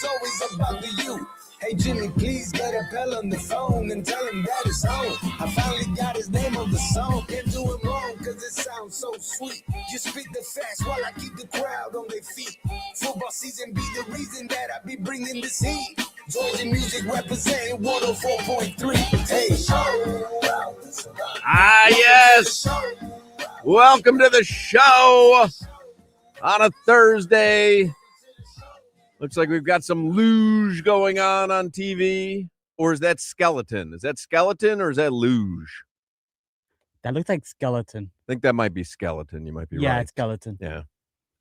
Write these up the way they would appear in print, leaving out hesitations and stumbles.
is always about the you. Hey Jimmy, please get a Bell on the phone and tell him that it's home. I finally got his name on the song. Can't do it wrong cause it sounds so sweet. Just spit the facts while I keep the crowd on their feet. Football season be the reason that I be bringing this heat. Georgia music representing 104.3. Hey, yes. Welcome to the show on a Thursday. Looks like we've got some luge going on TV. Or is that skeleton? Is that skeleton or is that luge? That looks like skeleton. I think that might be skeleton. You might be right. Yeah, it's skeleton. Yeah.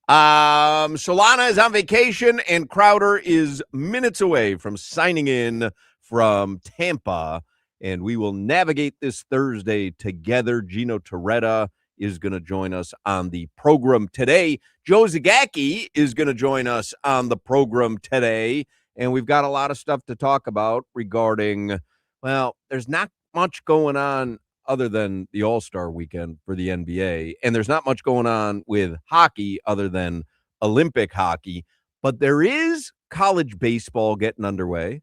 Solana is on vacation and Crowder is minutes away from signing in from Tampa. And we will navigate this Thursday together. Gino Torretta is going to join us on the program today. Joe Zagacki is going to join us on the program today. And we've got a lot of stuff to talk about regarding, well, there's not much going on other than the All-Star weekend for the NBA. And there's not much going on with hockey other than Olympic hockey. But there is college baseball getting underway.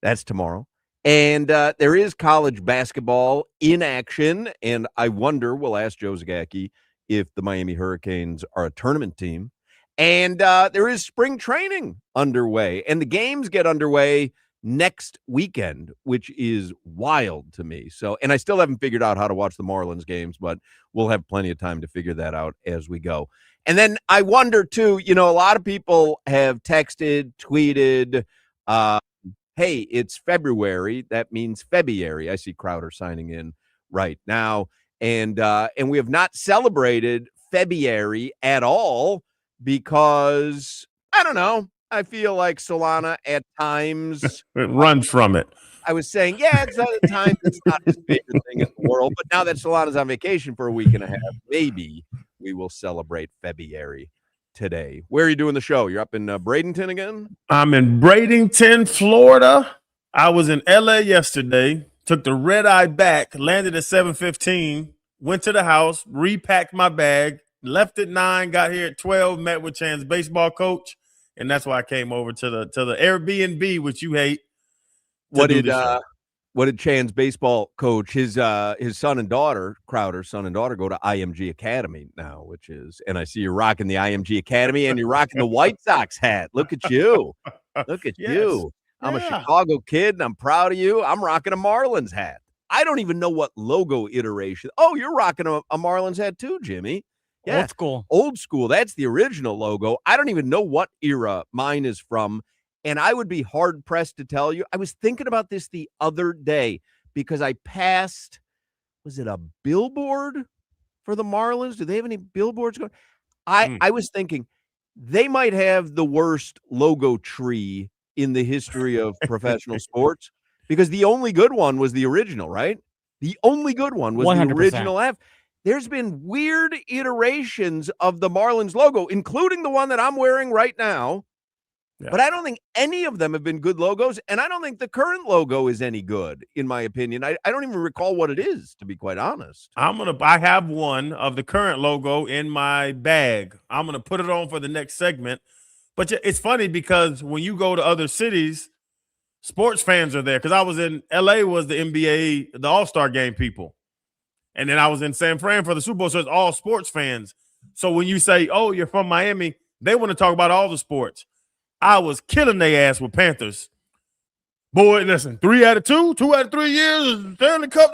That's tomorrow. And there is college basketball in action. And I wonder, we'll ask Joe Zagacki if the Miami Hurricanes are a tournament team. And there is spring training underway. And the games get underway next weekend, which is wild to me. So, and I still haven't figured out how to watch the Marlins games, but we'll have plenty of time to figure that out as we go. And then I wonder, too, a lot of people have texted, tweeted, hey, it's February. That means February. I see Crowder signing in right now. And we have not celebrated February at all because, I don't know, I feel like Solana at times it runs from it. I was saying, yeah, it's at times it's not his favorite thing in the world. But now that Solana's on vacation for a week and a half, maybe we will celebrate February today. Where are you doing the show? You're up in Bradenton again? I'm in Bradenton, Florida. I was in LA yesterday, took the red eye back, landed at 7:15, went to the house, repacked my bag, left at 9, got here at 12, met with Chan's baseball coach, and that's why I came over to the Airbnb, which you hate. What did Chan's baseball coach, his son and daughter, Crowder's son and daughter, go to IMG Academy now, which is, and I see you're rocking the IMG Academy and you're rocking the White Sox hat. Look at you. Look at you. I'm a Chicago kid and I'm proud of you. I'm rocking a Marlins hat. I don't even know what logo iteration. Oh, you're rocking a Marlins hat too, Jimmy. Yeah. Old school. Old school. That's the original logo. I don't even know what era mine is from. And I would be hard-pressed to tell you. I was thinking about this the other day because I passed, was it a billboard for the Marlins? Do they have any billboards going? I was thinking they might have the worst logo tree in the history of professional sports because the only good one was the original, right? The only good one was 100%. The original F. There's been weird iterations of the Marlins logo, including the one that I'm wearing right now. Yeah. But I don't think any of them have been good logos, and I don't think the current logo is any good, in my opinion. I don't even recall what it is, to be quite honest. I have one of the current logo in my bag. I'm gonna put it on for the next segment. But it's funny because when you go to other cities, sports fans are there. Because I was in LA, was the NBA, the All-Star game people, and then I was in San Fran for the Super Bowl. So it's all sports fans. So when you say, "Oh, you're from Miami," they want to talk about all the sports. I was killing their ass with Panthers. Boy, listen, 3 out of 2, 2 out of 3 years, Stanley Cup.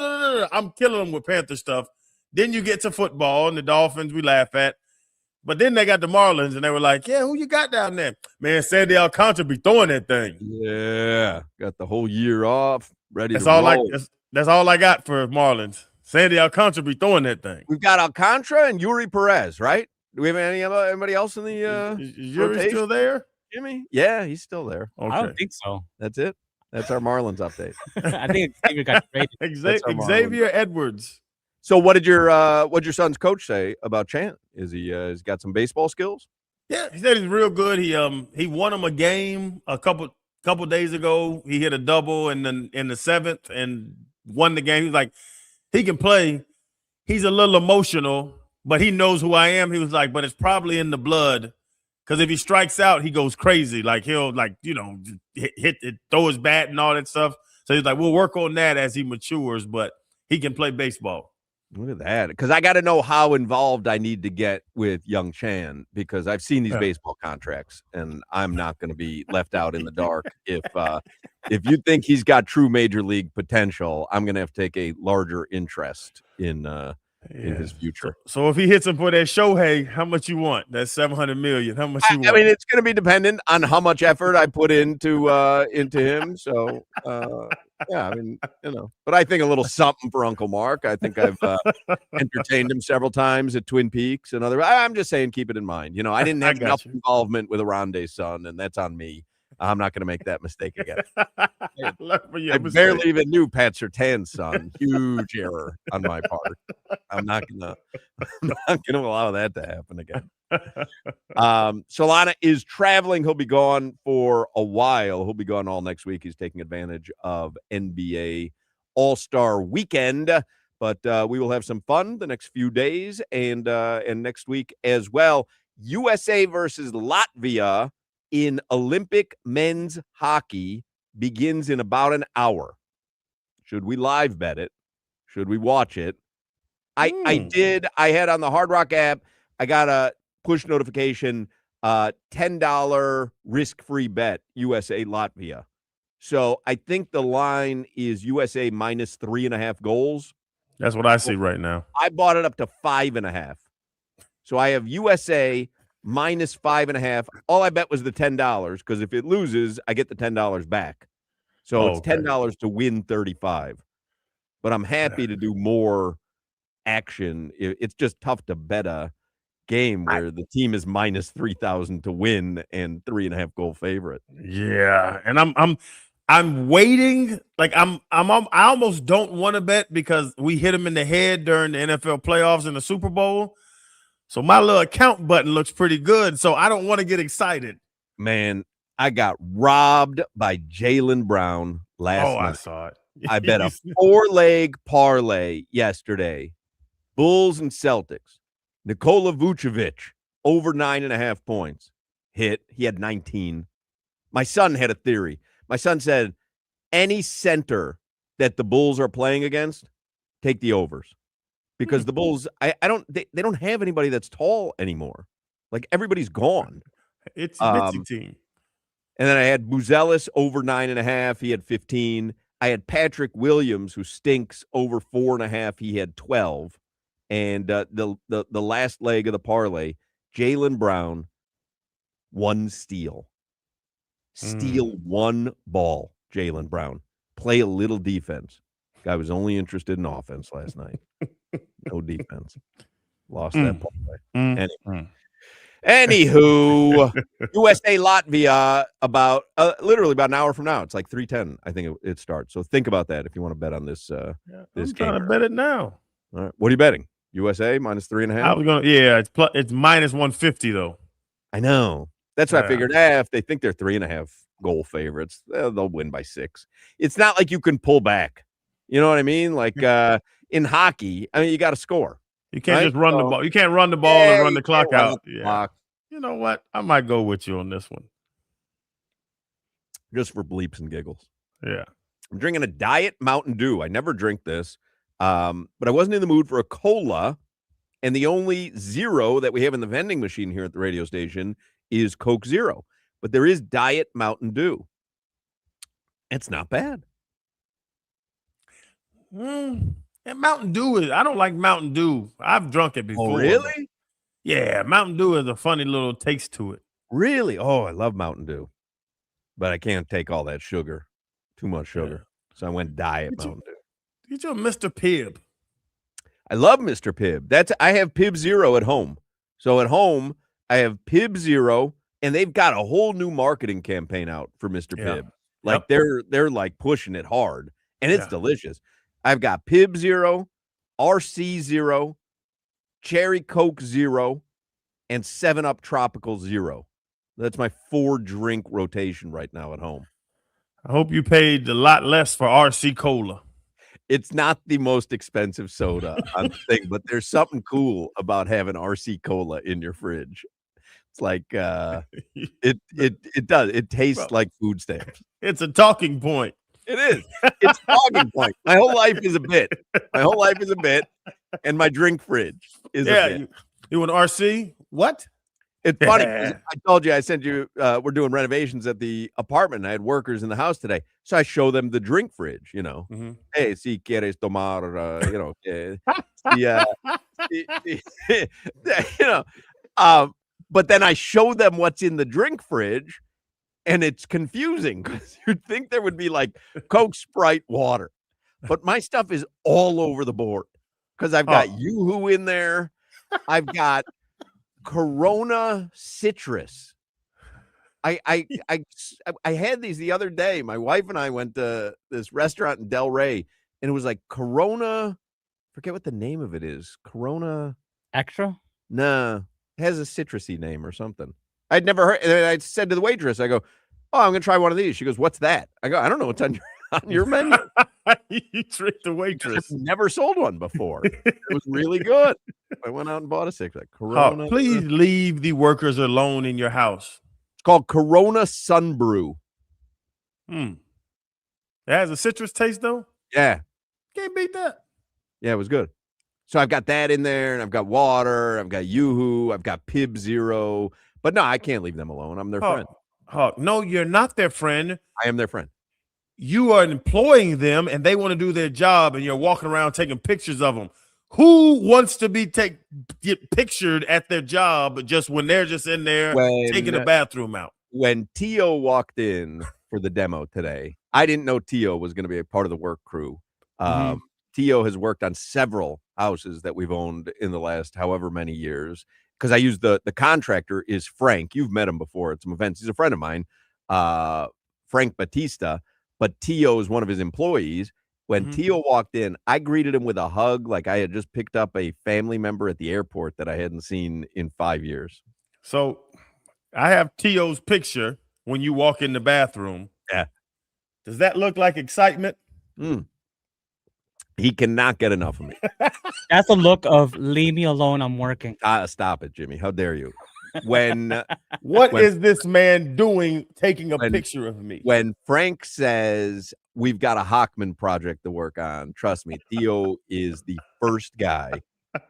I'm killing them with Panther stuff. Then you get to football and the Dolphins we laugh at. But then they got the Marlins and they were like, yeah, who you got down there? Man, Sandy Alcantara be throwing that thing. Yeah, got the whole year off, ready that's to all roll. That's all I got for Marlins. Sandy Alcantara be throwing that thing. We've got Alcantara and Yuri Perez, right? Do we have anybody else in the is Yuri still there? Jimmy? Yeah, he's still there. Okay. I don't think so. That's it. That's our Marlins update. I think Xavier got traded. Xavier Edwards. So what did your son's coach say about Chan? Is he's got some baseball skills? Yeah, he said he's real good. He won him a game a couple days ago. He hit a double in the 7th and won the game. He's like, he can play. He's a little emotional, but he knows who I am. He was like, but it's probably in the blood. Because if he strikes out, he goes crazy. Like he'll hit it, throw his bat and all that stuff. So he's like, we'll work on that as he matures, but he can play baseball. Look at that. Because I got to know how involved I need to get with Young Chan, because I've seen these baseball contracts and I'm not going to be left out in the dark. If you think he's got true major league potential, I'm going to have to take a larger interest in his future. So if he hits him for that Shohei, how much you want? That's $700 million. How much you want? I mean, it's going to be dependent on how much effort I put into him. So, yeah, I mean, but I think a little something for Uncle Mark. I think I've entertained him several times at Twin Peaks and other. I'm just saying, keep it in mind. I didn't have enough involvement with Arande's son, and that's on me. I'm not going to make that mistake again. I barely even knew Pat Surtain's son. Huge error on my part. I'm not gonna allow that to happen again. Solana is traveling. He'll be gone for a while. He'll be gone all next week. He's taking advantage of NBA All-Star Weekend. But we will have some fun the next few days and next week as well. USA versus Latvia in Olympic men's hockey begins in about an hour. Should we live bet it? Should we watch it? I did. I had on the Hard Rock app, I got a push notification, $10 risk-free bet, USA Latvia. So I think the line is USA minus 3.5 goals. That's what I see right now. I bought it up to 5.5. So I have USA minus 5.5. All I bet was the $10, because if it loses, I get the $10 back. So it's $10 to win 35. But I'm happy to do more action. It's just tough to bet a game where the team is minus 3,000 to win and 3.5 goal favorite. Yeah, and I'm waiting. Like I almost don't want to bet because we hit him in the head during the NFL playoffs and the Super Bowl. So my little account button looks pretty good. So I don't want to get excited. Man, I got robbed by Jaylen Brown last night. I saw it. I bet a 4-leg parlay yesterday. Bulls and Celtics. Nikola Vucevic over 9.5 points. Hit. He had 19. My son had a theory. My son said, any center that the Bulls are playing against, take the overs. Because the Bulls, they don't have anybody that's tall anymore. Like, everybody's gone. It's a bitsy team. And then I had Buzelis over 9.5. He had 15. I had Patrick Williams, who stinks, over 4.5. He had 12. And the last leg of the parlay, Jaylen Brown, 1 steal. Steal 1 ball, Jaylen Brown. Play a little defense. Guy was only interested in offense last night. No defense. Lost that parlay. Anywho, USA Latvia literally about an hour from now. It's like 3:10. I think it starts. So think about that if you want to bet on this. This I'm trying to bet it now. All right. What are you betting? USA minus 3.5. I was gonna. Yeah, it's minus 150 though. I know. That's what I figured. If they think they're 3.5 goal favorites, they'll win by 6. It's not like you can pull back. You know what I mean? Like in hockey, I mean, you got to score. You can't just run the ball. You can't run the ball and run the clock out. Yeah. You know what? I might go with you on this one. Just for bleeps and giggles. Yeah. I'm drinking a Diet Mountain Dew. I never drink this, but I wasn't in the mood for a cola, and the only zero that we have in the vending machine here at the radio station is Coke Zero. But there is Diet Mountain Dew. It's not bad. And Mountain Dew I don't like Mountain Dew. I've drunk it before. Oh, really? Yeah, Mountain Dew has a funny little taste to it. Really? Oh, I love Mountain Dew. But I can't take all that sugar. Too much sugar. Yeah. So I went Diet Mountain Dew. Get your Mr. Pibb. I love Mr. Pibb. I have Pibb Zero at home. So at home, I have Pibb Zero, and they've got a whole new marketing campaign out for Mr. Pibb. Like they're like pushing it hard, and it's delicious. I've got Pibb Zero, RC Zero, Cherry Coke Zero, and 7-Up Tropical Zero. That's my 4-drink rotation right now at home. I hope you paid a lot less for RC Cola. It's not the most expensive soda on the thing, but there's something cool about having RC Cola in your fridge. It's like it does. It tastes Bro. like food stamps. It's a talking point. It is. It's a talking point. My whole life is a bit. My whole life is a bit, and my drink fridge is a bit. You an RC? What? It's funny. I told you I sent you. We're doing renovations at the apartment. I had workers in the house today, so I show them the drink fridge. You know, hey, si quieres tomar, but then I show them what's in the drink fridge, and it's confusing because you'd think there would be like Coke, Sprite, water, but my stuff is all over the board because I've got Yoo-Hoo in there. I've got Corona citrus. I had these the other day. My wife and I went to this restaurant in Del Rey, and it was like Corona. Forget what the name of it is. Corona Extra? Nah, it has a citrusy name or something. I'd never heard. And I said to the waitress, I go, "Oh, I'm gonna try one of these." She goes, "What's that?" I go, "I don't know what's on your menu." You tricked the waitress. I've never sold one before. It was really good. I went out and bought a six. Like Corona. Please leave the workers alone in your house. It's called Corona Sunbrew. It has a citrus taste though. Yeah, Can't beat that. yeah, it was good. So I've got that in there, and I've got water. I've got Yoo-Hoo. I've got Pib Zero. But no, I can't leave them alone. I'm their friend. No, you're not their friend. I am their friend. You are employing them, and they want to do their job, and you're walking around taking pictures of them. Who wants to get pictured at their job just when they're just in there taking the bathroom out? When Tio walked in for the demo today, I didn't know Tio was going to be a part of the work crew. Tio has worked on several houses that we've owned in the last however many years. Because I use the contractor is Frank. You've met him before at some events. He's a friend of mine, Frank Batista. But Tio is one of his employees. When Tio walked in, I greeted him with a hug like I had just picked up a family member at the airport that I hadn't seen in 5 years. So I have Tio's picture when you walk in the bathroom. Yeah. Does that look like excitement? He cannot get enough of me. That's a look of leave me alone. I'm working. Stop it, Jimmy. How dare you? When What is this man doing taking a picture of me? When Frank says we've got a Hochman project to work on, trust me, Theo is the first guy to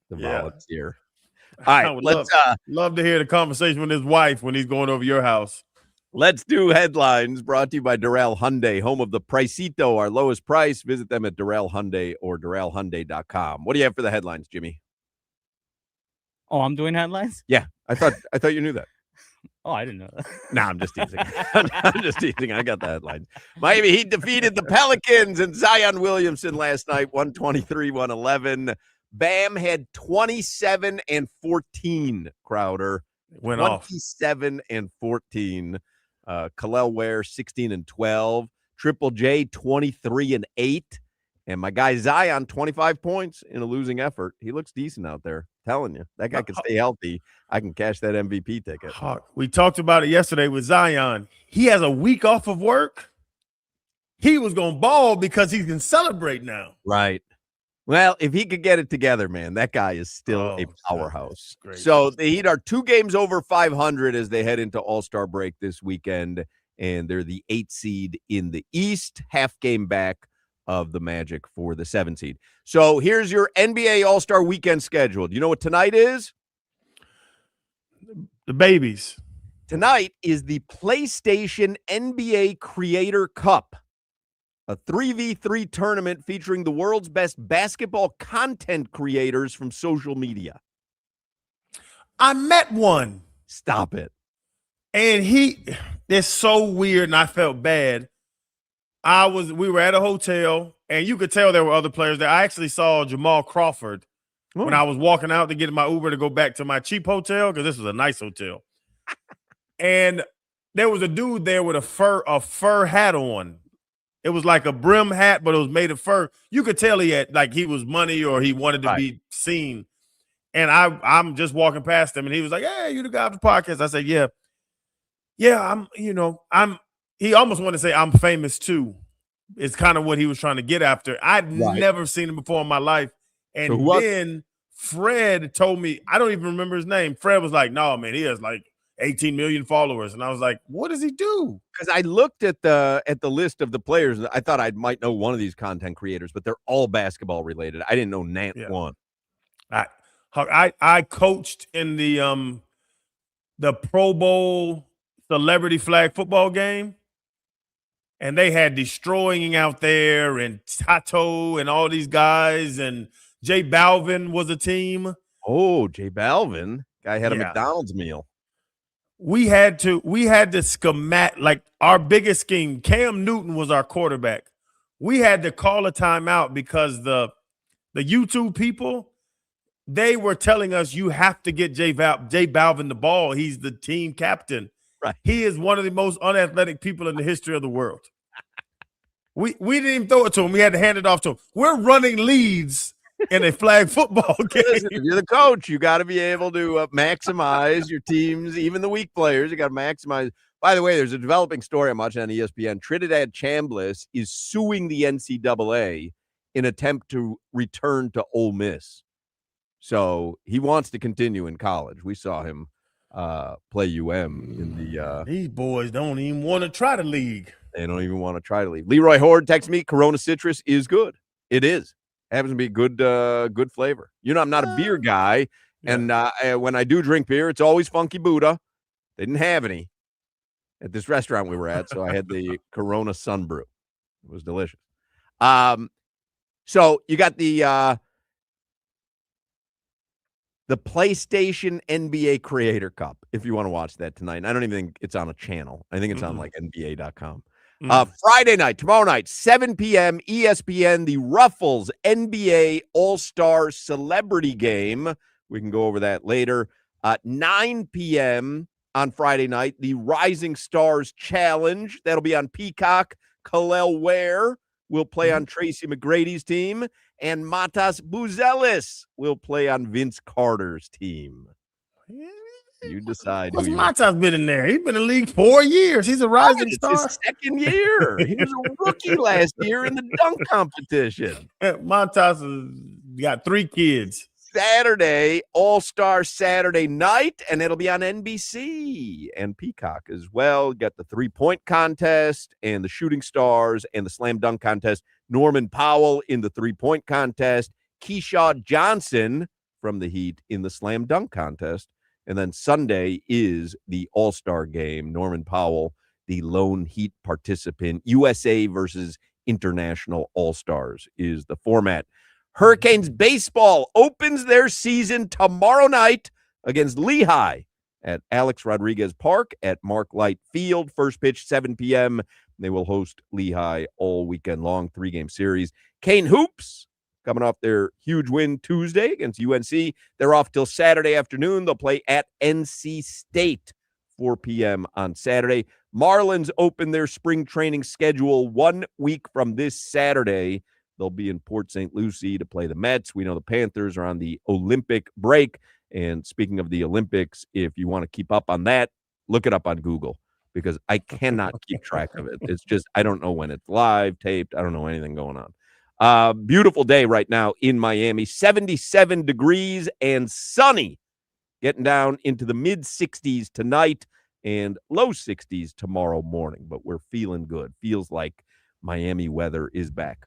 volunteer. All right, let's love to hear the conversation with his wife when he's going over your house. Let's do headlines brought to you by Doral Hyundai, home of the Pricito, our lowest price. Visit them at Doral Hyundai or DoralHyundai.com. What do you have for the headlines, Jimmy? Oh, I'm doing headlines? Yeah, I thought you knew that. Oh, I didn't know that. Nah, I'm just teasing. I'm just teasing. I got the headlines. Miami Heat defeated the Pelicans and Zion Williamson last night, 123-111. Bam had 27 and 14, Crowder. Went off. 27 and 14. Kalel Ware, 16 and 12. Triple J, 23 and 8. And my guy Zion, 25 points in a losing effort. He looks decent out there. Telling you, that guy can stay healthy. I can cash that MVP ticket. We talked about it yesterday with Zion. He has a week off of work. He was going to ball because he can celebrate now. Right. Well, if he could get it together, man, that guy is still a powerhouse. So the Heat are 2 games over 500 as they head into All-Star break this weekend, and they're the 8th seed in the East, half game back of the Magic for the 7th seed. So here's your NBA All-Star weekend schedule. Do you know what tonight is? The babies. Tonight is the PlayStation NBA Creator Cup, a 3v3 tournament featuring the world's best basketball content creators from social media. I met one. Stop it. And it's so weird, and I felt bad. We were at a hotel, and you could tell there were other players there. I actually saw Jamal Crawford when I was walking out to get in my Uber to go back to my cheap hotel, because this was a nice hotel. And there was a dude there with a fur hat on. It was like a brim hat, but it was made of fur. You could tell he was money or he wanted to be seen. And I'm just walking past him, and he was like, "Hey, you the guy of the podcast?" I said, "Yeah, he almost wanted to say I'm famous too." It's kind of what he was trying to get after. I'd never seen him before in my life. And then Fred told me, I don't even remember his name. Fred was like, no, man, he has like 18 million followers. And I was like, what does he do? Because I looked at the list of the players, and I thought I might know one of these content creators, but they're all basketball related. I didn't know Nant one. I coached in the Pro Bowl celebrity flag football game, and they had Destroying out there and Tato and all these guys, and Jay Balvin was a team. Oh, Jay Balvin. Guy had a McDonald's meal. We had to schematic, like our biggest scheme. Cam Newton was our quarterback. We had to call a timeout because the YouTube people, they were telling us you have to get Jay Balvin the ball. He's the team captain. Right. He is one of the most unathletic people in the history of the world. We didn't even throw it to him. We had to hand it off to him. We're running leads in a flag football game. Listen, if you're the coach, you got to be able to maximize your teams, even the weak players. You got to maximize. By the way, there's a developing story I'm watching on ESPN. Trinidad Chambliss is suing the NCAA in attempt to return to Ole Miss. So he wants to continue in college. We saw him play UM in the these boys don't even want to try the league. They don't even want to try to leave. Leroy Horde texts me, Corona Citrus is good. It is. Happens to be good flavor. You know, I'm not a beer guy, and when I do drink beer, it's always Funky Buddha. They didn't have any at this restaurant we were at, so I had the Corona Sun Brew. It was delicious. So you got the PlayStation NBA Creator Cup, if you want to watch that tonight. And I don't even think it's on a channel. I think it's on like NBA.com. Friday night, tomorrow night, 7 p.m., ESPN, the Ruffles NBA All-Star Celebrity Game. We can go over that later. 9 p.m. on Friday night, the Rising Stars Challenge. That'll be on Peacock. Kalel Ware will play on Tracy McGrady's team, and Matas Buzelis will play on Vince Carter's team. You decide. What's Matas been in there? He's been in the league 4 years. He's a rising star. It's his second year. He was a rookie last year in the dunk competition. Matas has got 3 kids. Saturday, All-Star Saturday night, and it'll be on NBC and Peacock as well. Got the 3-point contest and the shooting stars and the slam dunk contest. Norman Powell in the 3-point contest. Keyshawn Johnson from the Heat in the slam dunk contest. And then Sunday is the All-Star game. Norman Powell, the lone Heat participant. USA versus International All-Stars is the format. Hurricanes baseball opens their season tomorrow night against Lehigh at Alex Rodriguez Park at Mark Light Field. First pitch, 7 p.m. They will host Lehigh all weekend long, 3-game series. Kane Hoops coming off their huge win Tuesday against UNC. They're off till Saturday afternoon. They'll play at NC State, 4 p.m. on Saturday. Marlins open their spring training schedule 1 week from this Saturday. They'll be in Port St. Lucie to play the Mets. We know the Panthers are on the Olympic break. And speaking of the Olympics, if you want to keep up on that, look it up on Google because I cannot keep track of it. It's just, I don't know when it's live, taped. I don't know anything going on. Beautiful day right now in Miami, 77 degrees and sunny, getting down into the mid-60s tonight and low 60s tomorrow morning, but we're feeling good. Feels like Miami weather is back.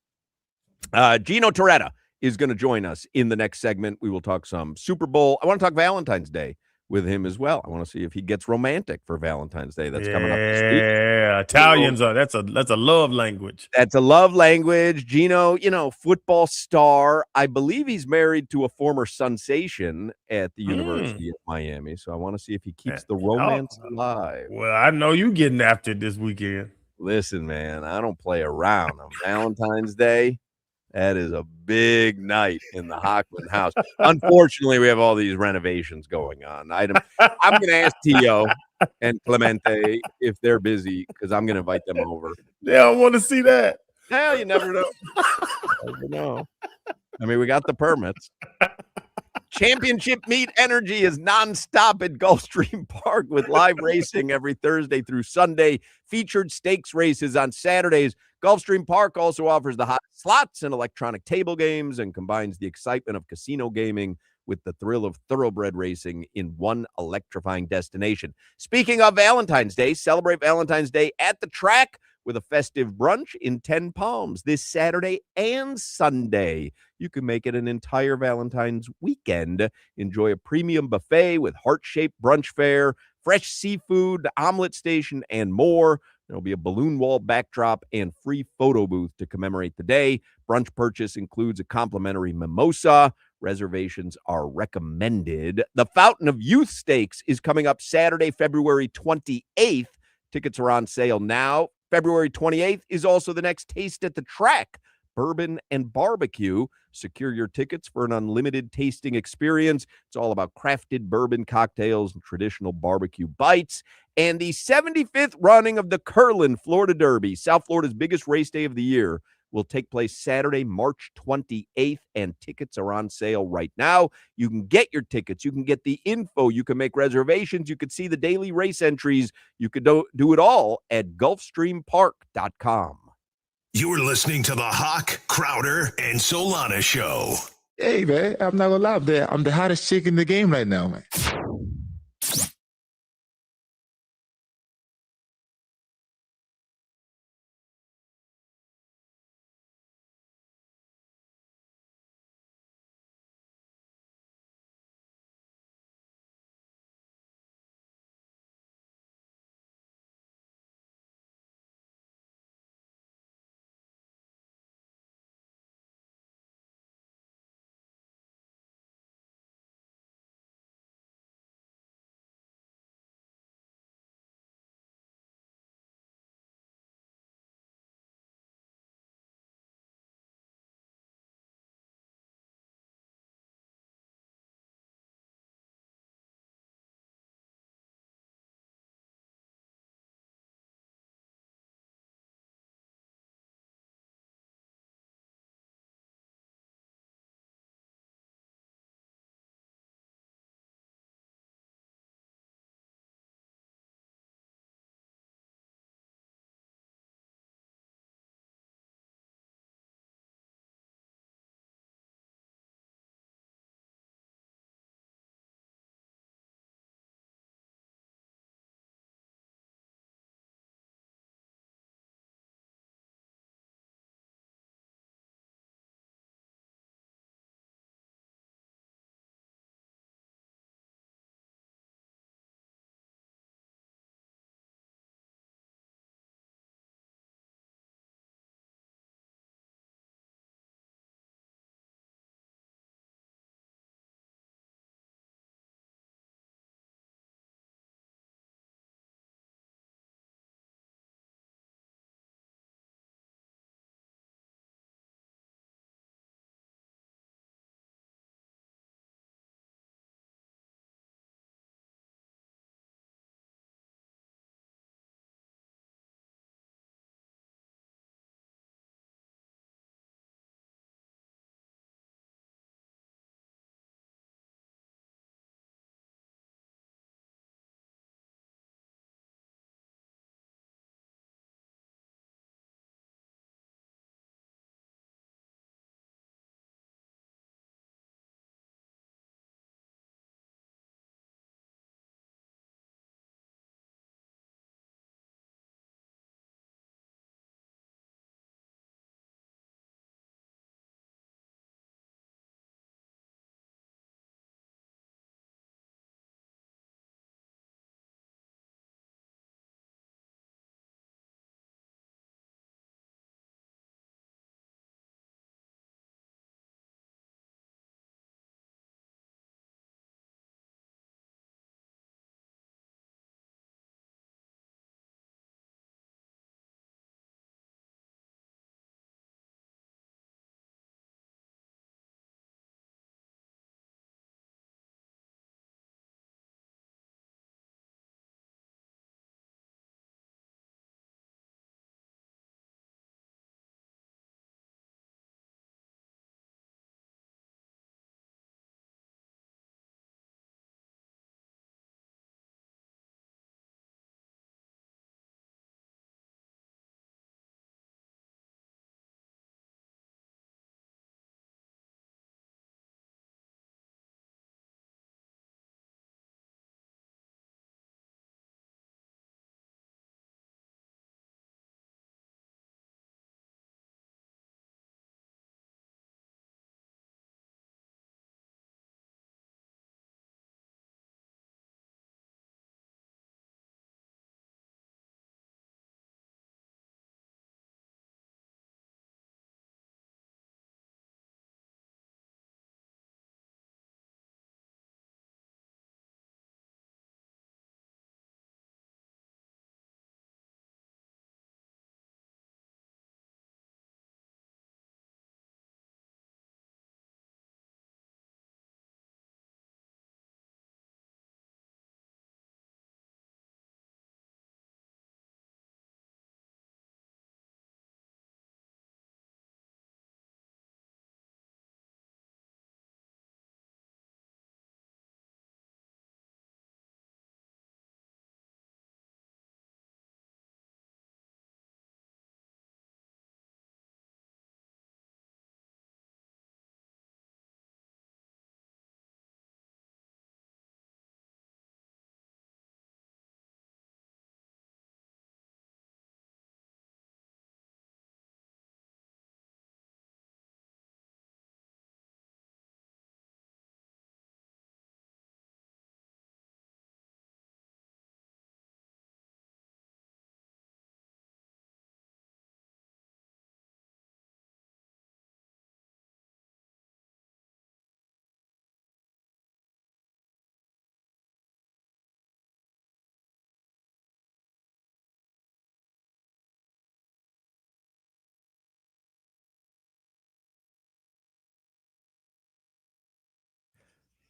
Gino Torretta is going to join us in the next segment. We will talk some Super Bowl. I want to talk Valentine's Day with him as well. I want to see if he gets romantic for Valentine's Day. That's coming up this week. Yeah, Italians are that's a love language. That's a love language. Gino, football star. I believe he's married to a former sensation at the University of Miami. So I want to see if he keeps the romance alive. Well, I know you getting after it this weekend. Listen, man, I don't play around on Valentine's Day. That is a big night in the Hochman house. Unfortunately, we have all these renovations going on. I'm going to ask Tio and Clemente if they're busy because I'm going to invite them over. They don't want to see that. Hell, you never know. Never know. I mean, we got the permits. Championship Meet Energy is nonstop at Gulfstream Park with live racing every Thursday through Sunday. Featured stakes races on Saturdays. Gulfstream Park also offers the hot slots and electronic table games and combines the excitement of casino gaming with the thrill of thoroughbred racing in one electrifying destination. Speaking of Valentine's Day, celebrate Valentine's Day at the track with a festive brunch in 10 Palms this Saturday and Sunday. You can make it an entire Valentine's weekend. Enjoy a premium buffet with heart-shaped brunch fare, fresh seafood, omelet station, and more. There'll be a balloon wall backdrop and free photo booth to commemorate the day. Brunch purchase includes a complimentary mimosa. Reservations are recommended. The Fountain of Youth Stakes is coming up Saturday, February 28th. Tickets are on sale now. February 28th is also the next Taste at the Track, Bourbon and Barbecue. Secure your tickets for an unlimited tasting experience. It's all about crafted bourbon cocktails and traditional barbecue bites. And the 75th running of the Curlin Florida Derby, South Florida's biggest race day of the year, will take place Saturday, March 28th, and tickets are on sale right now. You can get your tickets. You can get the info. You can make reservations. You can see the daily race entries. You could do it all at GulfstreamPark.com. You're listening to the Hoch, Crowder, and Solana Show. Hey, man, I'm not gonna lie, man. I'm the hottest chick in the game right now, man.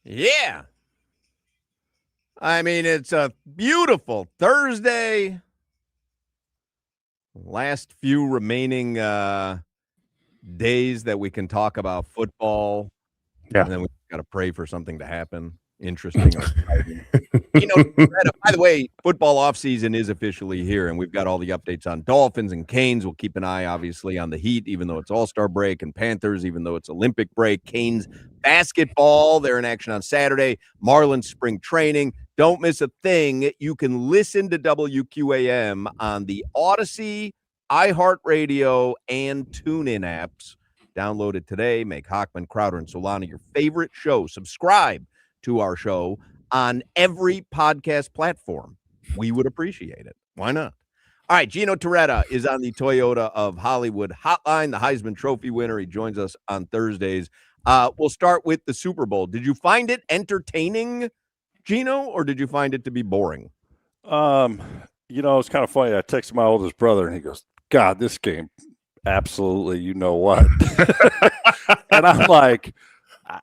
Yeah. I mean, it's a beautiful Thursday. Last few remaining days that we can talk about football. Yeah. And then we got to pray for something to happen. Interesting. Or exciting. By the way, football offseason is officially here, and we've got all the updates on Dolphins and Canes. We'll keep an eye, obviously, on the Heat, even though it's All-Star break, and Panthers, even though it's Olympic break. Canes basketball, they're in action on Saturday. Marlins spring training. Don't miss a thing. You can listen to WQAM on the Odyssey, iHeartRadio, and TuneIn apps. Download it today. Make Hochman, Crowder, and Solana your favorite show. Subscribe to our show on every podcast platform. We would appreciate it. Why not? All right, Gino Torretta is on the Toyota of Hollywood hotline, the Heisman Trophy winner. He joins us on Thursdays. We'll start with the Super Bowl. Did you find it entertaining, Gino, or did you find it to be boring? It's kind of funny. I texted my oldest brother, and he goes, God, this game, absolutely, you know what? And I'm like,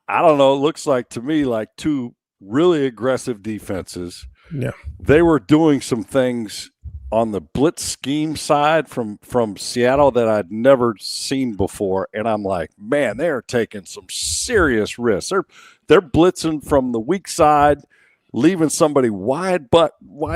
I don't know. It looks like to me like two really aggressive defenses. Yeah. They were doing some things on the blitz scheme side from Seattle that I'd never seen before. And I'm like, man, they're taking some serious risks. They're blitzing from the weak side, leaving somebody wide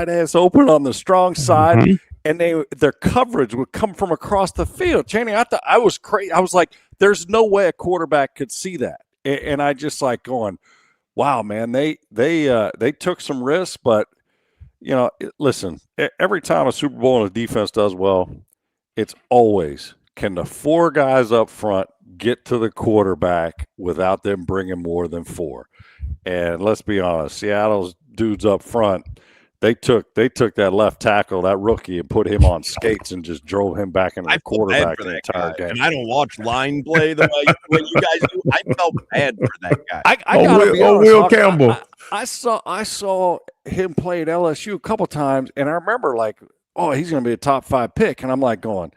ass open on the strong side. Mm-hmm. And their coverage would come from across the field. Channing, I thought I was crazy. I was like, there's no way a quarterback could see that. And I just like going, wow, man, they took some risks, but listen, every time a Super Bowl and a defense does well, it's always, can the four guys up front get to the quarterback without them bringing more than four? And let's be honest, Seattle's dudes up front, they took that left tackle, that rookie, and put him on skates and just drove him back into the quarterback the entire game. And I don't watch line play the way you guys do. I felt bad for that guy. I gotta be honest, Will Campbell. I saw him play at LSU a couple times, and I remember like, oh, he's going to be a top 5 pick, and I'm like going,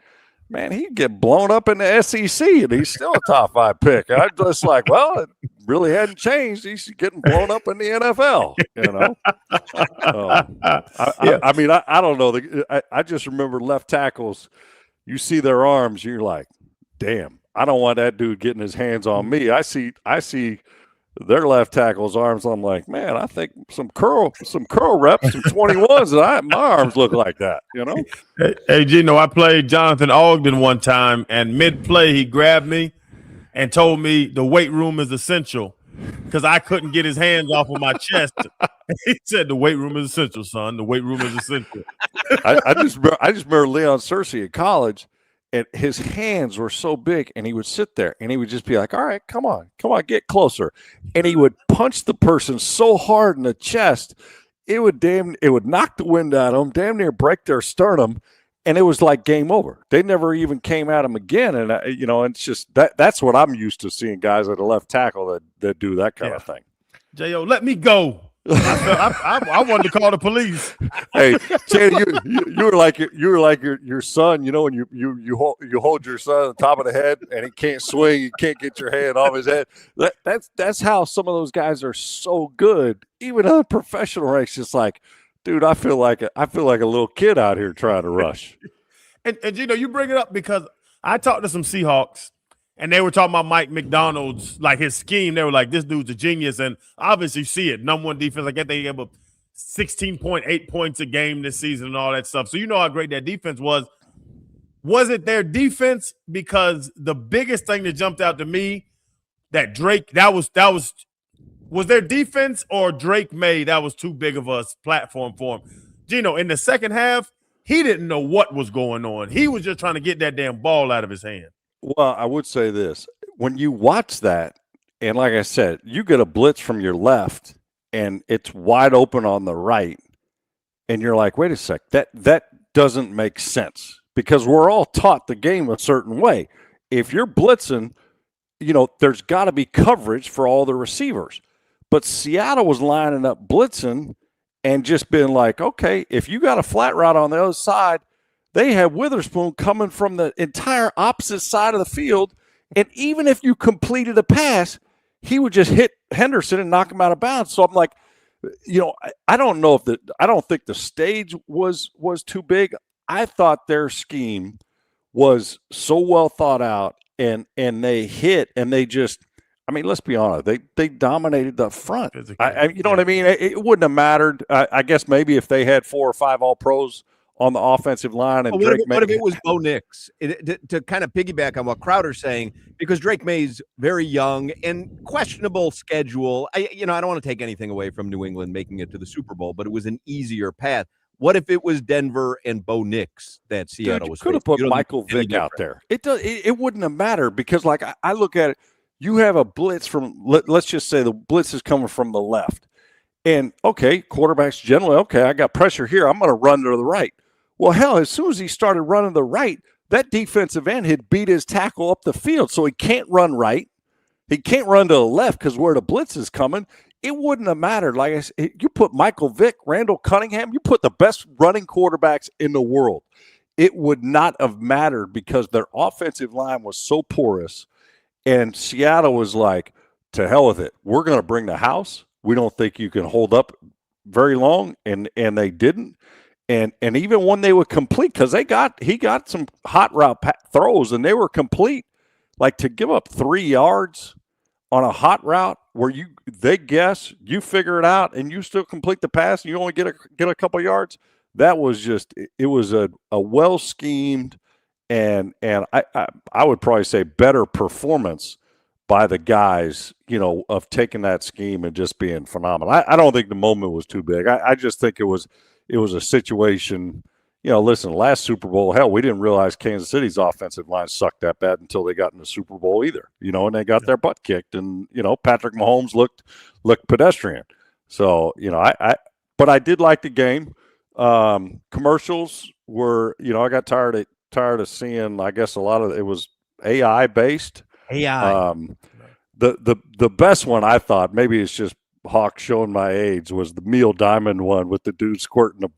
man, he'd get blown up in the SEC, and he's still a top 5 pick. And I'm just like, well, it really hadn't changed. He's getting blown up in the NFL, I mean, I don't know. I just remember left tackles. You see their arms, you're like, damn, I don't want that dude getting his hands on me. I see their left tackle's arms. I'm like, man, I think some curl reps, some 21s, and my arms look like that, Hey, Gino, I played Jonathan Ogden one time, and mid-play he grabbed me and told me the weight room is essential because I couldn't get his hands off of my chest. He said the weight room is essential, son. The weight room is essential. I just remember Leon Searcy at college. And his hands were so big, and he would sit there, and he would just be like, all right, come on, get closer. And he would punch the person so hard in the chest, it would knock the wind out of them, damn near break their sternum, and it was like game over. They never even came at him again. And, it's just that's what I'm used to seeing guys at the left tackle that do that kind of thing. J.O., let me go. I wanted to call the police. Hey, Channing, you were like your son. When you hold your son on the top of the head and he can't swing, you can't get your hand off his head. That's how some of those guys are so good. Even on a professional race, it's like, dude, I feel like a little kid out here trying to rush. And you bring it up because I talked to some Seahawks. And they were talking about Mike McDonald's, like his scheme. They were like, this dude's a genius. And obviously you see it. Number one defense. I guess they gave up 16.8 points a game this season and all that stuff. So you know how great that defense was. Was it their defense? Because the biggest thing that jumped out to me that Drake, was their defense or Drake May, that was too big of a platform for him. Gino, in the second half, he didn't know what was going on. He was just trying to get that damn ball out of his hand. Well, I would say this. When you watch that, and like I said, you get a blitz from your left, and it's wide open on the right, and you're like, wait a sec, that doesn't make sense because we're all taught the game a certain way. If you're blitzing, there's got to be coverage for all the receivers. But Seattle was lining up blitzing and just being like, okay, if you got a flat route on the other side, they had Witherspoon coming from the entire opposite side of the field, and even if you completed a pass, he would just hit Henderson and knock him out of bounds. So I'm like, I don't know I don't think the stage was too big. I thought their scheme was so well thought out, and they hit, and they just, I mean, let's be honest, they dominated the front. You know what I mean? It wouldn't have mattered. I guess maybe if they had 4 or 5 All-Pros on the offensive line, and what if it was Bo Nix? To kind of piggyback on what Crowder's saying, because Drake May's very young and questionable schedule. I don't want to take anything away from New England making it to the Super Bowl, but it was an easier path. What if it was Denver and Bo Nix that Seattle was? Could have put Michael Vick out there. It wouldn't have mattered, because like I look at it, you have a blitz from, let's just say the blitz is coming from the left, and okay, quarterbacks generally, okay, I got pressure here, I'm going to run to the right. Well, hell, as soon as he started running to the right, that defensive end had beat his tackle up the field, so he can't run right. He can't run to the left because where the blitz is coming. It wouldn't have mattered. Like I said, you put Michael Vick, Randall Cunningham, you put the best running quarterbacks in the world. It would not have mattered because their offensive line was so porous, and Seattle was like, to hell with it. We're going to bring the house. We don't think you can hold up very long, and they didn't. And even when they would complete, because he got some hot route throws, and they were complete. Like, to give up 3 yards on a hot route where they guess, you figure it out, and you still complete the pass, and you only get a couple yards. That was just, it was a well schemed and I would probably say better performance by the guys, of taking that scheme and just being phenomenal. I don't think the moment was too big. I just think it was a situation. Listen, last Super Bowl, hell, we didn't realize Kansas City's offensive line sucked that bad until they got in the Super Bowl either, and they got their butt kicked, and, Patrick Mahomes looked pedestrian. So, but I did like the game. Commercials were, I got tired of seeing, I guess a lot of it was AI based. AI. The best one, I thought, maybe it's just Hoch showing my age, was the Meal Diamond one with the dude squirting a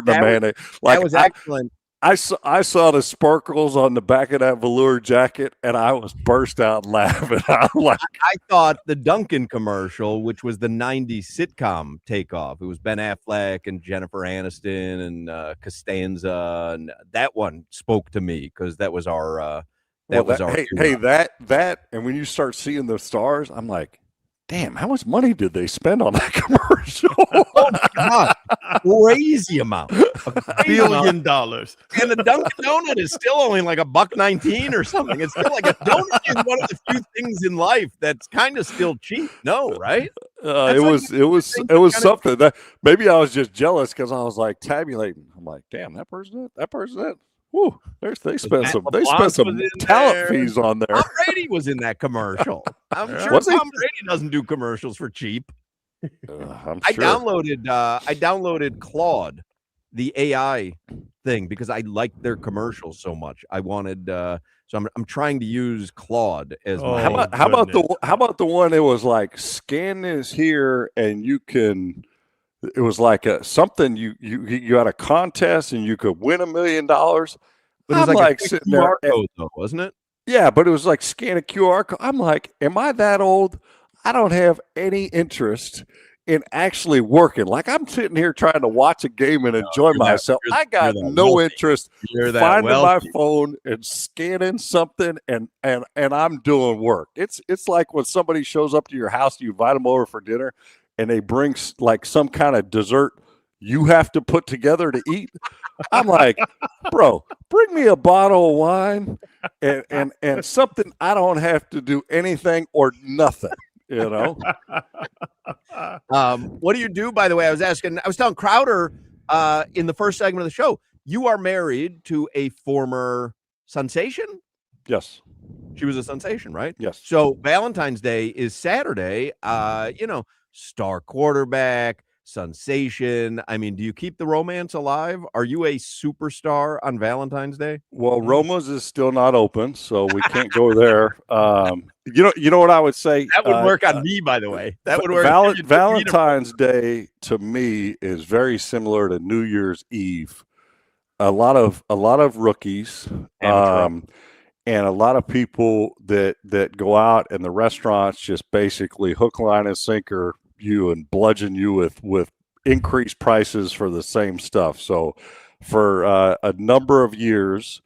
mayonnaise. That was excellent. I saw the sparkles on the back of that velour jacket, and I was burst out laughing. I thought the Dunkin' commercial, which was the 90s sitcom takeoff, it was Ben Affleck and Jennifer Aniston and Costanza, and that one spoke to me because that was our that and when you start seeing the stars, I'm like, damn, how much money did they spend on that commercial? Oh my God. Crazy amount. $1 billion. And the Dunkin' Donut is still only like $1.19 or something. It's still like a donut is one of the few things in life that's kind of still cheap. No, right? It was something that maybe I was just jealous because I was like tabulating. I'm like, damn, that person. Woo, they spent some talent fees on there. Tom Brady was in that commercial. I'm sure Tom Brady doesn't do commercials for cheap. I'm sure. I downloaded Claude, the AI thing, because I liked their commercials so much. I wanted so I'm trying to use Claude as my. How about the one that was like, scan this here and you can. It was like something you had a contest and you could win $1 million. But it was like sitting there, code, though, wasn't it? Yeah, but it was like scan a QR code. I'm like, am I that old? I don't have any interest in actually working. Like, I'm sitting here trying to watch a game and enjoy myself. I got no interest finding my phone and scanning something and I'm doing work. It's like when somebody shows up to your house, you invite them over for dinner, and they bring like some kind of dessert you have to put together to eat. I'm like, bro, bring me a bottle of wine and something I don't have to do anything or nothing, What do you do, by the way? I was telling Crowder in the first segment of the show, you are married to a former sensation? Yes. She was a sensation, right? Yes. So Valentine's Day is Saturday. Star quarterback, sensation. I mean, do you keep the romance alive? Are you a superstar on Valentine's Day? Well, Roma's is still not open, so we can't go there. You know what I would say? That would work on me, by the way. That would work. Valentine's Day to me is very similar to New Year's Eve. A lot of rookies. And a lot of people that go out and the restaurants just basically hook, line, and sinker you and bludgeon you with increased prices for the same stuff. So for a number of years,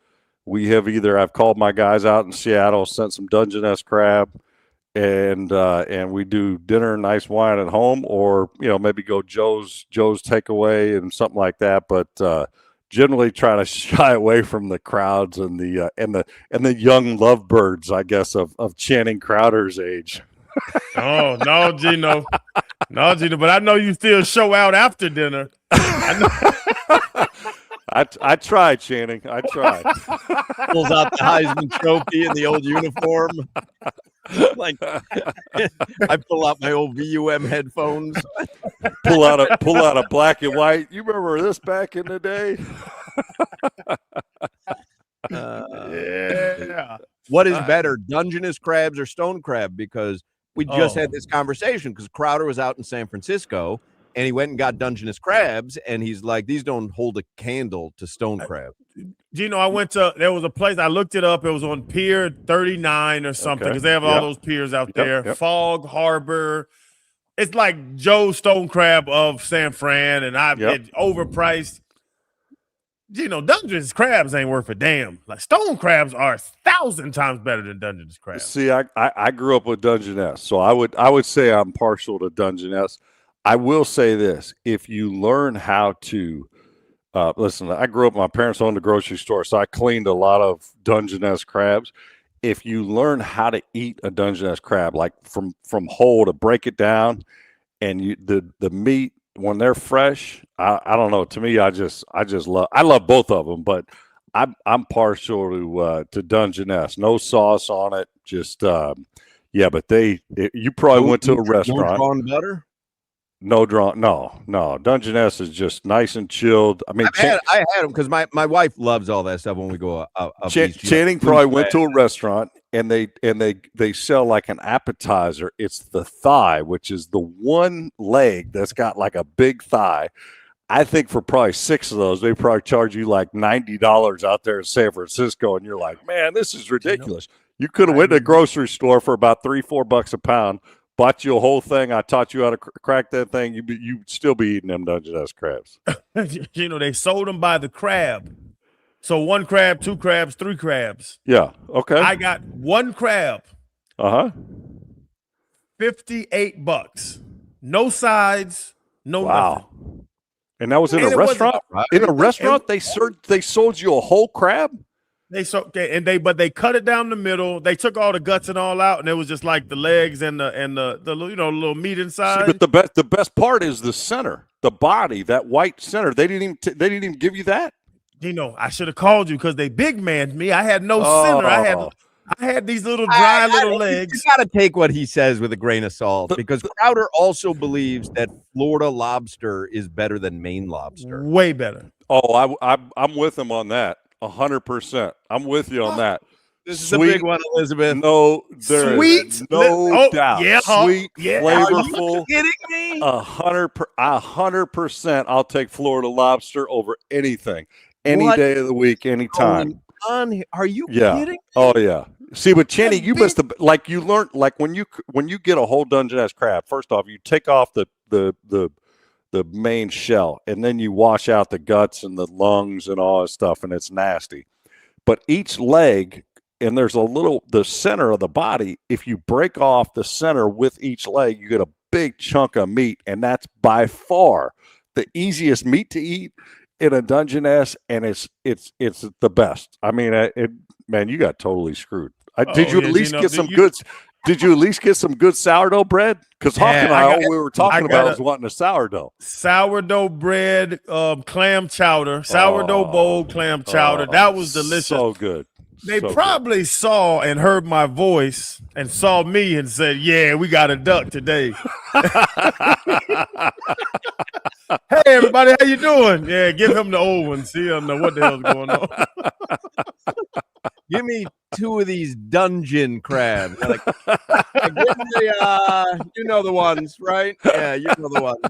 we have I've called my guys out in Seattle, sent some Dungeness crab, and we do dinner and nice wine at home, or maybe go Joe's takeaway and something like that. But generally try to shy away from the crowds and the young lovebirds, I guess, of Channing Crowder's age. Oh no, Gino. No, Gino, but I know you still show out after dinner. I tried, Channing. I tried. Pulls out the Heisman Trophy in the old uniform. Like I pull out my old VUM headphones. pull out a black and white. You remember this back in the day? Yeah. What is better, Dungeness crabs or stone crab? Because we just had this conversation because Crowder was out in San Francisco and he went and got Dungeness crabs, and he's like, these don't hold a candle to stone crab. There was a place, I looked it up. It was on Pier 39 or something, because they have all those piers out there. Yep. Fog Harbor. It's like Joe's Stone Crab of San Fran, and it's overpriced. Dungeness crabs ain't worth a damn. Like, stone crabs are 1,000 times better than Dungeness crabs. See, I grew up with Dungeness, so I would say I'm partial to Dungeness. I will say this: if you learn how to listen, I grew up, my parents owned a grocery store, so I cleaned a lot of Dungeness crabs. If you learn how to eat a Dungeness crab, like from whole, to break it down, and the meat when they're fresh, I don't know. To me, I love both of them, but I'm partial to Dungeness. No sauce on it, just but you probably went to a restaurant. No drawn butter. No. Dungeness is just nice and chilled. I mean, I had them because my wife loves all that stuff when we go up. Channing probably went to a restaurant and they sell like an appetizer. It's the thigh, which is the one leg that's got like a big thigh. I think for probably 6 of those, they probably charge you like $90 out there in San Francisco, and you're like, man, this is ridiculous. You could have went to a grocery store for about $3-4 a pound. Bought you a whole thing. I taught you how to crack that thing. You'd still be eating them Dungeness crabs. They sold them by the crab. So 1 crab, 2 crabs, 3 crabs. Yeah. Okay. I got 1 crab. $58. No sides. No nothing. And that was in a restaurant. Right? In a restaurant, they sold you a whole crab. But they cut it down the middle. They took all the guts and all out, and it was just like the legs and the little meat inside. See, but the best part is the center, the body, that white center. They didn't even give you that. I should have called you because they big manned me. I had no center. I had these little dry little legs. You got to take what he says with a grain of salt, because Crowder also believes that Florida lobster is better than Maine lobster. Way better. Oh, I'm with him on that. 100%. I'm with you on that. This is a big one, Elizabeth. No, there is no doubt. Yeah, sweet, flavorful. Are you kidding me? 100%. I'll take Florida lobster over anything, any day of the week, anytime. Are you kidding? Oh yeah. See, but Channing, you must have you learned when you get a whole Dungeness crab. First off, you take off the main shell, and then you wash out the guts and the lungs and all that stuff, and it's nasty. But each leg, and there's the center of the body, if you break off the center with each leg, you get a big chunk of meat, and that's by far the easiest meat to eat in a Dungeness, and it's the best. I mean, man, you got totally screwed. Did you at least get some good? Did you at least get some good sourdough bread? Because Hawk and all we were talking about was wanting a sourdough. Sourdough bread, clam chowder, sourdough bowl clam chowder. That was delicious. So good. They probably saw and heard my voice and saw me and said, yeah, we got a duck today. Hey, everybody, how you doing? Yeah, give him the old one. See, I don't know what the hell's going on. Give me 2 of these dungeon crabs. Like, give me you know the ones, right? Yeah, you know the ones.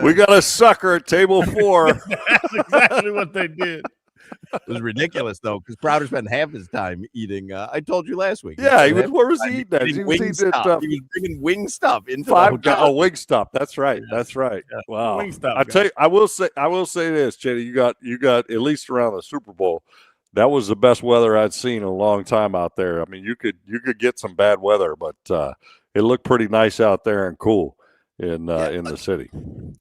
We got a sucker at table 4. That's exactly what they did. It was ridiculous though, because Crowder spent half his time eating. I told you last week. Yeah, spent half where was his he time eating at? eating He was wing eating at stuff. He was bringing wing stuff into the Five Guys. hotel. Oh, Wingstop. That's right. Yeah. That's right. Yeah. Wow. Wingstop, I tell you, I will say this, Jenny. You got at least around the Super Bowl. That was the best weather I'd seen in a long time out there. I mean, you could get some bad weather, but it looked pretty nice out there and cool in the city.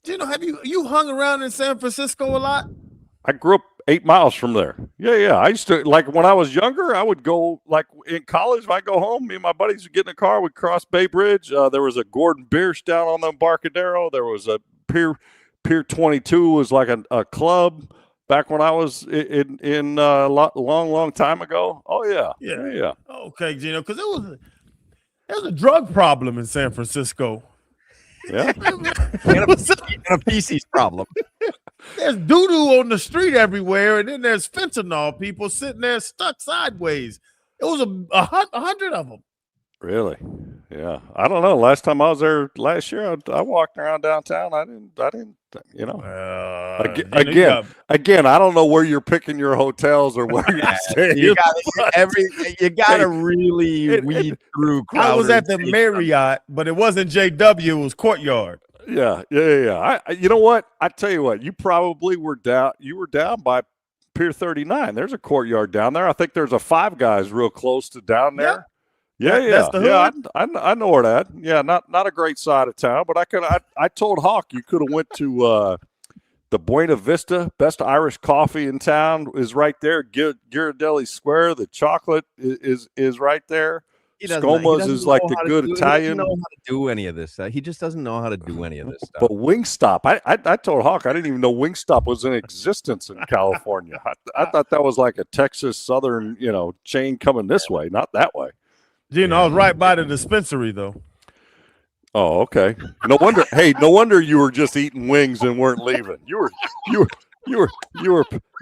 Gino, have you hung around in San Francisco a lot? I grew up 8 miles from there. Yeah. I used to, like, when I was younger, I would go, like, in college, if I go home, me and my buddies would get in a car, we'd cross Bay Bridge. There was a Gordon Biersch down on the Embarcadero. There was a Pier 22 was like a club back when I was in a long time ago. Oh, yeah. Okay, Gino, because there was a drug problem in San Francisco. Yeah. And a feces problem. There's doo-doo on the street everywhere, and then there's fentanyl people sitting there stuck sideways. It was 100 of them. Really? Yeah. I don't know. Last time I was there last year, I walked around downtown. I didn't. You know. Again, I don't know where you're picking your hotels or where you're staying. You gotta really weed through. I was at the Marriott, but it wasn't JW. It was Courtyard. Yeah. You know what? I tell you what. You probably were down. You were down by Pier 39. There's a Courtyard down there. I think there's a Five Guys real close to down there. Yeah. That's the hood? I know where that. Yeah, not a great side of town, but I told Hoch you could have went to the Buena Vista, best Irish coffee in town is right there. Ghirardelli Square, the chocolate is right there. Scoma's is like the good Italian. He doesn't know how to do any of this. He just doesn't know how to do any of this stuff. But Wingstop, I told Hoch I didn't even know Wingstop was in existence in California. I thought that was like a Texas Southern, chain coming this way, not that way. Gino, I was right by the dispensary though. Oh, okay. No wonder. Hey, no wonder you were just eating wings and weren't leaving. You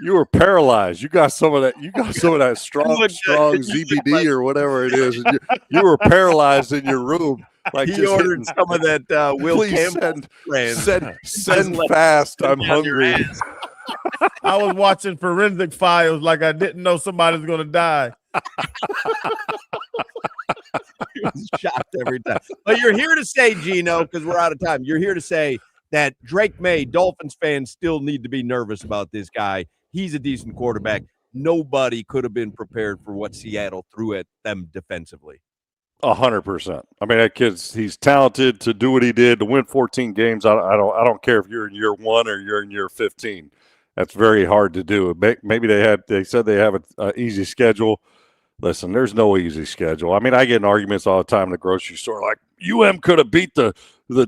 were paralyzed. You got some of that. You got some of that strong ZBD or whatever it is. And you were paralyzed in your room. Like he ordered some of that Will Campbell. Send fast. I'm hungry. I was watching Forensic Files like I didn't know somebody was going to die. He was shocked every time. But you're here to say, Gino, because we're out of time. You're here to say that Drake May, Dolphins fans still need to be nervous about this guy. He's a decent quarterback. Nobody could have been prepared for what Seattle threw at them defensively. 100%. I mean, that he's talented to do what he did to win 14 games. I don't care if you're in year 1 or you're in year 15. That's very hard to do. Maybe they said they have an easy schedule. Listen, there's no easy schedule. I mean, I get in arguments all the time in the grocery store, like could have beat the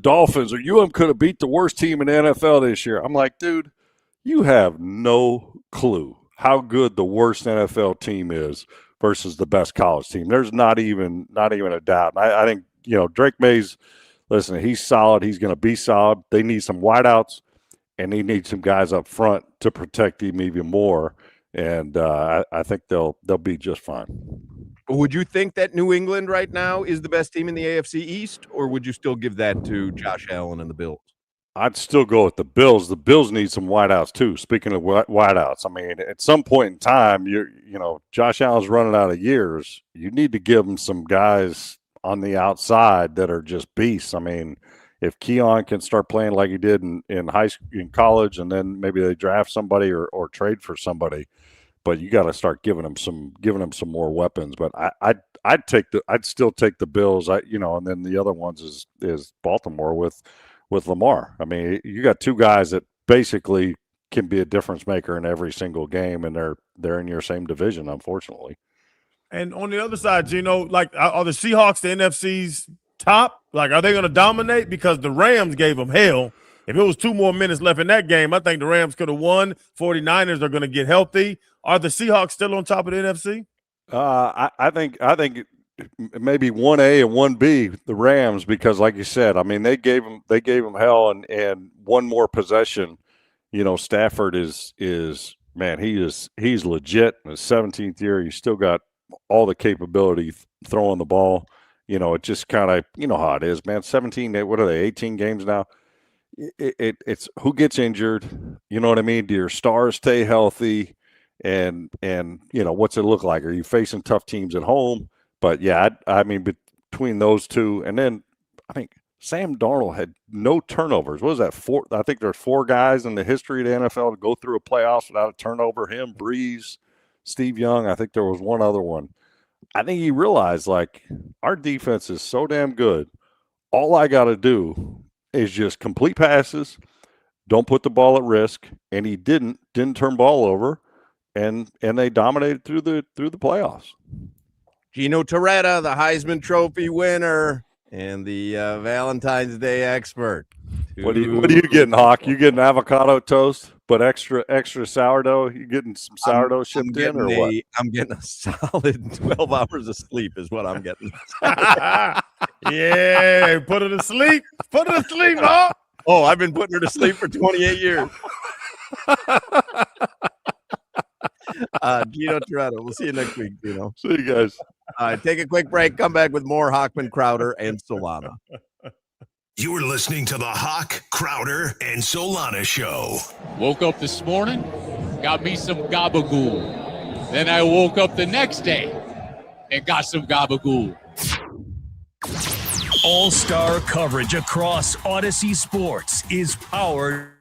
Dolphins or could have beat the worst team in the NFL this year. I'm like, dude, you have no clue how good the worst NFL team is versus the best college team. There's not even a doubt. And I think, Drake May's, listen, he's solid. He's going to be solid. They need some wideouts, and they need some guys up front to protect him even more. And I think they'll be just fine. Would you think that New England right now is the best team in the AFC East, or would you still give that to Josh Allen and the Bills? I'd still go with the Bills. The Bills need some wideouts too. Speaking of wideouts, I mean, at some point in time, Josh Allen's running out of years. You need to give him some guys on the outside that are just beasts. I mean, if Keon can start playing like he did in high school, in college, and then maybe they draft somebody or trade for somebody, but you got to start giving them some more weapons. But I'd still take the Bills. And then the other ones is Baltimore with Lamar. I mean, you got two guys that basically can be a difference maker in every single game, and they're in your same division, unfortunately. And on the other side, like, are the Seahawks the NFC's top? Like, are they going to dominate? Because the Rams gave them hell. If it was 2 more minutes left in that game, I think the Rams could have won. 49ers are going to get healthy. Are the Seahawks still on top of the NFC? I think maybe 1A and 1B, the Rams, because like you said, I mean, they gave them hell, and one more possession. Stafford is man, he's legit in his 17th year. He's still got all the capability throwing the ball. It just kind of, how it is, man. 17, what are they, 18 games now? It's who gets injured. You know what I mean? Do your stars stay healthy? and what's it look like? Are you facing tough teams at home? But yeah, I mean, between those two, and then I think Sam Darnold had no turnovers. What was that? Four? I think there's 4 guys in the history of the NFL to go through a playoffs without a turnover. Him, Breeze, Steve Young. I think there was one other one. I think he realized, like, our defense is so damn good. All I got to do is just complete passes, don't put the ball at risk, and he didn't turn ball over, and they dominated through the playoffs. Gino Torretta, the Heisman Trophy winner and the Valentine's Day expert. What are you getting, Hawk? You getting avocado toast, but extra sourdough? You getting some sourdough shipped in, or what? I'm getting a solid 12 hours of sleep is what I'm getting. Yeah, put her to sleep. Put her to sleep, Hawk. Oh, I've been putting her to sleep for 28 years. Gino Torretta. We'll see you next week, Gino. See you guys. All right, take a quick break. Come back with more Hochman, Crowder, and Solana. You're listening to the Hoch, Crowder, and Solana Show. Woke up this morning, got me some gabagool. Then I woke up the next day and got some gabagool. All-star coverage across Odyssey Sports is powered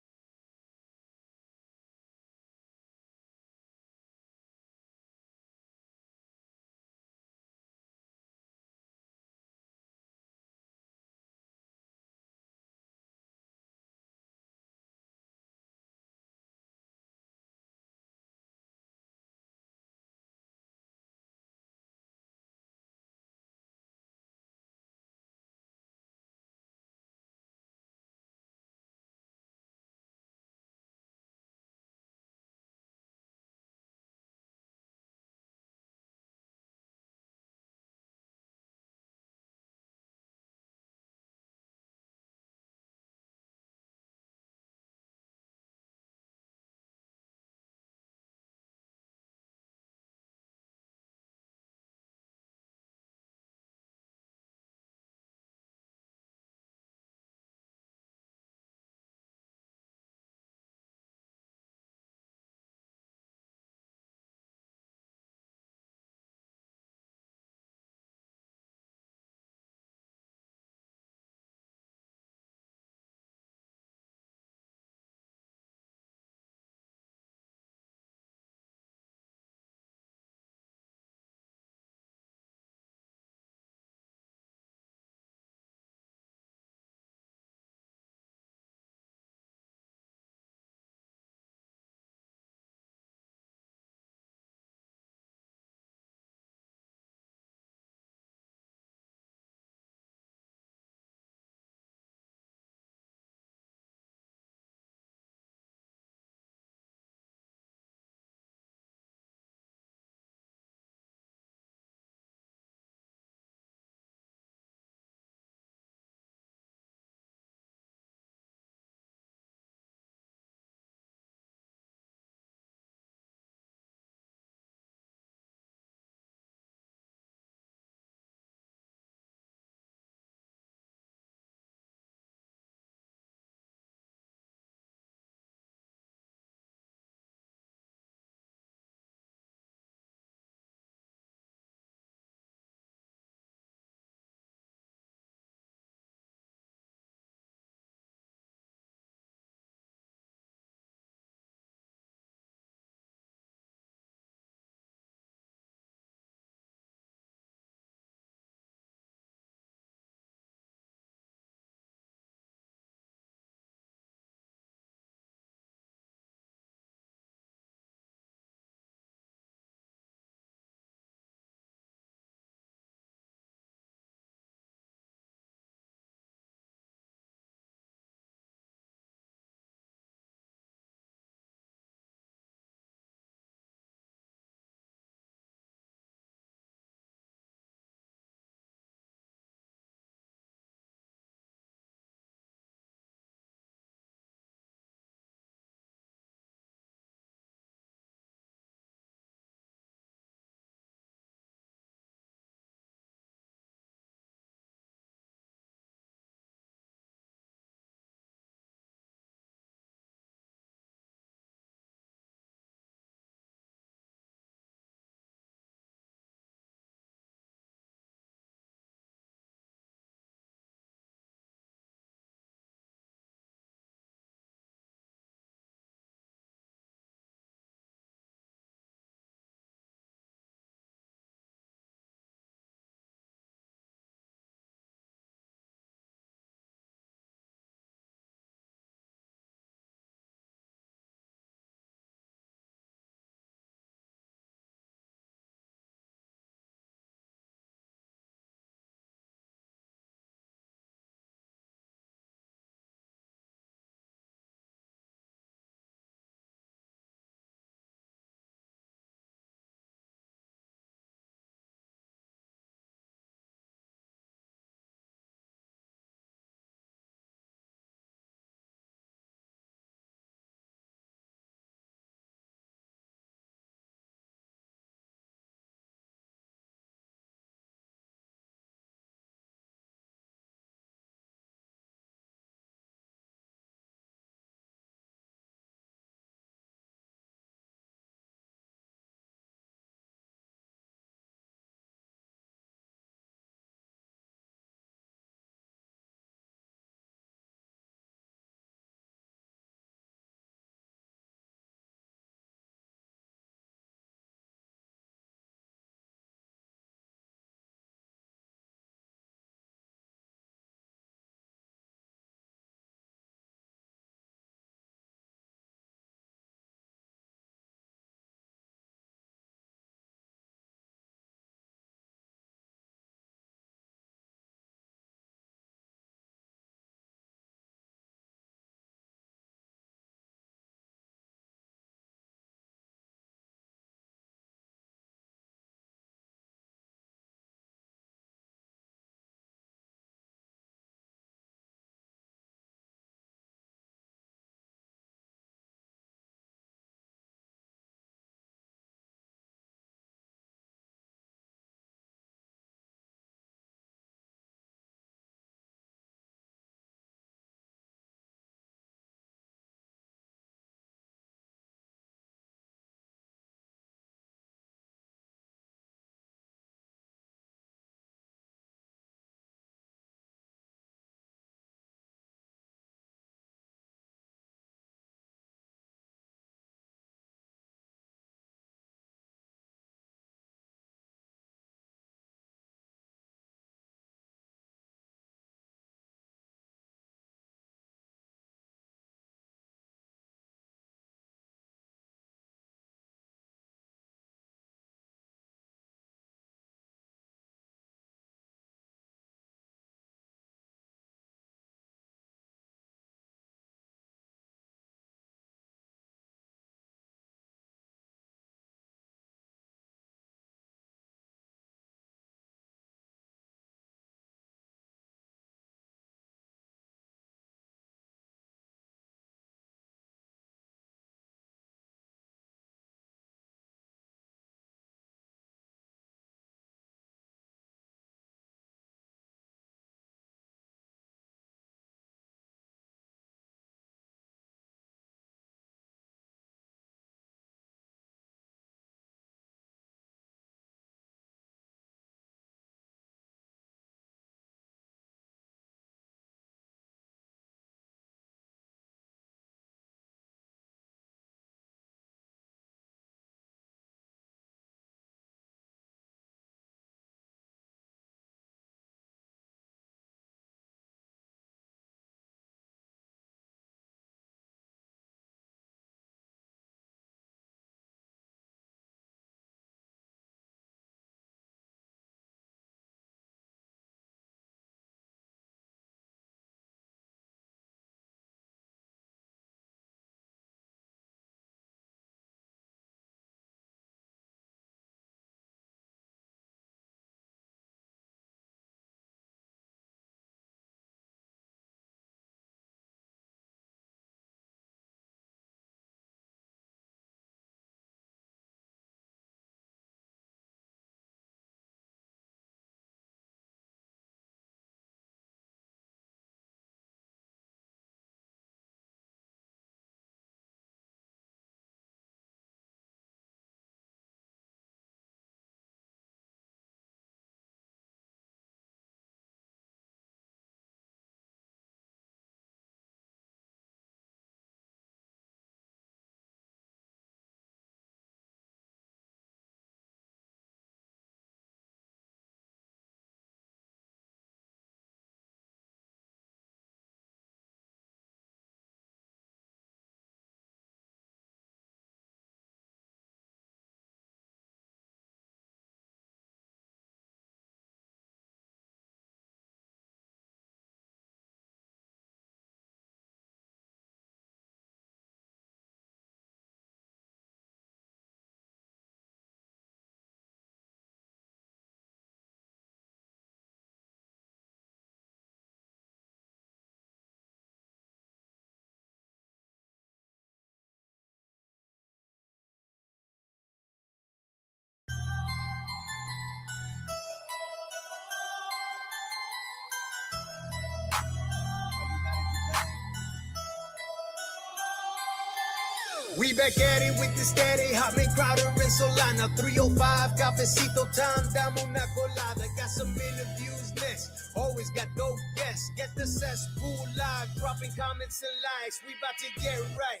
We back at it with the steady Hotman, Crowder, and Solana. 305, cafecito time, dame una colada. Got some interviews next. Always got dope guests. Get the cesspool live, dropping comments and likes. We about to get right.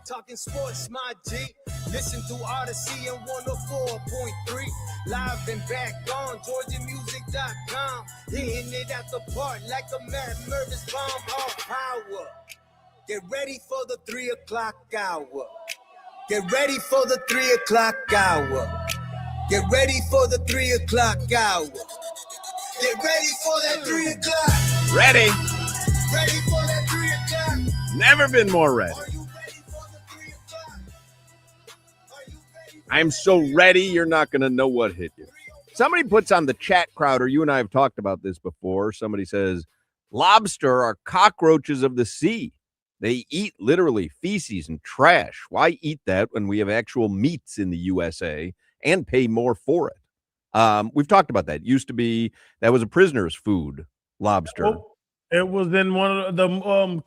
Talking sports, my G. Listen to Odyssey and 104.3. Live and back on GeorgiaMusic.com. Hitting it at the park like a Matt Mervis bomb off power. Get ready for the 3 o'clock hour. Get ready for the 3 o'clock hour. Get ready for the 3 o'clock hour. Get ready for that 3 o'clock. Ready. Ready for that 3 o'clock. Never been more ready. Are you ready for the 3 o'clock? Are you ready for I'm so ready, you're not going to know what hit you. Somebody puts on the chat, Crowder, you and I have talked about this before. Somebody says, lobster are cockroaches of the sea. They eat literally feces and trash. Why eat that when we have actual meats in the USA and pay more for it? We've talked about that. It used to be that was a prisoner's food, lobster. Well, it was in one of the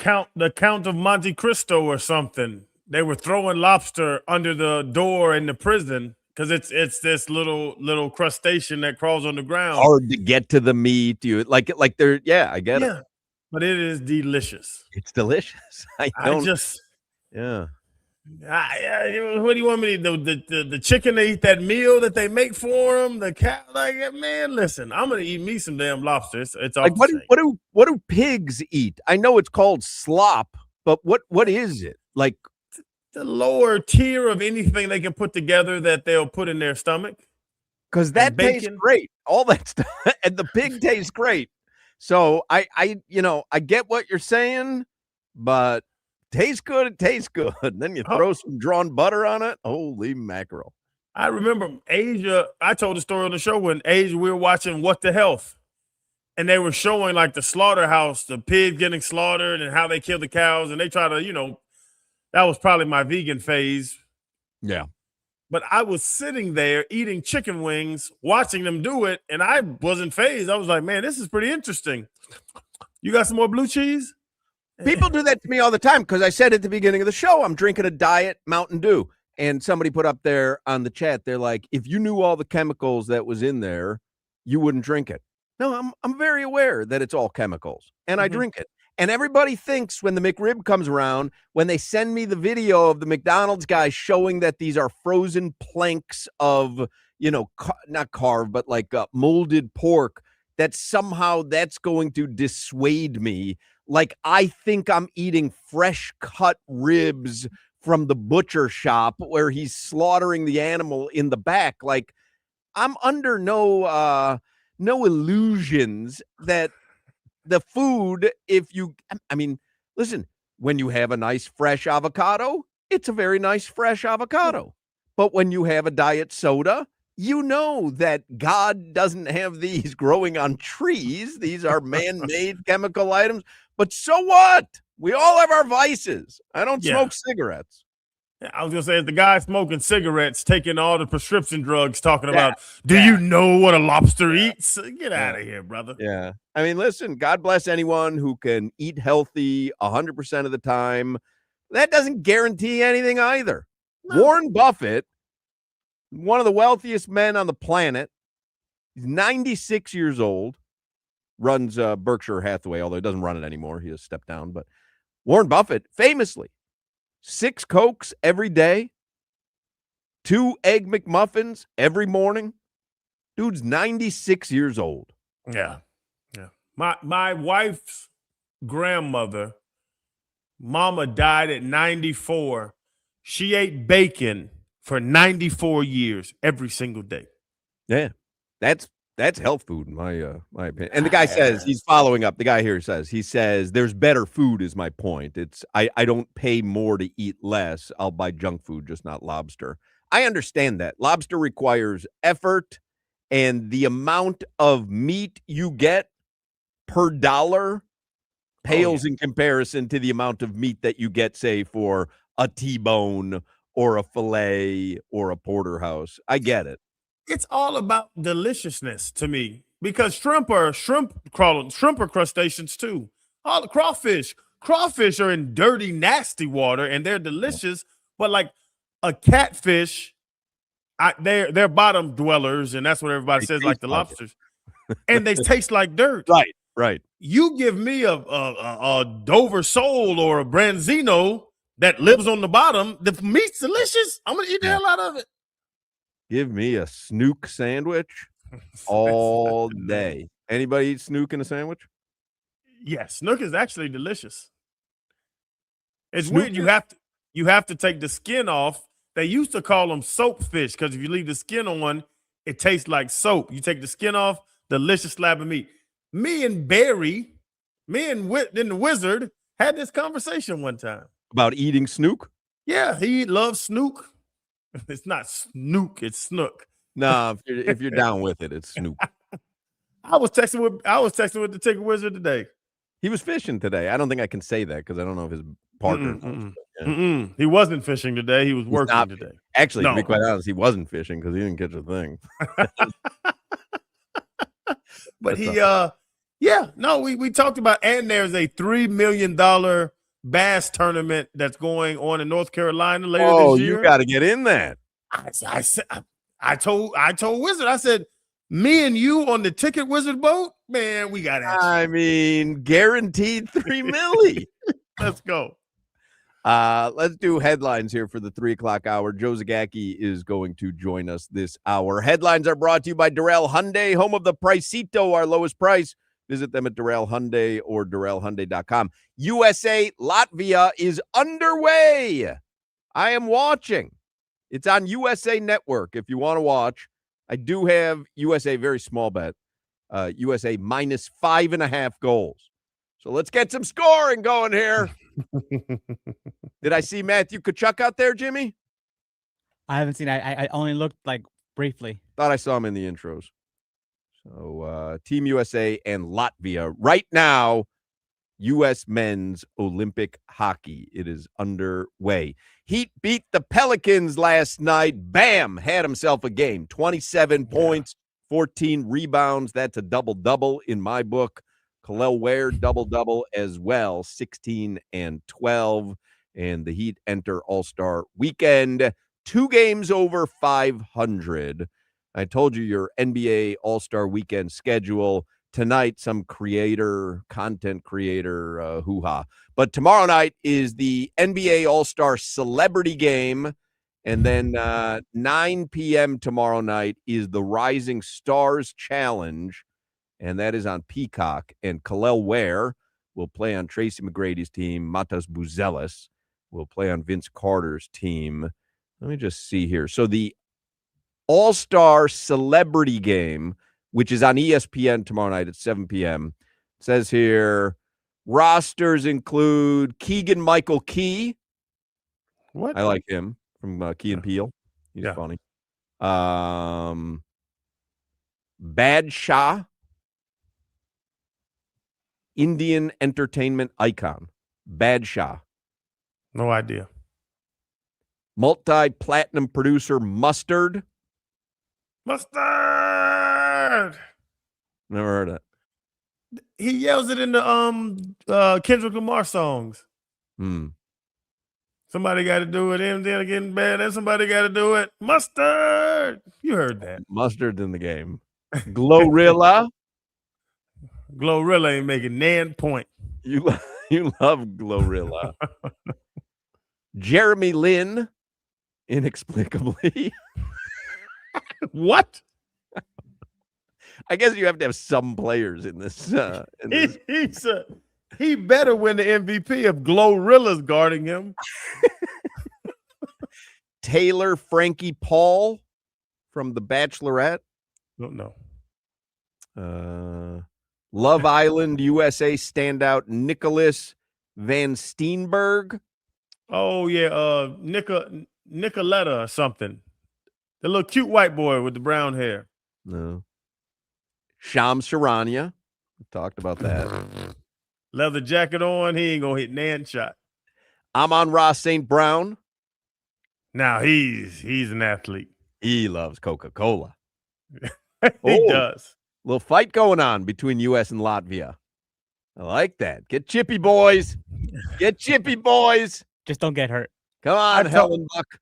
Count of Monte Cristo or something. They were throwing lobster under the door in the prison because it's this little crustacean that crawls on the ground. Hard to get to the meat. You like they're I get it. But it is delicious. It's delicious. I don't just yeah. What do you want me to do? The chicken they eat that meal that they make for them. The cat, like, man, listen, I'm gonna eat me some damn lobster. It's Like what do pigs eat? I know it's called slop, but what is it? Like the lower tier of anything they can put together that they'll put in their stomach. Because that tastes great. All that stuff, and the pig tastes great. So I get what you're saying, but tastes good. It tastes good. Then you throw some drawn butter on it. Holy mackerel! I remember Asia. I told the story on the show when Asia we were watching What the Health, and they were showing like the slaughterhouse, the pig getting slaughtered, and how they kill the cows, and they try to, that was probably my vegan phase. Yeah. But I was sitting there eating chicken wings, watching them do it, and I wasn't phased. I was like, man, this is pretty interesting. You got some more blue cheese? People do that to me all the time because I said at the beginning of the show, I'm drinking a diet Mountain Dew. And somebody put up there on the chat, they're like, if you knew all the chemicals that was in there, you wouldn't drink it. No, I'm very aware that it's all chemicals, and I drink it. And everybody thinks when the McRib comes around, when they send me the video of the McDonald's guy showing that these are frozen planks of, not carved, but like molded pork, that somehow that's going to dissuade me. Like I think I'm eating fresh cut ribs from the butcher shop where he's slaughtering the animal in the back. Like I'm under no illusions that the food, listen, when you have a nice fresh avocado, it's a very nice fresh avocado. But when you have a diet soda, you know that God doesn't have these growing on trees. These are man-made chemical items. But so what? We all have our vices. I don't smoke cigarettes. I was going to say, the guy smoking cigarettes, taking all the prescription drugs, talking about, do you know what a lobster eats? Get out of here, brother. Yeah. I mean, listen, God bless anyone who can eat healthy 100% of the time. That doesn't guarantee anything either. No. Warren Buffett, one of the wealthiest men on the planet, he's 96 years old, runs Berkshire Hathaway, although he doesn't run it anymore. He has stepped down. But Warren Buffett, famously, 6 Cokes every day, 2 Egg McMuffins every morning. Dude's 96 years old. Yeah. My wife's grandmother, mama, died at 94. She ate bacon for 94 years every single day. Yeah, that's health food in my opinion. And the guy says, he's following up. The guy here says, there's better food is my point. It's I don't pay more to eat less. I'll buy junk food, just not lobster. I understand that. Lobster requires effort, and the amount of meat you get per dollar pales in comparison to the amount of meat that you get, say, for a T-bone or a filet or a porterhouse. I get it. It's all about deliciousness to me, because shrimp are crustaceans too. All the crawfish are in dirty, nasty water, and they're delicious, But like a catfish, they're bottom dwellers, and that's what everybody says, like the lobsters, and they taste like dirt. Right. You give me a Dover sole or a branzino that lives on the bottom. The meat's delicious. I'm gonna eat the hell out of it. Give me a snook sandwich all day. Anybody eat snook in a sandwich? Yes, snook is actually delicious. It's Snook weird. You have to take the skin off. They used to call them soap fish because if you leave the skin on, it tastes like soap. You take the skin off, delicious slab of meat. Me and the Wizard had this conversation one time about eating snook. Yeah, he loves snook. It's not snook, it's snook. No, if you're down with it, it's snook. I was texting with the Ticket Wizard today. He was fishing today. I don't think I can say that because I don't know if his partner. He wasn't fishing today. He was working today. Actually, to be quite honest, he wasn't fishing because he didn't catch a thing. But we talked about, and there's a $3 million bass tournament that's going on in North Carolina later this year. You got to get in that. I told Wizard, I said, me and you on the Ticket Wizard boat, man, we got action. I mean, guaranteed $3 million. Let's go. Let's do headlines here for the 3:00 hour. Joe Zagacki is going to join us this hour. Headlines are brought to you by Darrell Hyundai, home of the Pricito, our lowest price. Visit them at Darrell Hyundai or DarrellHyundai.com. USA Latvia is underway. I am watching. It's on USA Network if you want to watch. I do have USA, very small bet. USA minus 5.5 goals. So let's get some scoring going here. Did I see Matthew Tkachuk out there, Jimmy? I haven't seen. I only looked like briefly. Thought I saw him in the intros. So Team USA and Latvia right now. U.S. men's Olympic hockey. It is underway. Heat beat the Pelicans last night. Bam! Had himself a game. 27 points, 14 rebounds. That's a double-double in my book. Kel'el Ware, double-double as well, 16 and 12. And the Heat enter All-Star Weekend. 2 games over 500. I told you your NBA All-Star Weekend schedule. Tonight, some content creator, hoo-ha. But tomorrow night is the NBA All-Star Celebrity Game. And then 9 p.m. tomorrow night is the Rising Stars Challenge. And that is on Peacock. And Kel'el Ware will play on Tracy McGrady's team. Matas Buzelis will play on Vince Carter's team. Let me just see here. So the All-Star Celebrity Game, which is on ESPN tomorrow night at 7 p.m. It says here, rosters include Keegan-Michael Key. What? I like him from Key and Peele. He's funny. Bad Shah. Indian entertainment icon. Bad Shah. No idea. Multi-platinum producer Mustard. Mustard. Never heard of it. He yells it in the Kendrick Lamar songs. Somebody got to do it. MJ getting bad, and somebody got to do it. Mustard. You heard that. Mustard's in the game. Glorilla. Glorilla ain't making nan point. You love Glorilla. Jeremy Lin, inexplicably. What? I guess you have to have some players in this. He better win the MVP if Glorilla's guarding him. Taylor Frankie Paul from The Bachelorette. No. Love Island USA standout Nicholas Van Steenberg. Oh yeah, Nicoletta or something. The little cute white boy with the brown hair. No. Shams Charania. We talked about that. Leather jacket on. He ain't gonna hit Nan shot. Amon-Ra St. Brown. Now he's an athlete. He loves Coca-Cola. He does. Little fight going on between U.S. and Latvia. I like that. Get chippy, boys. Get chippy, boys. Just don't get hurt. Come on, Helen Buck.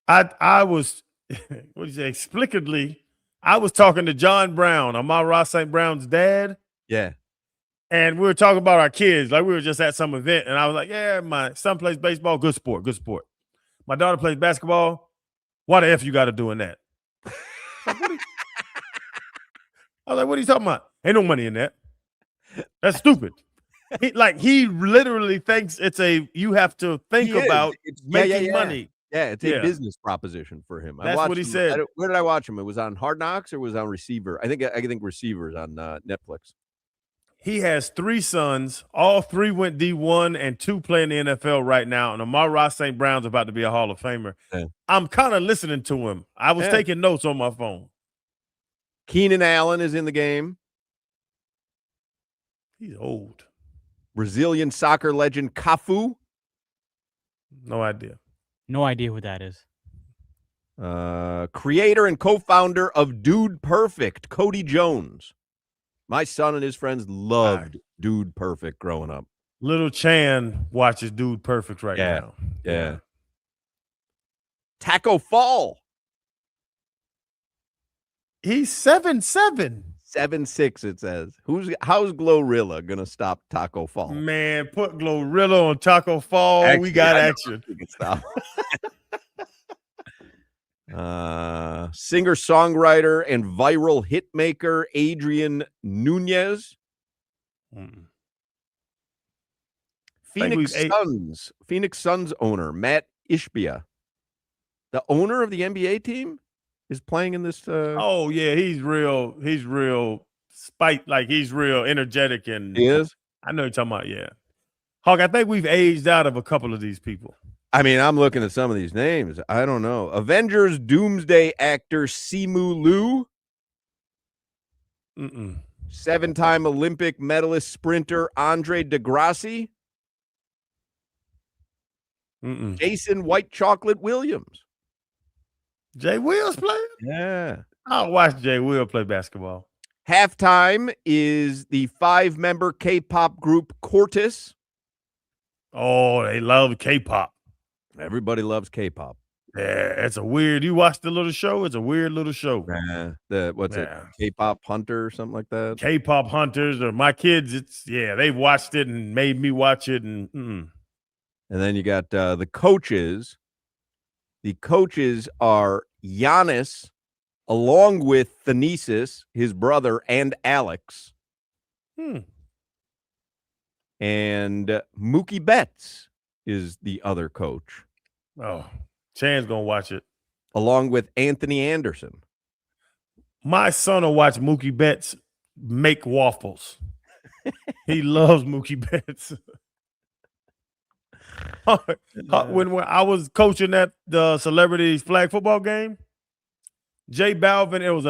I was, what do you say, explicitly, I was talking to John Brown, Amon-Ra St. Brown's dad. Yeah. And we were talking about our kids. Like we were just at some event. And I was like, yeah, my son plays baseball. Good sport. Good sport. My daughter plays basketball. Why the F you got to doing that? I was like, what are you talking about? Ain't no money in that. That's stupid. He literally thinks you have to think about making money. Yeah, it's a business proposition for him. That's what he said. Where did I watch him? It was on Hard Knocks or was it on Receiver? I think Receiver's on Netflix. He has 3 sons. All 3 went D1 and 2 play in the NFL right now. And Amon-Ra St. Brown's about to be a Hall of Famer. Yeah. I'm kind of listening to him. I was taking notes on my phone. Keenan Allen is in the game. He's old. Brazilian soccer legend Cafu. No idea. No idea who that is. Creator and co-founder of Dude Perfect, Cody Jones. My son and his friends loved Dude Perfect growing up. Little Chan watches Dude Perfect right now. Yeah. Taco Fall. He's 7'7". 7'6", it says. How's Glorilla gonna stop Taco Fall? Man, put Glorilla on Taco Fall. Actually, we got action. We can stop. Singer-songwriter and viral hitmaker Adrian Nunez. Phoenix Suns owner Matt Ishbia, the owner of the NBA team, is playing in this. Oh yeah, he's real spite, like he's real energetic, and he is. I know you're talking about. Yeah, Hawk. I think we've aged out of a couple of these people. I mean, I'm looking at some of these names. I don't know. Avengers Doomsday actor Simu Liu. 7-time Olympic medalist sprinter Andre DeGrassi. Jason White Chocolate Williams. Jay Wills playing? Yeah. I'll watch Jay Will play basketball. Halftime is the 5-member K-pop group Cortis. Oh, they love K-pop. Everybody loves K-pop. Yeah, it's a weird. You watch the little show? It's a weird little show. What's it? K-pop Hunter or something like that? K-pop Hunters, or my kids, they've watched it and made me watch it. And then you got the coaches. The coaches are Giannis, along with Thanasis, his brother, and Alex. And Mookie Betts is the other coach. Oh, Chan's going to watch it. Along with Anthony Anderson. My son will watch Mookie Betts make waffles. He loves Mookie Betts. When I was coaching at the celebrities flag football game, Jay Balvin, it was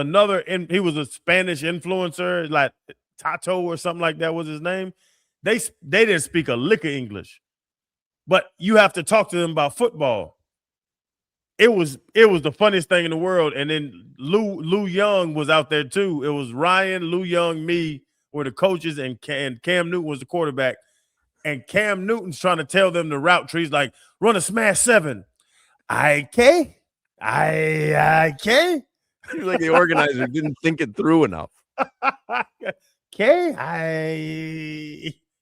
he was a Spanish influencer, like Tato or something like that was his name. They didn't speak a lick of English, but you have to talk to them about football. It was the funniest thing in the world. And then Lou Young was out there too. It was Ryan, Lou Young, me were the coaches, and Cam Newton was the quarterback. And Cam Newton's trying to tell them the route trees, like run a smash 7. I-K. Seems like the organizer didn't think it through enough. It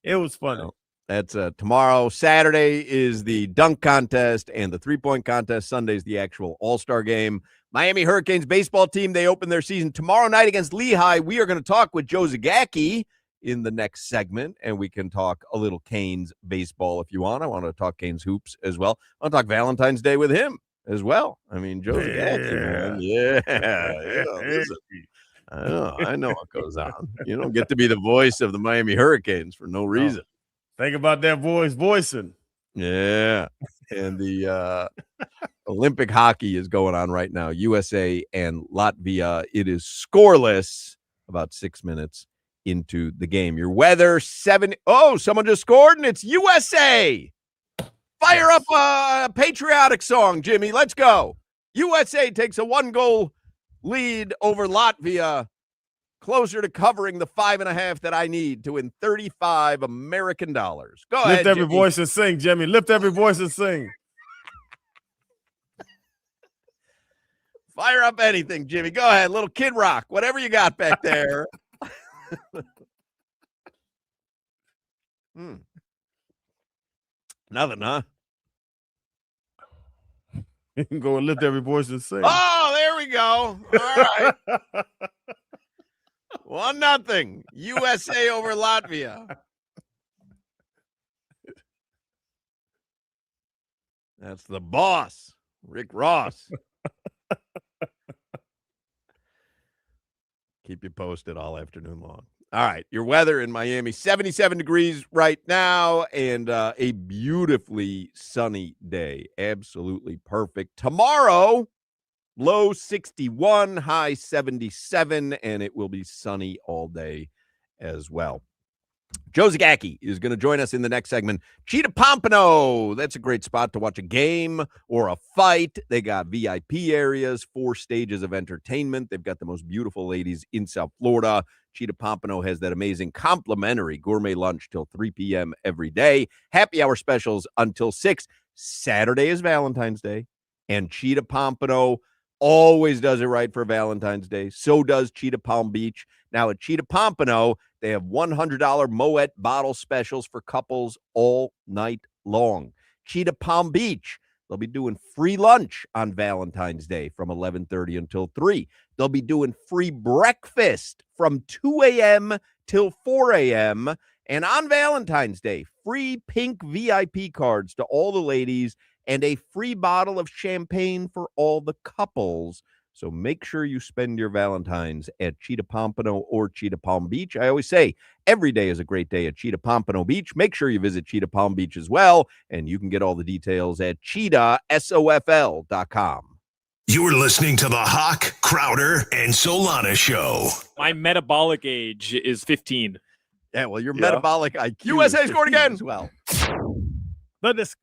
was funny. Well, that's tomorrow. Saturday is the dunk contest and the 3-point contest. Sunday is the actual All-Star game. Miami Hurricanes baseball team, they open their season tomorrow night against Lehigh. We are going to talk with Joe Zagacki in the next segment, and we can talk a little Canes baseball if you want. I want to talk Canes hoops as well. I want to talk Valentine's Day with him as well. I mean, Joe Zagacki, man. Listen, I know what goes on. You don't get to be the voice of the Miami Hurricanes for no reason. Think about that voicing. Yeah. And the Olympic hockey is going on right now. USA and Latvia. It is scoreless about 6 minutes into the game. Your weather, 7. Oh, someone just scored, and it's USA. Fire up a patriotic song, Jimmy. Let's go. USA takes a 1-goal lead over Latvia, closer to covering the 5.5 that I need to win $35 American. Go ahead. Lift every voice and sing, Jimmy. Lift every voice and sing. Fire up anything, Jimmy. Go ahead. Little Kid Rock. Whatever you got back there. Nothing, huh? You can go and lift every voice and sing. Oh, there we go. All right. 1-0. USA over Latvia. That's the boss, Rick Ross. Keep you posted all afternoon long. All right, your weather in Miami, 77 degrees right now, and a beautifully sunny day. Absolutely perfect. Tomorrow, low 61, high 77, and it will be sunny all day as well. Joe Zagacki is going to join us in the next segment. Cheetah Pompano. That's a great spot to watch a game or a fight. They got VIP areas, 4 stages of entertainment. They've got the most beautiful ladies in South Florida. Cheetah Pompano has that amazing complimentary gourmet lunch till 3 p.m. every day. Happy hour specials until 6. Saturday is Valentine's Day, and Cheetah Pompano always does it right for Valentine's Day. So does Cheetah Palm Beach. Now at Cheetah Pompano, they have $100 Moet bottle specials for couples all night long. Cheetah Palm Beach, they'll be doing free lunch on Valentine's Day from 11:30 until 3. They'll be doing free breakfast from 2 a.m. till 4 a.m. And on Valentine's Day, free pink VIP cards to all the ladies and a free bottle of champagne for all the couples. So make sure you spend your Valentine's at Cheetah Pompano or Cheetah Palm Beach. I always say every day is a great day at Cheetah Pompano Beach. Make sure you visit Cheetah Palm Beach as well, and you can get all the details at cheetahsofl.com. You're listening to the Hoch, Crowder, and Solana Show. My metabolic age is 15. Yeah, well, your metabolic IQ USA is scored 15 again as well. The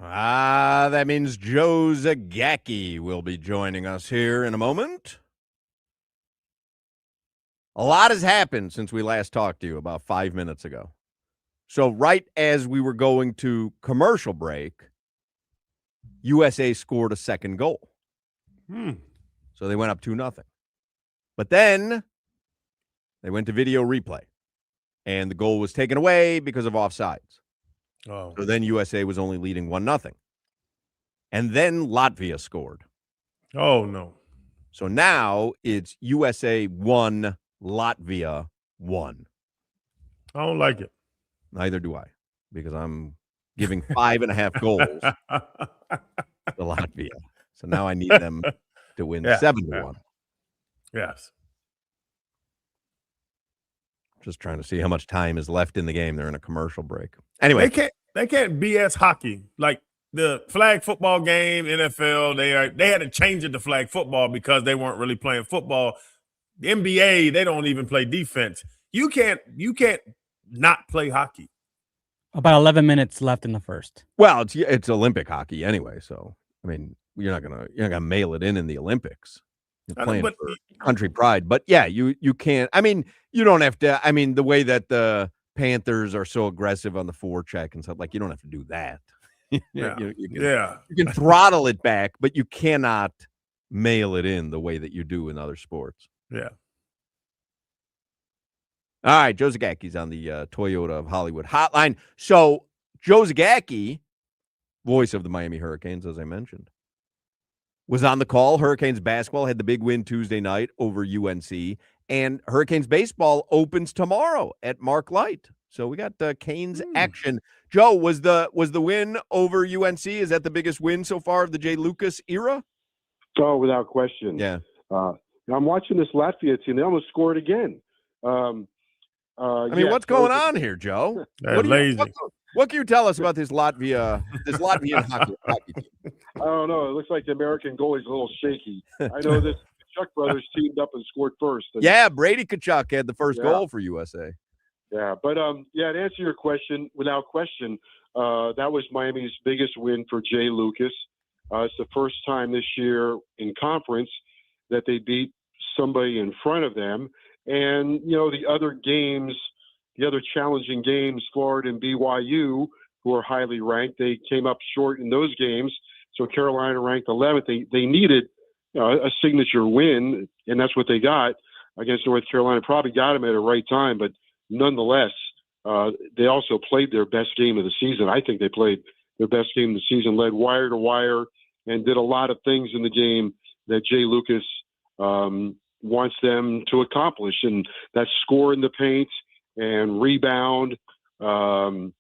That means Joe Zagacki will be joining us here in a moment. A lot has happened since we last talked to you about 5 minutes ago. So right as we were going to commercial break, USA scored a second goal. So they went up 2-0. But then they went to video replay, and the goal was taken away because of offsides. Oh. So then USA was only leading 1-0. And then Latvia scored. Oh, no. So now it's USA 1, Latvia 1. I don't like it. Neither do I, because I'm giving 5.5 goals to Latvia. So now I need them to win 7-1. Yes. Just trying to see how much time is left in the game. They're in a commercial break. Anyway, they can't BS hockey. Like the flag football game, NFL, they had to change it to flag football because they weren't really playing football. The NBA, they don't even play defense. You can't not play hockey. About 11 minutes left in the first. well, it's Olympic hockey anyway, so I mean, you're not gonna mail it in the Olympics. You're playing for country pride, but yeah, you can't. I mean, you don't have to. I mean, the way that the Panthers are so aggressive on the forecheck and stuff, like you don't have to do that. You can throttle it back, but you cannot mail it in the way that you do in other sports. Yeah. All right, Joe Zagacki's on the Toyota of Hollywood hotline. So Joe Zagacki, voice of the Miami Hurricanes, as I mentioned, was on the call. Hurricanes basketball had the big win Tuesday night over UNC, and Hurricanes baseball opens tomorrow at Mark Light. So we got Canes action. Joe, was the win over UNC? Is that the biggest win so far of the Jay Lucas era? Oh, without question. Yeah. I'm watching this Latvia team. They almost scored again. I mean, what's going on here, Joe? What can you tell us about this Latvian hockey team? I don't know. It looks like the American goalie's a little shaky. I know this Kachuk brothers teamed up and scored first. Yeah, Brady Kachuk had the first goal for USA. Yeah, but to answer your question, without question, that was Miami's biggest win for Jay Lucas. It's the first time this year in conference that they beat somebody in front of them. And, the other games, the other challenging games, Florida and BYU, who are highly ranked, they came up short in those games. So Carolina ranked 11th. They needed a signature win, and that's what they got against North Carolina. Probably got them at the right time, but nonetheless, they also played their best game of the season. I think they played their best game of the season, led wire to wire, and did a lot of things in the game that Jay Lucas wants them to accomplish, and that's score in the paint and rebound and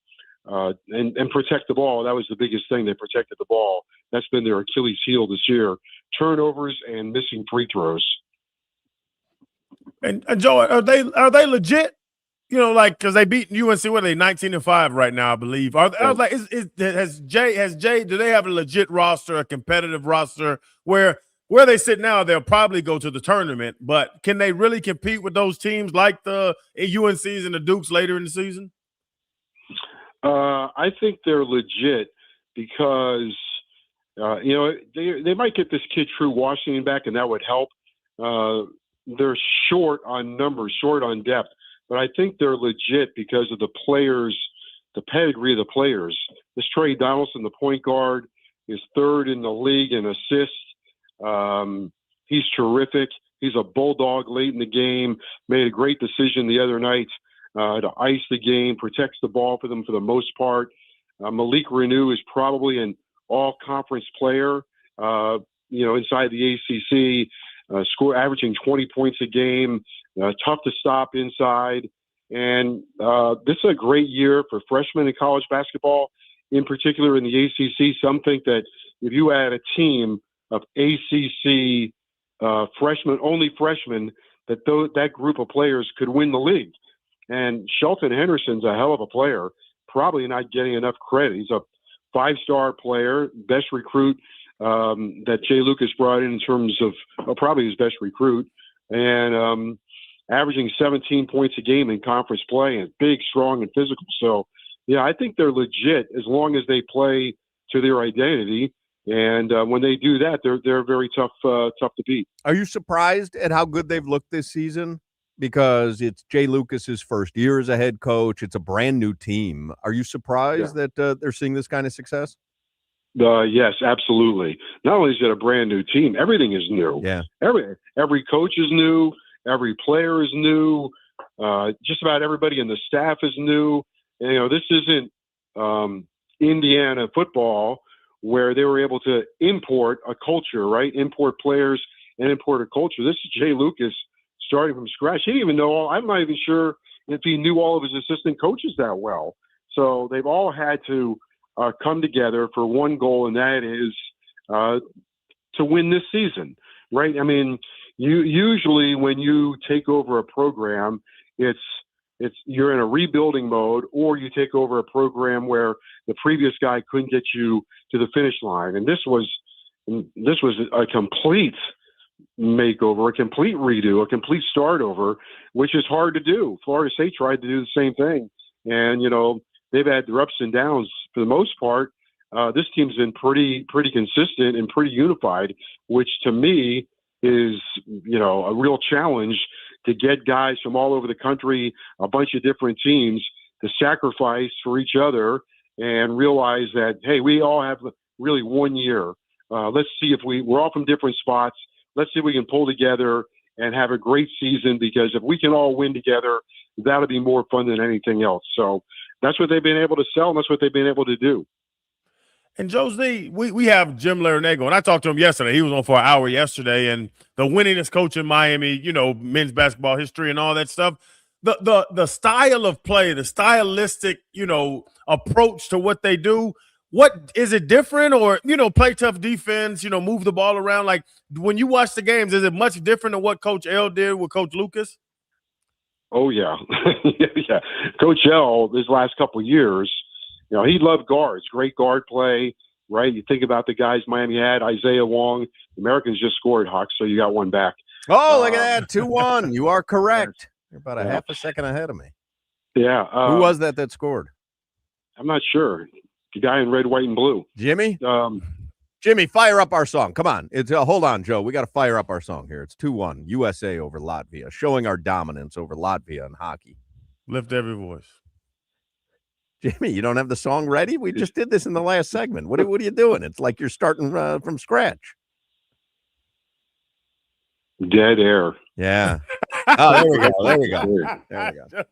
protect the ball. That was the biggest thing. They protected the ball. That's been their Achilles heel this year. Turnovers and missing free throws. And Joe, are they legit? Because they beat UNC. What are they, 19-5 right now, I believe. Has Jay? Do they have a legit roster, a competitive roster where they sit now? They'll probably go to the tournament, but can they really compete with those teams like the UNCs and the Dukes later in the season? I think they're legit because they might get this kid True Washington back, and that would help. They're short on numbers, short on depth. But I think they're legit because of the players, the pedigree of the players. This Trey Donaldson, the point guard, is third in the league in assists. He's terrific. He's a bulldog late in the game. Made a great decision the other night to ice the game, protects the ball for them for the most part. Malik Renew is probably an all-conference player, inside the ACC. Averaging 20 points a game, tough to stop inside. And this is a great year for freshmen in college basketball, in particular in the ACC. Some think that if you had a team of ACC only freshmen, that group of players could win the league. And Shelton Henderson's a hell of a player, probably not getting enough credit. He's a 5-star player, best recruit that Jay Lucas brought in terms of probably his best recruit, and averaging 17 points a game in conference play, and big, strong, and physical. So, yeah, I think they're legit as long as they play to their identity. And when they do that, they're very tough to beat. Are you surprised at how good they've looked this season? Because it's Jay Lucas's first year as a head coach. It's a brand new team. Are you surprised that they're seeing this kind of success? Yes, absolutely. Not only is it a brand new team, everything is new. Yeah. Every coach is new. Every player is new. Just about everybody in the staff is new. And, this isn't Indiana football where they were able to import a culture, right? Import players and import a culture. This is Jay Lucas starting from scratch. He didn't even know. I'm not even sure if he knew all of his assistant coaches that well. So they've all had to come together for one goal, and that is to win this season, right? I mean, usually when you take over a program, it's you're in a rebuilding mode, or you take over a program where the previous guy couldn't get you to the finish line. And this was a complete makeover, a complete redo, a complete start over, which is hard to do. Florida State tried to do the same thing, and they've had their ups and downs. For the most part, this team's been pretty consistent and pretty unified, which to me is a real challenge to get guys from all over the country, a bunch of different teams, to sacrifice for each other and realize that, hey, we all have really 1 year. Let's see if we're all from different spots. Let's see if we can pull together and have a great season, because if we can all win together, that'll be more fun than anything else. So that's what they've been able to sell, and that's what they've been able to do. And Josie, we have Jim Larinago, and I talked to him yesterday. He was on for an hour yesterday, and the winningest coach in Miami, men's basketball history and all that stuff. The style of play, the stylistic, approach to what they do. What is it different, or play tough defense, move the ball around? Like, when you watch the games, is it much different than what Coach L did with Coach Lucas? Oh yeah, yeah. Coach L, his last couple of years, he loved guards, great guard play, right? You think about the guys Miami had, Isaiah Wong. The Americans just scored, Hawks, so you got one back. Oh, look at that, 2-1. You are correct. You're about a half a second ahead of me. Yeah. Who was that scored? I'm not sure. The guy in red, white, and blue. Jimmy? Jimmy, fire up our song. Come on. It's hold on, Joe. We got to fire up our song here. It's 2-1, USA over Latvia, showing our dominance over Latvia in hockey. Lift every voice. Jimmy, you don't have the song ready? We just did this in the last segment. What are you doing? It's like you're starting from scratch. Dead air. Yeah. Oh, there we go. There we go. There we go.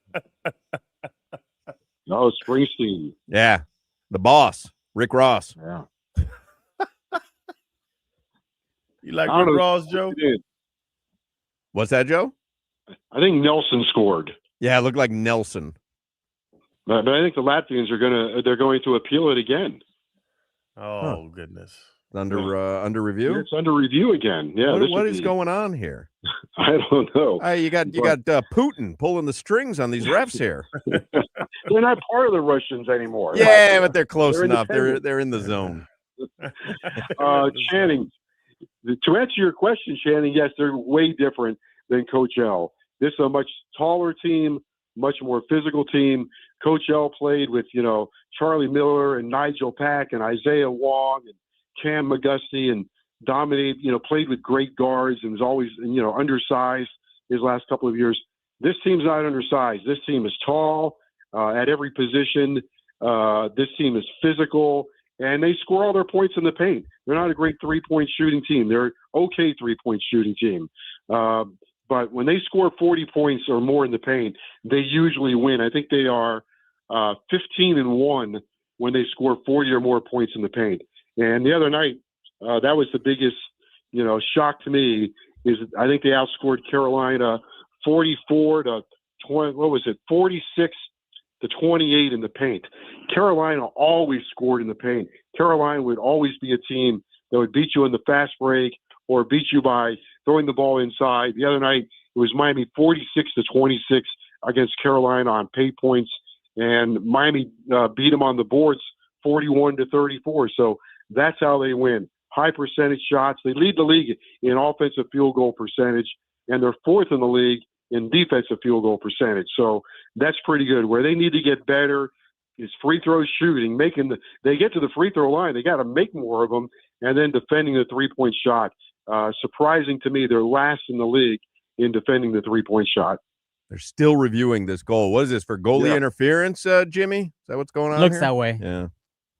No, Springsteen. Yeah. The boss, Rick Ross. Yeah. You like Rick Ross, Joe? What's that, Joe? I think Nelson scored. Yeah, it looked like Nelson. But I think the Latvians they're going to appeal it again. Oh, goodness. Under review? It's under review again. Yeah. What is going on here? I don't know. You got Putin pulling the strings on these refs here. They're not part of the Russians anymore. Yeah, but they're close enough. They're in the zone. Channing, to answer your question, Channing, yes, they're way different than Coach L. This is a much taller team, much more physical team. Coach L played with, Charlie Miller and Nigel Pack and Isaiah Wong and Cam McGusty, and dominated, played with great guards and was always, undersized his last couple of years. This team's not undersized. This team is tall at every position. This team is physical, and they score all their points in the paint. They're not a great three-point shooting team. They're okay three-point shooting team. But when they score 40 points or more in the paint, they usually win. I think they are 15-1 when they score 40 or more points in the paint. And the other night, that was the biggest, shock to me, is I think they outscored Carolina 44 to 20. What was it? 46 to 28 in the paint. Carolina always scored in the paint. Carolina would always be a team that would beat you in the fast break or beat you by throwing the ball inside. The other night, it was Miami 46 to 26 against Carolina on paint points, and Miami beat them on the boards 41 to 34. So that's how they win. High percentage shots. They lead the league in offensive field goal percentage, and they're fourth in the league in defensive field goal percentage. So that's pretty good. Where they need to get better is free throw shooting, they get to the free throw line, they got to make more of them, and then defending the 3-point shot. Surprising to me, they're last in the league in defending the 3-point shot. They're still reviewing this goal. What is this, for goalie interference, Jimmy? Is that what's going on Looks here? that way. Yeah.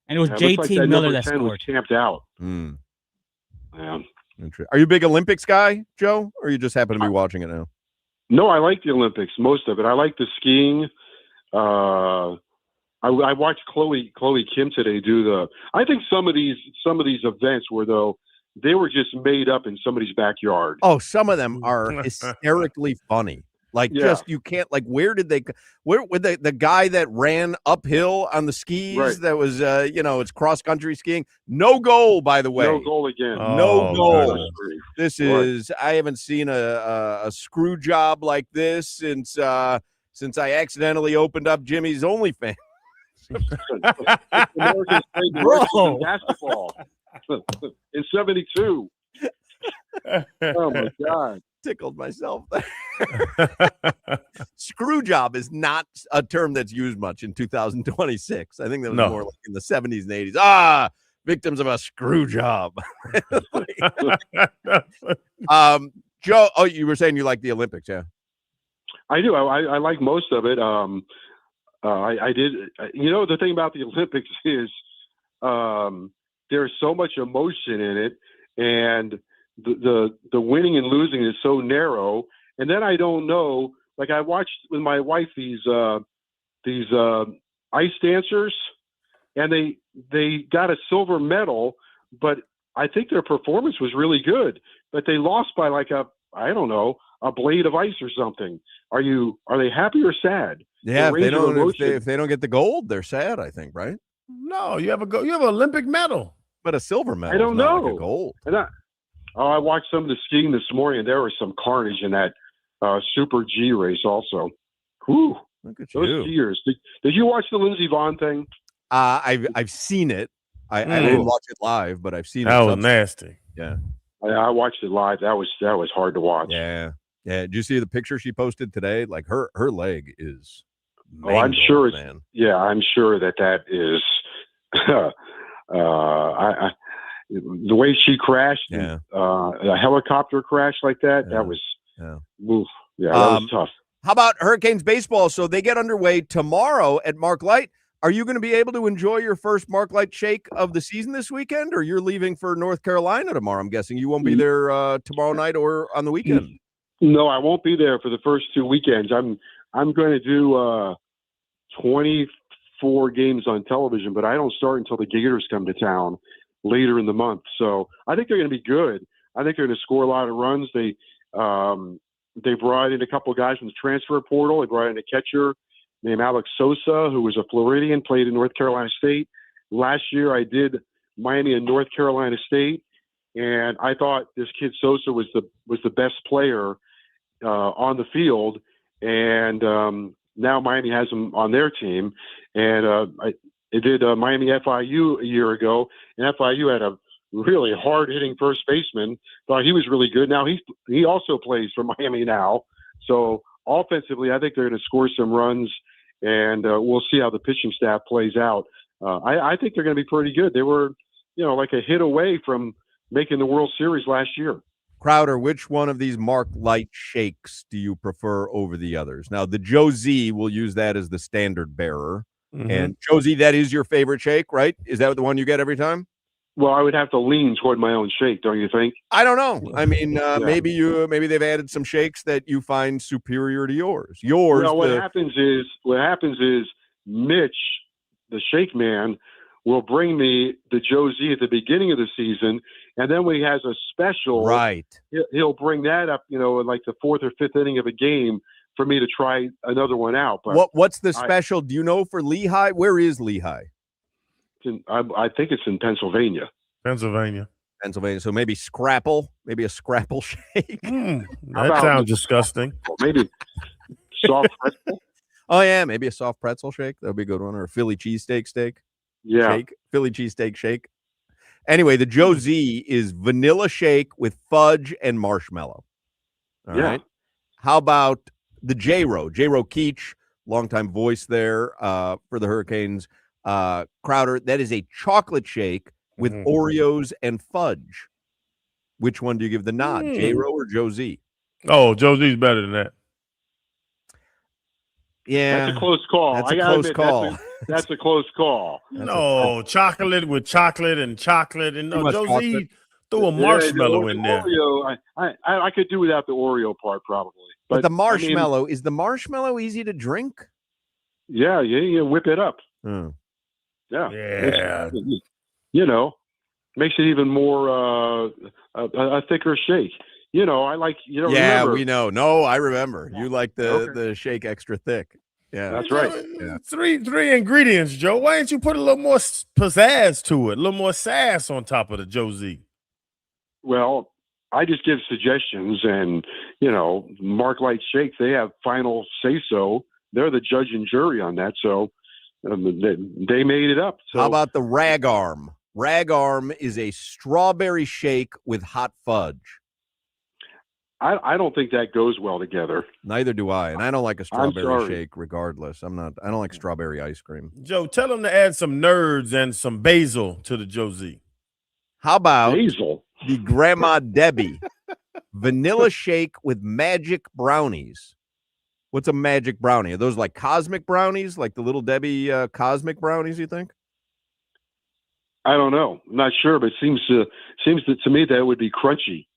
And it was Looks JT like that Miller number that 10 was scored. camped out. Yeah. Are you a big Olympics guy, Joe, or you just happen to be watching it now? No, I like the Olympics, most of it. I like the skiing. I watched Chloe Kim today do I think some of these events they were just made up in somebody's backyard. Oh, some of them are hysterically funny. Like, just, you can't, like, where would the guy that ran uphill on the skis, right. that was, it's cross-country skiing. No goal, by the way. No goal again. No goal. Goodness. This is, I haven't seen a screw job like this since I accidentally opened up Jimmy's OnlyFans. Americans played the basketball in 72. Oh, my God. Tickled myself there. Screw job is not a term that's used much in 2026. I think that was more like in the 70s and 80s. Victims of a screw job. Joe, you were saying you like the Olympics, yeah? I do. I like most of it. I did. The thing about the Olympics is there's so much emotion in it, and the winning and losing is so narrow. And then I don't know. Like, I watched with my wife these ice dancers, and they got a silver medal, but I think their performance was really good. But they lost by like a blade of ice or something. Are they happy or sad? Yeah, if they don't get the gold, they're sad, I think, right? No, you have an Olympic medal, but a silver medal. I don't know. Like a gold. And I watched some of the skiing this morning, and there was some carnage in that Super G race also. Whew. Look at those skiers. Did you watch the Lindsey Vonn thing? I've seen it. I didn't watch it live, but I've seen it. That was nasty. Yeah. I watched it live. That was hard to watch. Yeah. Did you see the picture she posted today? Like, her leg is mangled, I'm sure man. Yeah, I'm sure that is the way she crashed, a helicopter crash like that, that was that was tough. How about Hurricanes baseball? So they get underway tomorrow at Mark Light. Are you going to be able to enjoy your first Mark Light shake of the season this weekend, or you're leaving for North Carolina tomorrow? I'm guessing you won't be there tomorrow night or on the weekend. No, I won't be there for the first 2 weekends. I'm going to do 24 games on television, but I don't start until the Gators come to town later in the month. So I think they're going to be good. I think they're going to score a lot of runs. They brought in a couple of guys from the transfer portal. They brought in a catcher named Alex Sosa, who was a Floridian, played in North Carolina State. Last year I did Miami and North Carolina State, and I thought this kid Sosa was the best player on the field. And now Miami has him on their team. And I did Miami FIU a year ago, and FIU had a really hard-hitting first baseman. Thought he was really good. Now he also plays for Miami now. So offensively, I think they're going to score some runs, and we'll see how the pitching staff plays out. I think they're going to be pretty good. They were, like a hit away from making the World Series last year. Crowder, which one of these Mark Light shakes do you prefer over the others? Now, the Joe Z, will use that as the standard bearer. Mm-hmm. And Joe Z, that is your favorite shake, right? Is that the one you get every time? Well, I would have to lean toward my own shake, don't you think? I don't know. I mean, maybe they've added some shakes that you find superior to yours. Well, what happens is Mitch, the shake man, will bring me the Joe Z at the beginning of the season, and then when he has a special, right, he'll bring that up, in like the fourth or fifth inning of a game for me to try another one out. But what's the special? Do you know for Lehigh? Where is Lehigh? I think it's in Pennsylvania. Pennsylvania. So maybe Scrapple, maybe a Scrapple shake. That sounds disgusting. Maybe soft pretzel. Oh yeah, maybe a soft pretzel shake. That'd be a good one, or a Philly cheesesteak steak. Yeah, shake. Philly cheesesteak shake. Anyway, the Joe Z is vanilla shake with fudge and marshmallow. All right. How about the J-Ro? J-Ro Keech, longtime voice there for the Hurricanes. Crowder, that is a chocolate shake with Oreos and fudge. Which one do you give the nod, J-Ro or Joe Z? Oh, Joe Z's better than that. Yeah, That's a close call. That's I a gotta close admit, call. That's a close call. No, chocolate with chocolate and chocolate. And no, Joe Z threw a marshmallow in there. Oreo, I could do without the Oreo part probably. But the marshmallow, is the marshmallow easy to drink? Yeah, you whip it up. Oh. Yeah. Yeah. Makes it even more a thicker shake. I like, Yeah, remember. we know. No, I remember. You like the shake extra thick. Yeah. That's right. Yeah. Three ingredients, Joe. Why didn't you put a little more pizzazz to it? A little more sass on top of the Joe Z? Well, I just give suggestions, and, Mark Light Shakes, they have final say-so. They're the judge and jury on that, so they made it up. So. How about the rag arm? Rag arm is a strawberry shake with hot fudge. I don't think that goes well together. Neither do I, and I don't like a strawberry shake regardless. I don't like strawberry ice cream. Joe, tell them to add some nerds and some basil to the Joe Z. How about basil? The Grandma Debbie vanilla shake with magic brownies? What's a magic brownie? Are those like cosmic brownies, like the Little Debbie cosmic brownies, you think? I don't know. I'm not sure, but it seems to me that it would be crunchy.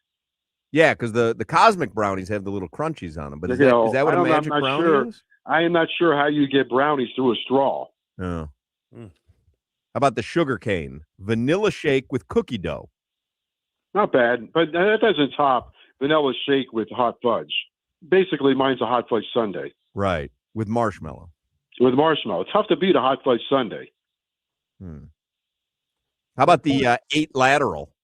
Yeah, because the cosmic brownies have the little crunchies on them. But is that what a magic brownie is? I am not sure how you get brownies through a straw. Oh. How about the sugar cane? Vanilla shake with cookie dough. Not bad, but that doesn't top vanilla shake with hot fudge. Basically, mine's a hot fudge sundae. Right, with marshmallow. With marshmallow. Tough to beat a hot fudge sundae. How about the 8 lateral?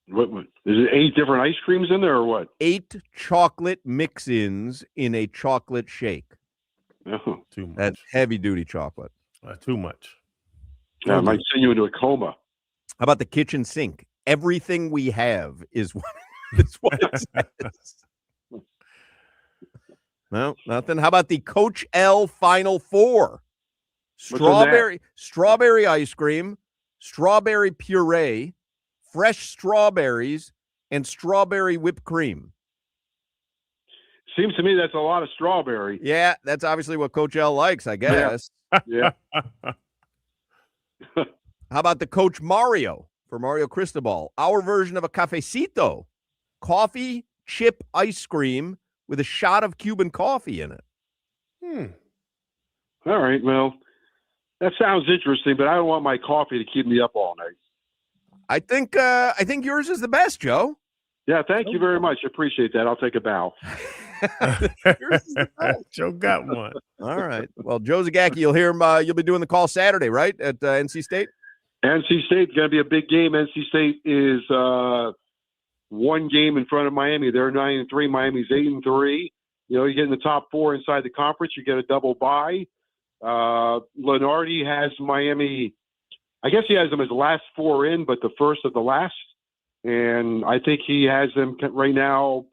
What is it? 8 different ice creams in there, or what? 8 chocolate mix-ins in a chocolate shake. Oh, too much. That's heavy-duty chocolate. Too much. Yeah, it might send you into a coma. How about the kitchen sink? Everything we have is what it says. No, nothing. How about the Coach L Final Four? Strawberry ice cream, strawberry puree, fresh strawberries, and strawberry whipped cream. Seems to me that's a lot of strawberry. Yeah, that's obviously what Coach L likes, I guess. Yeah. How about the Coach Mario for Mario Cristobal? Our version of a cafecito. Coffee, chip ice cream with a shot of Cuban coffee in it. All right, well, that sounds interesting, but I don't want my coffee to keep me up all night. I think yours is the best, Joe. Yeah, thank you very much. Appreciate that. I'll take a bow. Joe got one. All right. Well, Joe Zagacki, you'll hear him. You'll be doing the call Saturday, right, at NC State? NC State's going to be a big game. NC State is one game in front of Miami. They're 9-3. Miami's 8-3. You get in the top 4 inside the conference. You get a double bye. Lenardi has Miami. I guess he has them as the last 4 in, but the first of the last. And I think he has them right now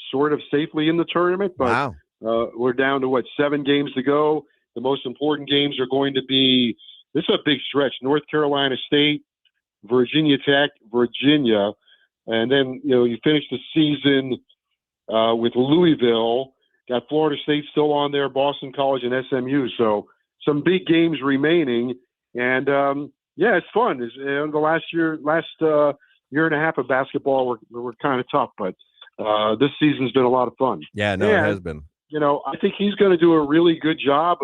sort of safely in the tournament. But we're down to, 7 games to go. The most important games are going to be – this is a big stretch. North Carolina State, Virginia Tech, Virginia. And then, you finish the season with Louisville. Got Florida State still on there, Boston College, and SMU. So some big games remaining. And, it's fun. The last year and a half of basketball were kind of tough, but this season's been a lot of fun. Yeah, no, it has been. I think he's going to do a really good job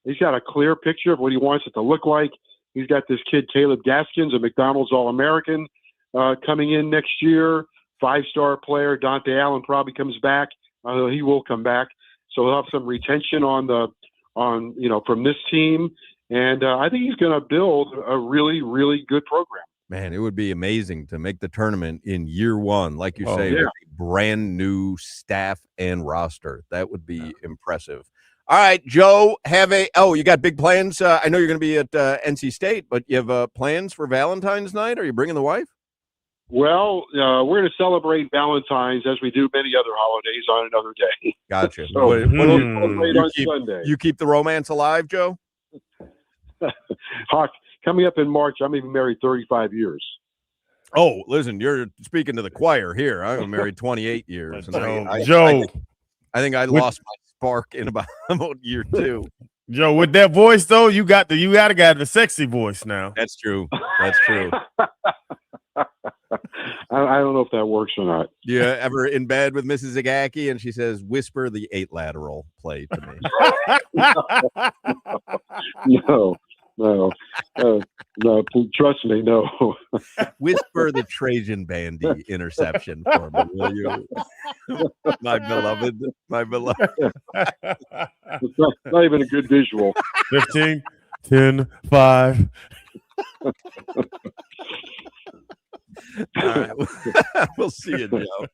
he's got a clear picture of what he wants it to look like. He's got this kid, Caleb Gaskins, a McDonald's All-American, coming in next year. 5-star player. Dante Allen probably comes back. He will come back. So he'll have some retention from this team. And I think he's going to build a really, really good program. Man, it would be amazing to make the tournament in year 1, like you say, with a brand new staff and roster. That would be impressive. All right, Joe, you got big plans. I know you're going to be at NC State, but you have plans for Valentine's night? Are you bringing the wife? Well, we're going to celebrate Valentine's as we do many other holidays on another day. Gotcha. So What- we'll celebrate on keep, Sunday. you keep the romance alive, Joe? Hawk, coming up in March, I'm even married 35 years. Oh, listen, you're speaking to the choir here. I'm married 28 years. And Joe, I think I lost my spark in about year 2. Joe, with that voice though, you got the sexy voice now. That's true. That's true. I don't know if that works or not. Yeah, ever in bed with Mrs. Zagacki and she says, "Whisper the 8 lateral play to me." No, trust me, no. Whisper the Trajan Bandy interception for me, will you? My beloved. It's not even a good visual. 15, 10, 5. All right. We'll see you, Joe.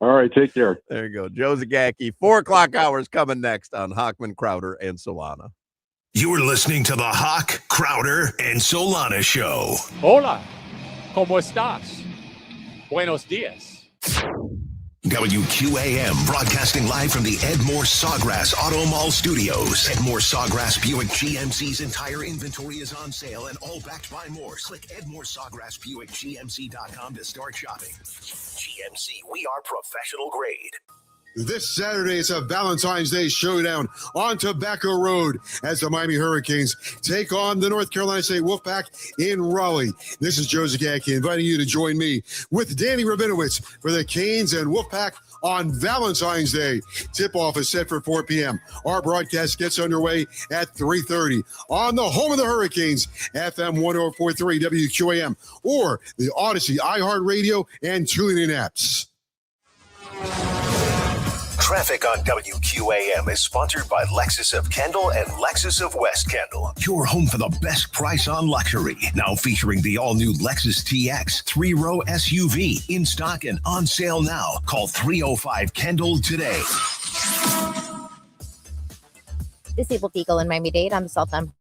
All right, take care. There you go. Joe Zagacki. 4:00 hours coming next on Hochman, Crowder, and Solana. You're listening to the Hoch, Crowder, and Solana Show. Hola, ¿cómo estás? Buenos días. WQAM broadcasting live from the Edmore Sawgrass Auto Mall Studios. Edmore Sawgrass Buick GMC's entire inventory is on sale and all backed by more. Click EdmoreSawgrassBuickGMC.com to start shopping. GMC, we are professional grade. This Saturday, it's a Valentine's Day showdown on Tobacco Road as the Miami Hurricanes take on the North Carolina State Wolfpack in Raleigh. This is Joe Zagacki inviting you to join me with Danny Rabinowitz for the Canes and Wolfpack on Valentine's Day. Tip-off is set for 4 p.m. Our broadcast gets underway at 3:30 on the home of the Hurricanes, FM 104.3 WQAM, or the Odyssey, iHeartRadio, and TuneIn apps. Traffic on WQAM is sponsored by Lexus of Kendall and Lexus of West Kendall. Your home for the best price on luxury. Now featuring the all-new Lexus TX 3-row SUV. In stock and on sale now. Call 305-KENDALL today. Disabled vehicle in Miami-Dade on the southbound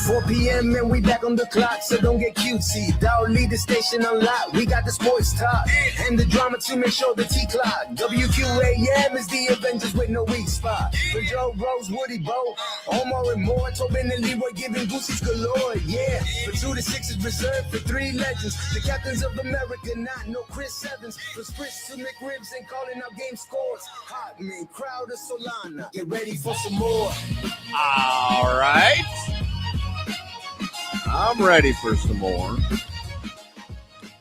Four p.m. and we back on the clock, so don't get cutesy. Dog lead the station unlocked. We got the sports talk and the drama to make sure the T-clock. WQAM is the Avengers with no weak spot. For Joe, Rose, Woody, Bo, Omar and more. Tobin and Leroy giving goosies galore. Yeah, for 2 to 6 is reserved for 3 legends. The captains of America, not no Chris Evans. For Spritz to McRibs and calling out game scores. Hotman, Crowder, Solana. Get ready for some more. All right. I'm ready for some more.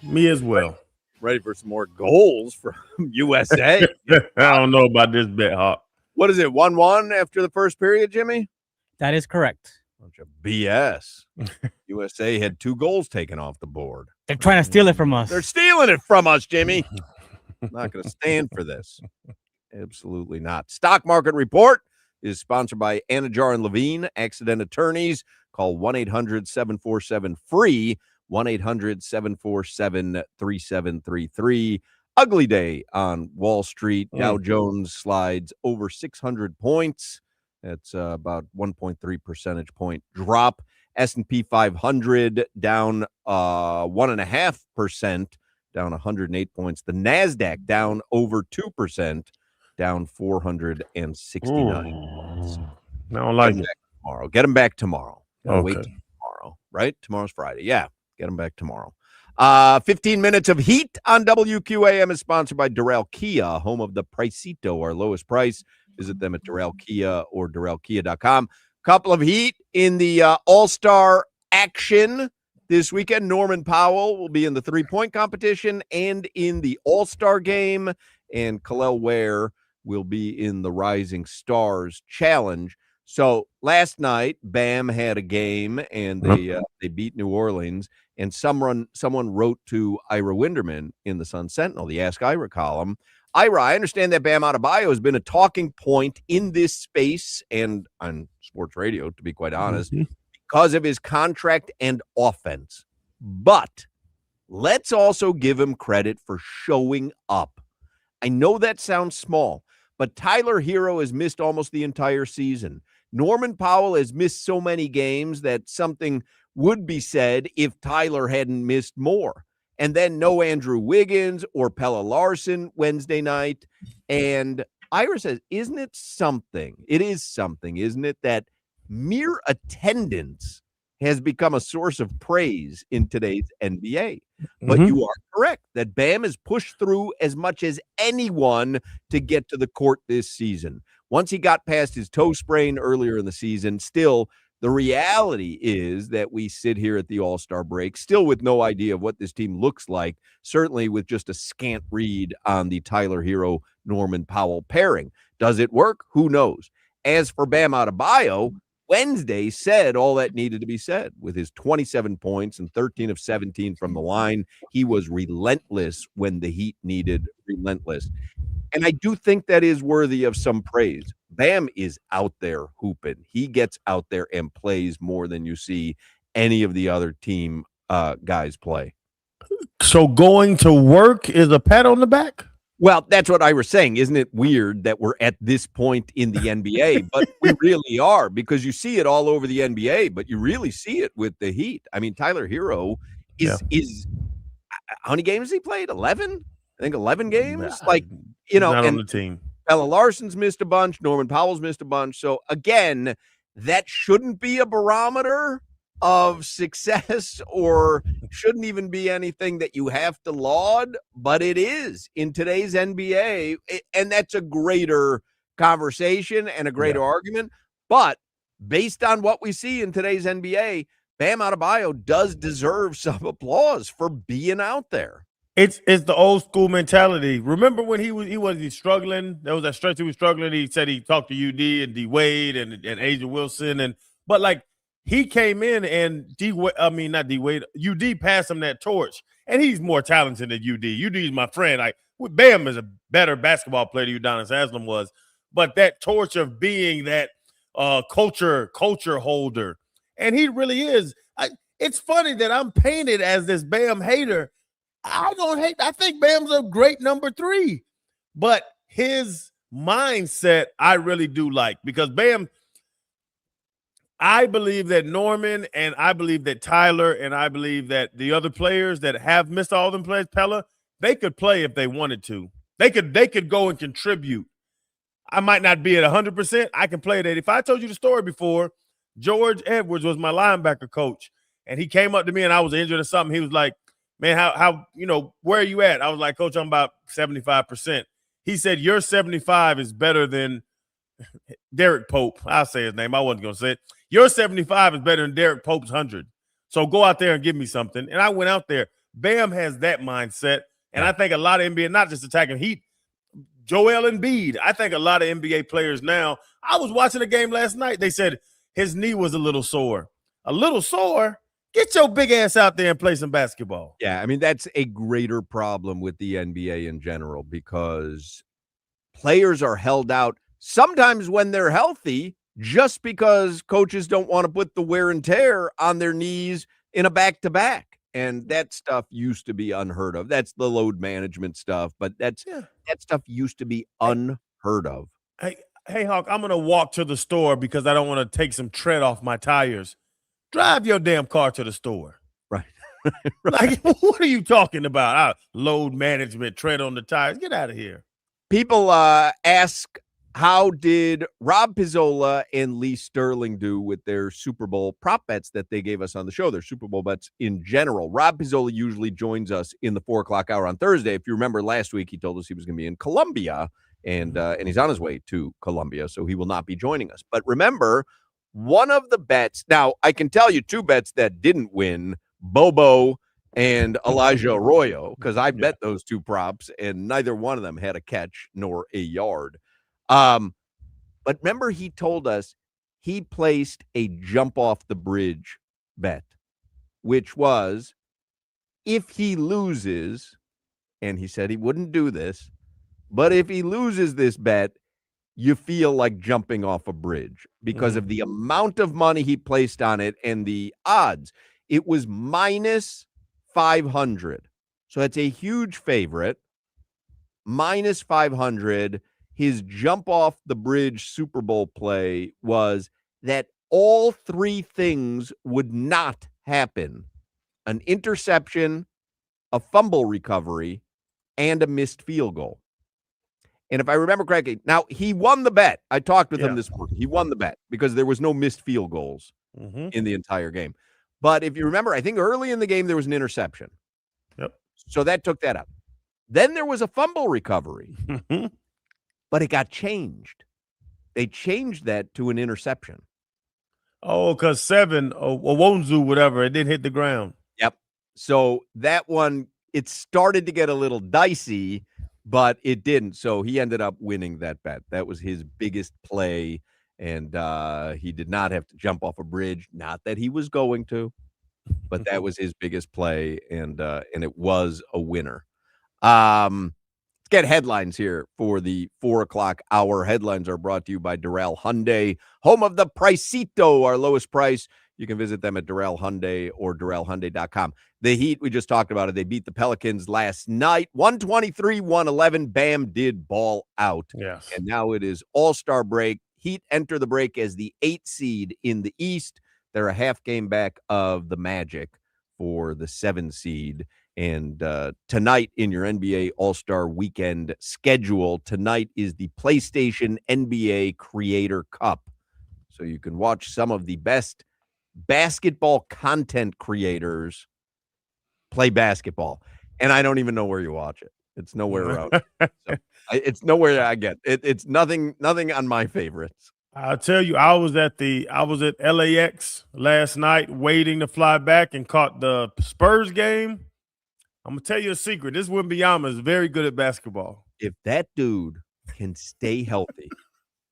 Me as well. Ready for some more goals from USA. I don't know about this bet, Hawk. What is it, 1-1 after the first period, Jimmy? That is correct. Bunch of BS. USA had 2 goals taken off the board. They're trying to steal it from us. They're stealing it from us, Jimmy. I'm not going to stand for this. Absolutely not. Stock Market Report is sponsored by Anajar and Levine, Accident Attorneys. Call 1-800-747-FREE, 1-800-747-3733. Ugly day on Wall Street. Dow Jones slides over 600 points. That's about 1.3 percentage point drop. S&P 500 down 1.5%, down 108 points. The NASDAQ down over 2%, down 469 points. I don't like it. Tomorrow. Get them back tomorrow. Okay. Wait till tomorrow, right? Tomorrow's Friday. Yeah, get them back tomorrow. 15 minutes of heat on WQAM is sponsored by Doral Kia, home of the Pricito, our lowest price. Visit them at Doral Kia or DoralKia.com. Couple of heat in the All-Star action this weekend. Norman Powell will be in the three-point competition and in the All-Star game, and Khalil Ware will be in the Rising Stars Challenge. So last night, Bam had a game, and they beat New Orleans. And someone wrote to Ira Winderman in the Sun Sentinel, the Ask Ira column. Ira, I understand that Bam Adebayo has been a talking point in this space and on sports radio, to be quite honest, because of his contract and offense. But let's also give him credit for showing up. I know that sounds small, but Tyler Hero has missed almost the entire season. Norman Powell has missed so many games that something would be said if Tyler hadn't missed more. And then no Andrew Wiggins or Pella Larson Wednesday night. And Ira says, isn't it something? It is something, isn't it, that mere attendance has become a source of praise in today's NBA. But you are correct that Bam has pushed through as much as anyone to get to the court this season. Once he got past his toe sprain earlier in the season, still, the reality is that we sit here at the All-Star break, still with no idea of what this team looks like, certainly with just a scant read on the Tyler Hero, Norman Powell pairing. Does it work? Who knows? As for Bam Adebayo, Wednesday said all that needed to be said. With his 27 points and 13 of 17 from the line, he was relentless when the Heat needed relentless. And I do think that is worthy of some praise. Bam is out there hooping. He gets out there and plays more than you see any of the other team guys play. So going to work is a pat on the back? Well, that's what I was saying. Isn't it weird that we're at this point in the NBA? But we really are, because you see it all over the NBA, but you really see it with the Heat. I mean, Tyler Hero is how many games has he played? 11? I think 11 games. Not on the team. Pella Larson's missed a bunch. Norman Powell's missed a bunch. So again, that shouldn't be a barometer of success or shouldn't even be anything that you have to laud, but it is in today's NBA. And that's a greater conversation and a greater argument. But based on what we see in today's NBA, Bam Adebayo does deserve some applause for being out there. It's the old school mentality. Remember when he was struggling? There was that stretch he was struggling. He said he talked to UD and D Wade and Asia Wilson but like he came in and UD passed him that torch, and he's more talented than UD. UD is my friend. Like Bam is a better basketball player than Udonis Haslem was, but that torch of being that culture holder, and he really is. It's funny that I'm painted as this Bam hater. I don't hate. I think Bam's a great number 3, but his mindset I really do like, because Bam, I believe that Norman, and I believe that Tyler, and I believe that the other players that have missed all them plays, Pella, they could play if they wanted to. They could go and contribute. I might not be at 100%. I can play at 80. If I told you the story before, George Edwards was my linebacker coach, and he came up to me and I was injured or something. He was like, man, how where are you at? I was like, Coach, I'm about 75%. He said, your 75 is better than Derek Pope. I'll say his name. I wasn't going to say it. Your 75 is better than Derek Pope's 100. So go out there and give me something. And I went out there. Bam has that mindset. And I think a lot of NBA, not just attacking Heat, Joel Embiid. I think a lot of NBA players now, I was watching a game last night. They said his knee was a little sore. A little sore? Get your big ass out there and play some basketball. Yeah, I mean, that's a greater problem with the NBA in general, because players are held out sometimes when they're healthy just because coaches don't want to put the wear and tear on their knees in a back-to-back. And that stuff used to be unheard of. That's the load management stuff, but that stuff used to be unheard of. Hey, Hawk, I'm going to walk to the store because I don't want to take some tread off my tires. Drive your damn car to the store. Right. Like, what are you talking about? Load management, tread on the tires. Get out of here. People ask, how did Rob Pizzola and Lee Sterling do with their Super Bowl prop bets that they gave us on the show, their Super Bowl bets in general? Rob Pizzola usually joins us in the 4 o'clock hour on Thursday. If you remember last week, he told us he was going to be in Colombia, and he's on his way to Colombia, so he will not be joining us. But remember, one of the bets, now I can tell you 2 bets that didn't win, Bobo and Elijah Arroyo, because I bet those 2 props, and neither one of them had a catch nor a yard. But remember, he told us he placed a jump off the bridge bet, which was if he loses, and he said he wouldn't do this, but if he loses this bet, you feel like jumping off a bridge because of the amount of money he placed on it and the odds. It was minus 500. So that's a huge favorite. Minus 500. His jump off the bridge Super Bowl play was that all 3 things would not happen: an interception, a fumble recovery, and a missed field goal. And if I remember correctly, now he won the bet. I talked with him this morning. He won the bet because there was no missed field goals in the entire game. But if you remember, I think early in the game, there was an interception. Yep. So that took that out. Then there was a fumble recovery. But it got changed. They changed that to an interception. Oh, because 7, Owonzu, whatever, it didn't hit the ground. Yep. So that one, it started to get a little dicey, but it didn't. So he ended up winning that bet. That was his biggest play, and he did not have to jump off a bridge. Not that he was going to, but that was his biggest play, and it was a winner. Let's get headlines here for the 4 o'clock hour. Headlines are brought to you by Doral Hyundai, home of the Pricito, our lowest price. You can visit them at Doral Hyundai or DoralHyundai.com. The Heat, we just talked about it. They beat the Pelicans last night, 123-111. Bam did ball out. Yes. And now it is All-Star break. Heat enter the break as the 8th seed in the East. They're a half game back of the Magic for the 7 seed. And tonight in your NBA All-Star Weekend schedule, tonight is the PlayStation NBA Creator Cup. So you can watch some of the best basketball content creators play basketball. And I don't even know where you watch it. It's nowhere around. So it's nowhere I get. It's nothing on my favorites. I'll tell you, I was at LAX last night waiting to fly back and caught the Spurs game. I'm going to tell you a secret. This Wembanyama is very good at basketball. If that dude can stay healthy,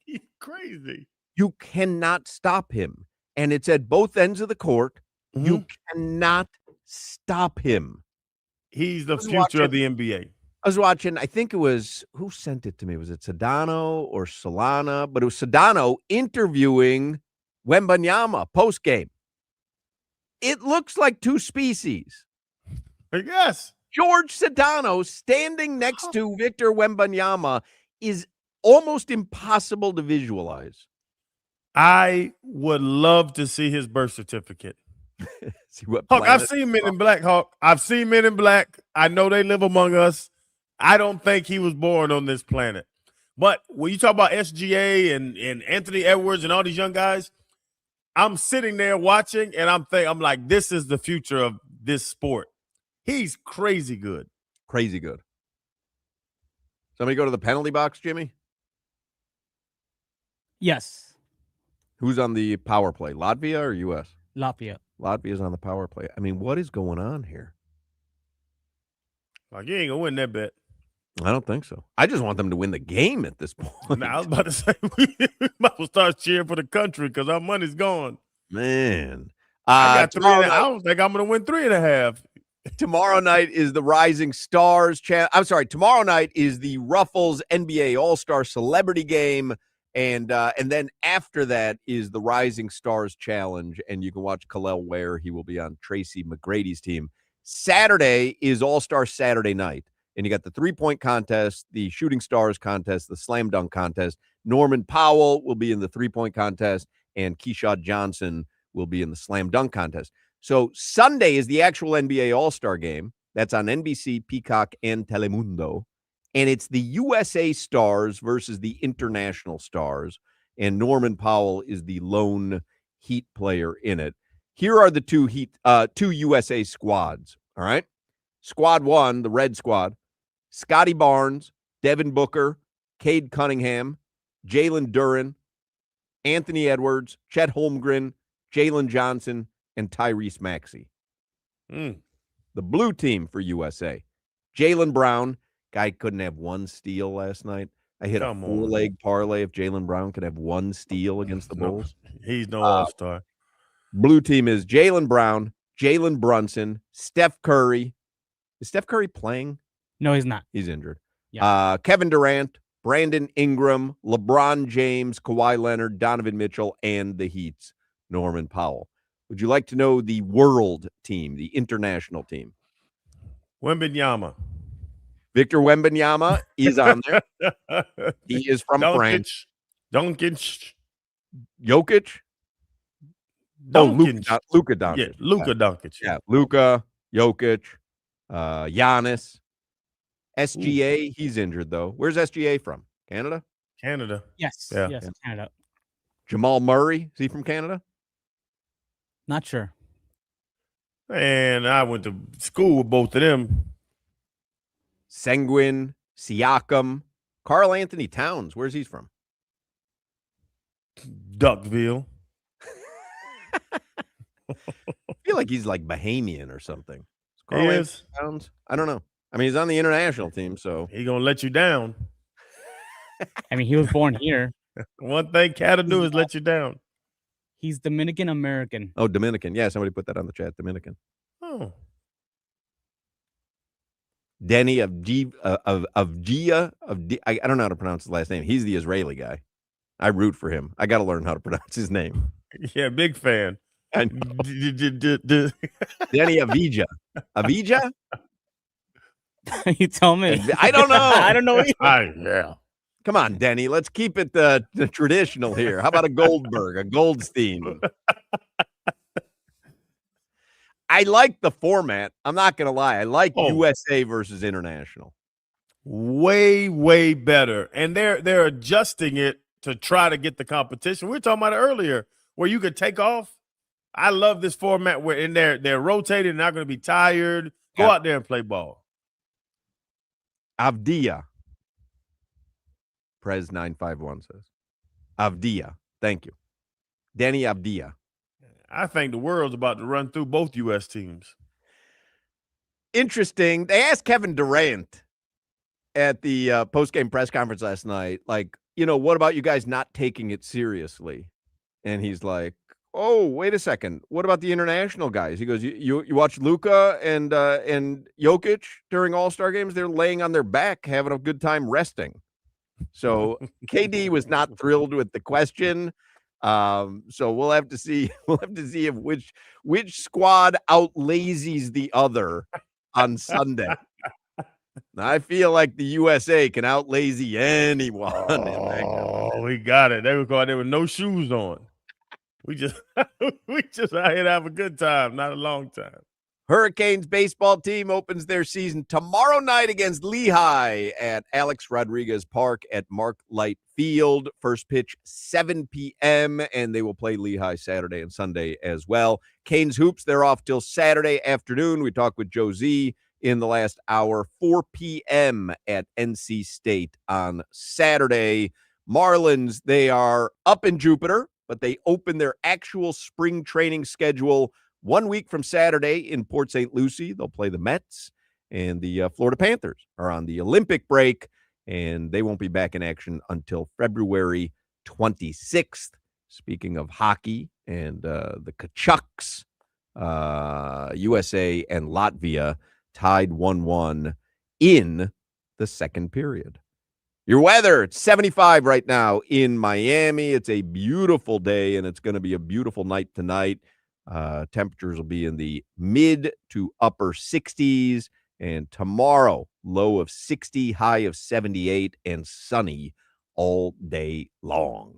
he's crazy. You cannot stop him. And it's at both ends of the court. You cannot stop him. He's the future of the NBA. I was watching, I think it was, who sent it to me? Was it Sedano or Solana? But it was Sedano interviewing Wembanyama post-game. It looks like two species. Yes. George Sedano standing next to Victor Wembanyama is almost impossible to visualize. I would love to see his birth certificate. See what Hawk, I've seen Men in Black, Hawk. I've seen Men in Black. I know they live among us. I don't think he was born on this planet. But when you talk about SGA and Anthony Edwards and all these young guys, I'm sitting there watching and I'm like, this is the future of this sport. He's crazy good. Crazy good. Somebody go to the penalty box, Jimmy? Yes. Who's on the power play, Latvia or U.S.? Latvia. Latvia's on the power play. I mean, what is going on here? Like, you ain't going to win that bet. I don't think so. I just want them to win the game at this point. Now, I was about to say, we might as well start cheering for the country because our money's gone. Man. I got 3.5. I don't think I'm going to win 3.5. Tomorrow night is the Rising Stars. Tomorrow night is the Ruffles NBA All-Star Celebrity Game. And then after that is the Rising Stars Challenge, and you can watch Khalil Ware. He will be on Tracy McGrady's team. Saturday is All-Star Saturday night, and you got the three-point contest, the Shooting Stars contest, the Slam Dunk contest. Norman Powell will be in the three-point contest, and Keyshawn Johnson will be in the Slam Dunk contest. So Sunday is the actual NBA All-Star Game. That's on NBC, Peacock, and Telemundo. And it's the USA Stars versus the International Stars. And Norman Powell is the lone Heat player in it. Here are the two USA squads. All right. Squad 1, the Red Squad. Scotty Barnes, Devin Booker, Cade Cunningham, Jalen Duren, Anthony Edwards, Chet Holmgren, Jalen Johnson, and Tyrese Maxey. The blue team for USA. Jaylen Brown. Guy couldn't have one steal last night. I hit a 4-leg parlay if Jaylen Brown could have one steal against the Bulls. He's no all-star. Blue team is Jaylen Brown, Jalen Brunson, Steph Curry. Is Steph Curry playing? No, he's not. He's injured. Yeah. Kevin Durant, Brandon Ingram, LeBron James, Kawhi Leonard, Donovan Mitchell, and the Heat's Norman Powell. Would you like to know the world team, the international team? Wembanyama. Victor Wembanyama is on there. He is from France. Jokic. Luka Doncic. Yeah, Luka Doncic. Yeah, Luka, Jokic, Giannis. SGA, he's injured, though. Where's SGA from? Canada? Canada. Yes. Yeah. Yes, Canada. Jamal Murray, is he from Canada? Not sure. And I went to school with both of them. Sengun, Siakam, Karl Anthony Towns. Where's he from? Duckville. I feel like he's like Bahamian or something. He is. Towns? I don't know. I mean, he's on the international team, so He gonna let you down. I mean, he was born here. One thing Cat'll do is let you down. He's Dominican American. Oh, Dominican. Yeah, somebody put that on the chat. Dominican. Oh. Denny I don't know how to pronounce his last name. He's the Israeli guy. I root for him. I got to learn how to pronounce his name. Yeah, big fan. I know. Denny Avija. Avija? You tell me. I don't know. I don't know either. Yeah. Come on, Denny. Let's keep it the traditional here. How about a Goldberg, a Goldstein? I like the format. I'm not going to lie. I like USA versus international. Way, way better. And they're adjusting it to try to get the competition. We were talking about it earlier, where you could take off. I love this format where in there they're rotated, not going to be tired. Go out there and play ball. Avdia. Prez 951 says. Avdia. Thank you. Danny Avdia. I think the world's about to run through both U.S. teams. Interesting. They asked Kevin Durant at the post-game press conference last night, like, what about you guys not taking it seriously? And he's like, oh, wait a second. What about the international guys? He goes, you watch Luka and Jokic during All-Star games? They're laying on their back, having a good time resting. So KD was not thrilled with the question. So we'll have to see. We'll have to see if which squad outlazies the other on Sunday. I feel like the USA can outlazy anyone in that. Oh, we got it. They were going. There were no shoes on. We just we just out here to have a good time, not a long time. Hurricanes baseball team opens their season tomorrow night against Lehigh at Alex Rodriguez Park at Mark Light Field. First pitch 7 p.m. and they will play Lehigh Saturday and Sunday as well. Canes hoops, they're off till Saturday afternoon. We talked with Joe Z in the last hour. 4 p.m. at NC State on Saturday. Marlins, they are up in Jupiter, but they open their actual spring training schedule 1 week from Saturday in Port St. Lucie. They'll play the Mets, and the Florida Panthers are on the Olympic break, and they won't be back in action until February 26th. Speaking of hockey and the Kachucks, USA and Latvia tied 1-1 in the second period. Your weather, it's 75 right now in Miami. It's a beautiful day, and it's going to be a beautiful night tonight. Temperatures will be in the mid to upper 60s, and tomorrow, low of 60, high of 78, and sunny all day long.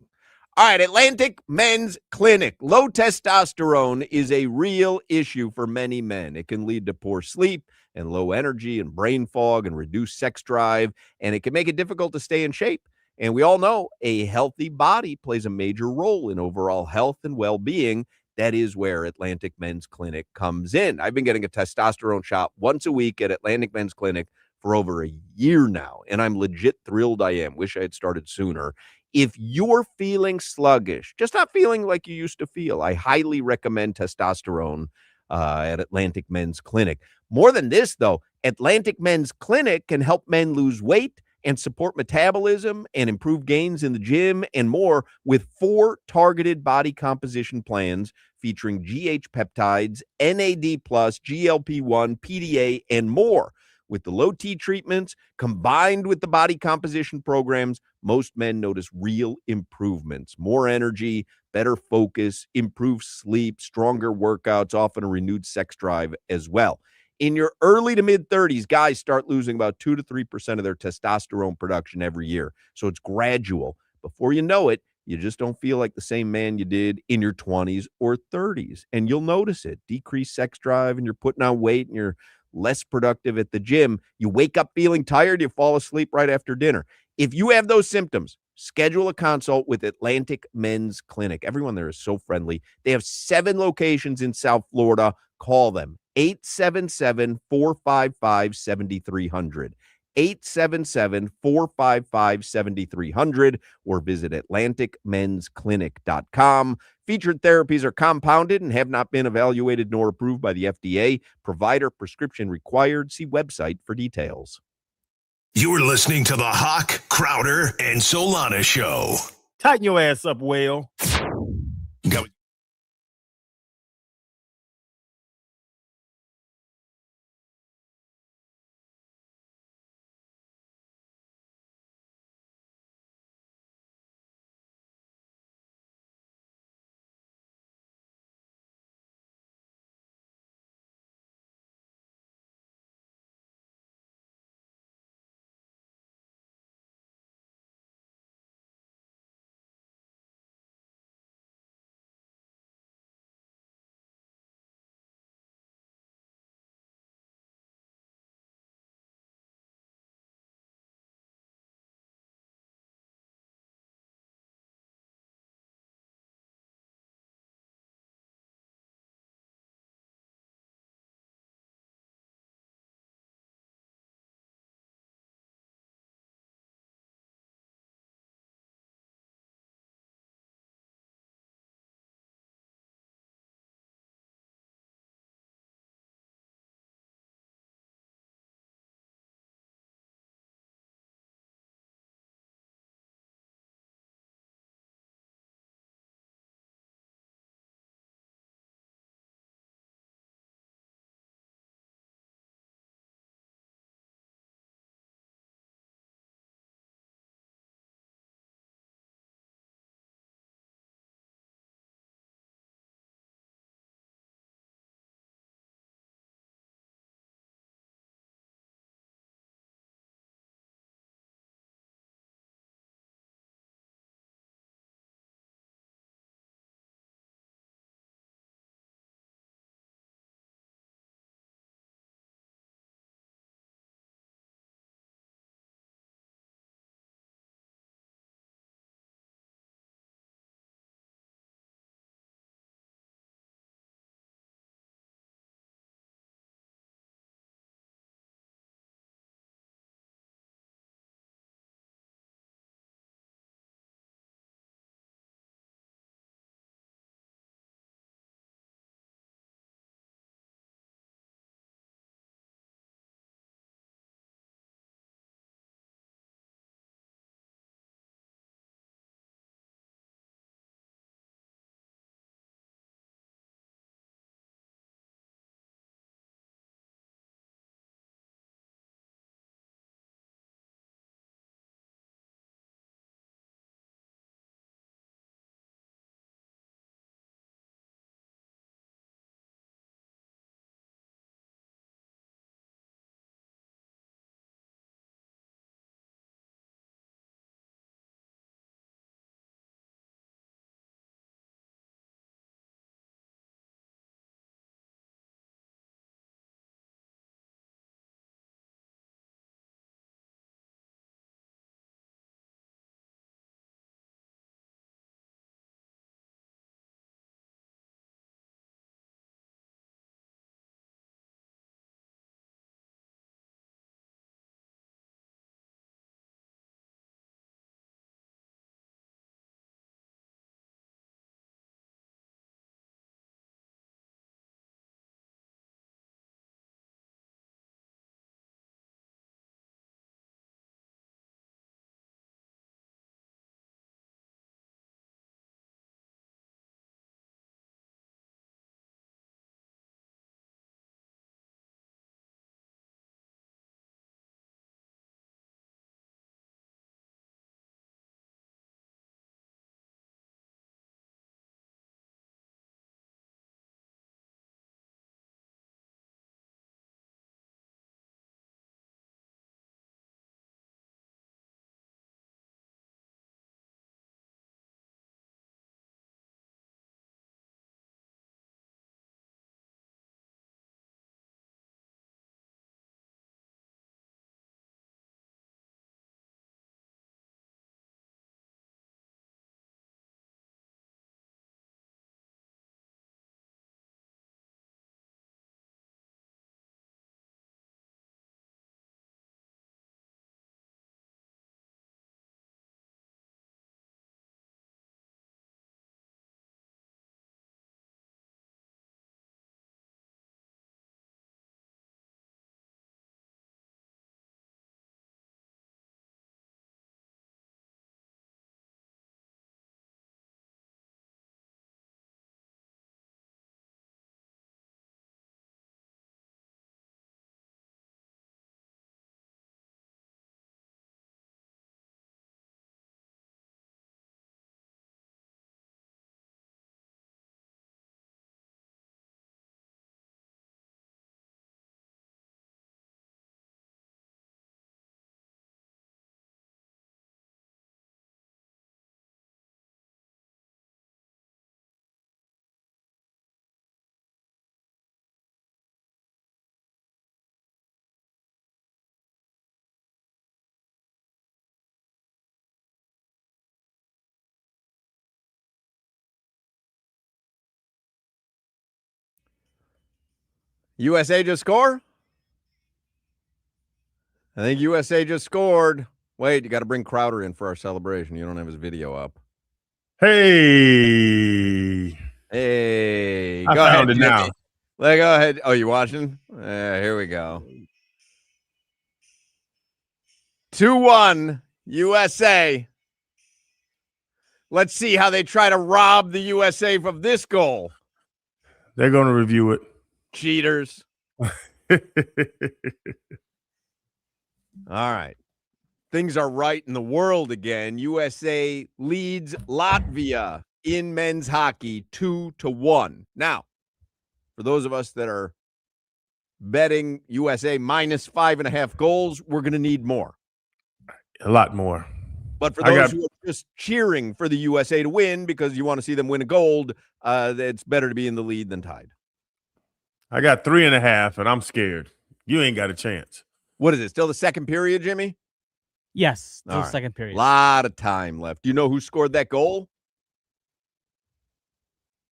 All right, Atlantic Men's Clinic. Low testosterone is a real issue for many men. It can lead to poor sleep and low energy and brain fog and reduced sex drive, and it can make it difficult to stay in shape. And we all know a healthy body plays a major role in overall health and well-being. That is where Atlantic Men's Clinic comes in. I've been getting a testosterone shot once a week at Atlantic Men's Clinic for over a year now, and I'm legit thrilled I am. Wish I had started sooner. If you're feeling sluggish, just not feeling like you used to feel, I highly recommend testosterone at Atlantic Men's Clinic. More than this, though, Atlantic Men's Clinic can help men lose weight and support metabolism and improve gains in the gym and more with 4 targeted body composition plans featuring GH peptides, NAD+, GLP-1, PDA, and more. With the low T treatments combined with the body composition programs, most men notice real improvements, more energy, better focus, improved sleep, stronger workouts, often a renewed sex drive as well. In your early to mid 30s, guys start losing about 2 to 3% of their testosterone production every year. So it's gradual. Before you know it, you just don't feel like the same man you did in your 20s or 30s. And you'll notice it. Decreased sex drive, and you're putting on weight, and you're less productive at the gym. You wake up feeling tired, you fall asleep right after dinner. If you have those symptoms, schedule a consult with Atlantic Men's Clinic. Everyone there is so friendly. They have 7 locations in South Florida. Call them 877-455-7300. 877-455-7300 or visit atlanticmensclinic.com. Featured therapies are compounded and have not been evaluated nor approved by the FDA. Provider prescription required. See website for details. You're listening to the Hoch, Crowder, and Solana Show. Tighten your ass up, whale. Go. USA just score? I think USA just scored. Wait, you got to bring Crowder in for our celebration. You don't have his video up. Hey, Hey, I go found ahead, it now. Jimmy. Go ahead. Oh, you watching? Here we go. 2-1 USA. Let's see how they try to rob the USA of this goal. They're going to review it. Cheaters. All right. Things are right in the world again. USA leads Latvia in men's hockey 2-1. Now, for those of us that are betting USA minus 5.5 goals, we're going to need more. A lot more. But for those who are just cheering for the USA to win because you want to see them win a gold, it's better to be in the lead than tied. I got 3.5, and I'm scared. You ain't got a chance. What is it? Still the second period, Jimmy? Yes, All the right. second period. Lot of time left. Do you know who scored that goal?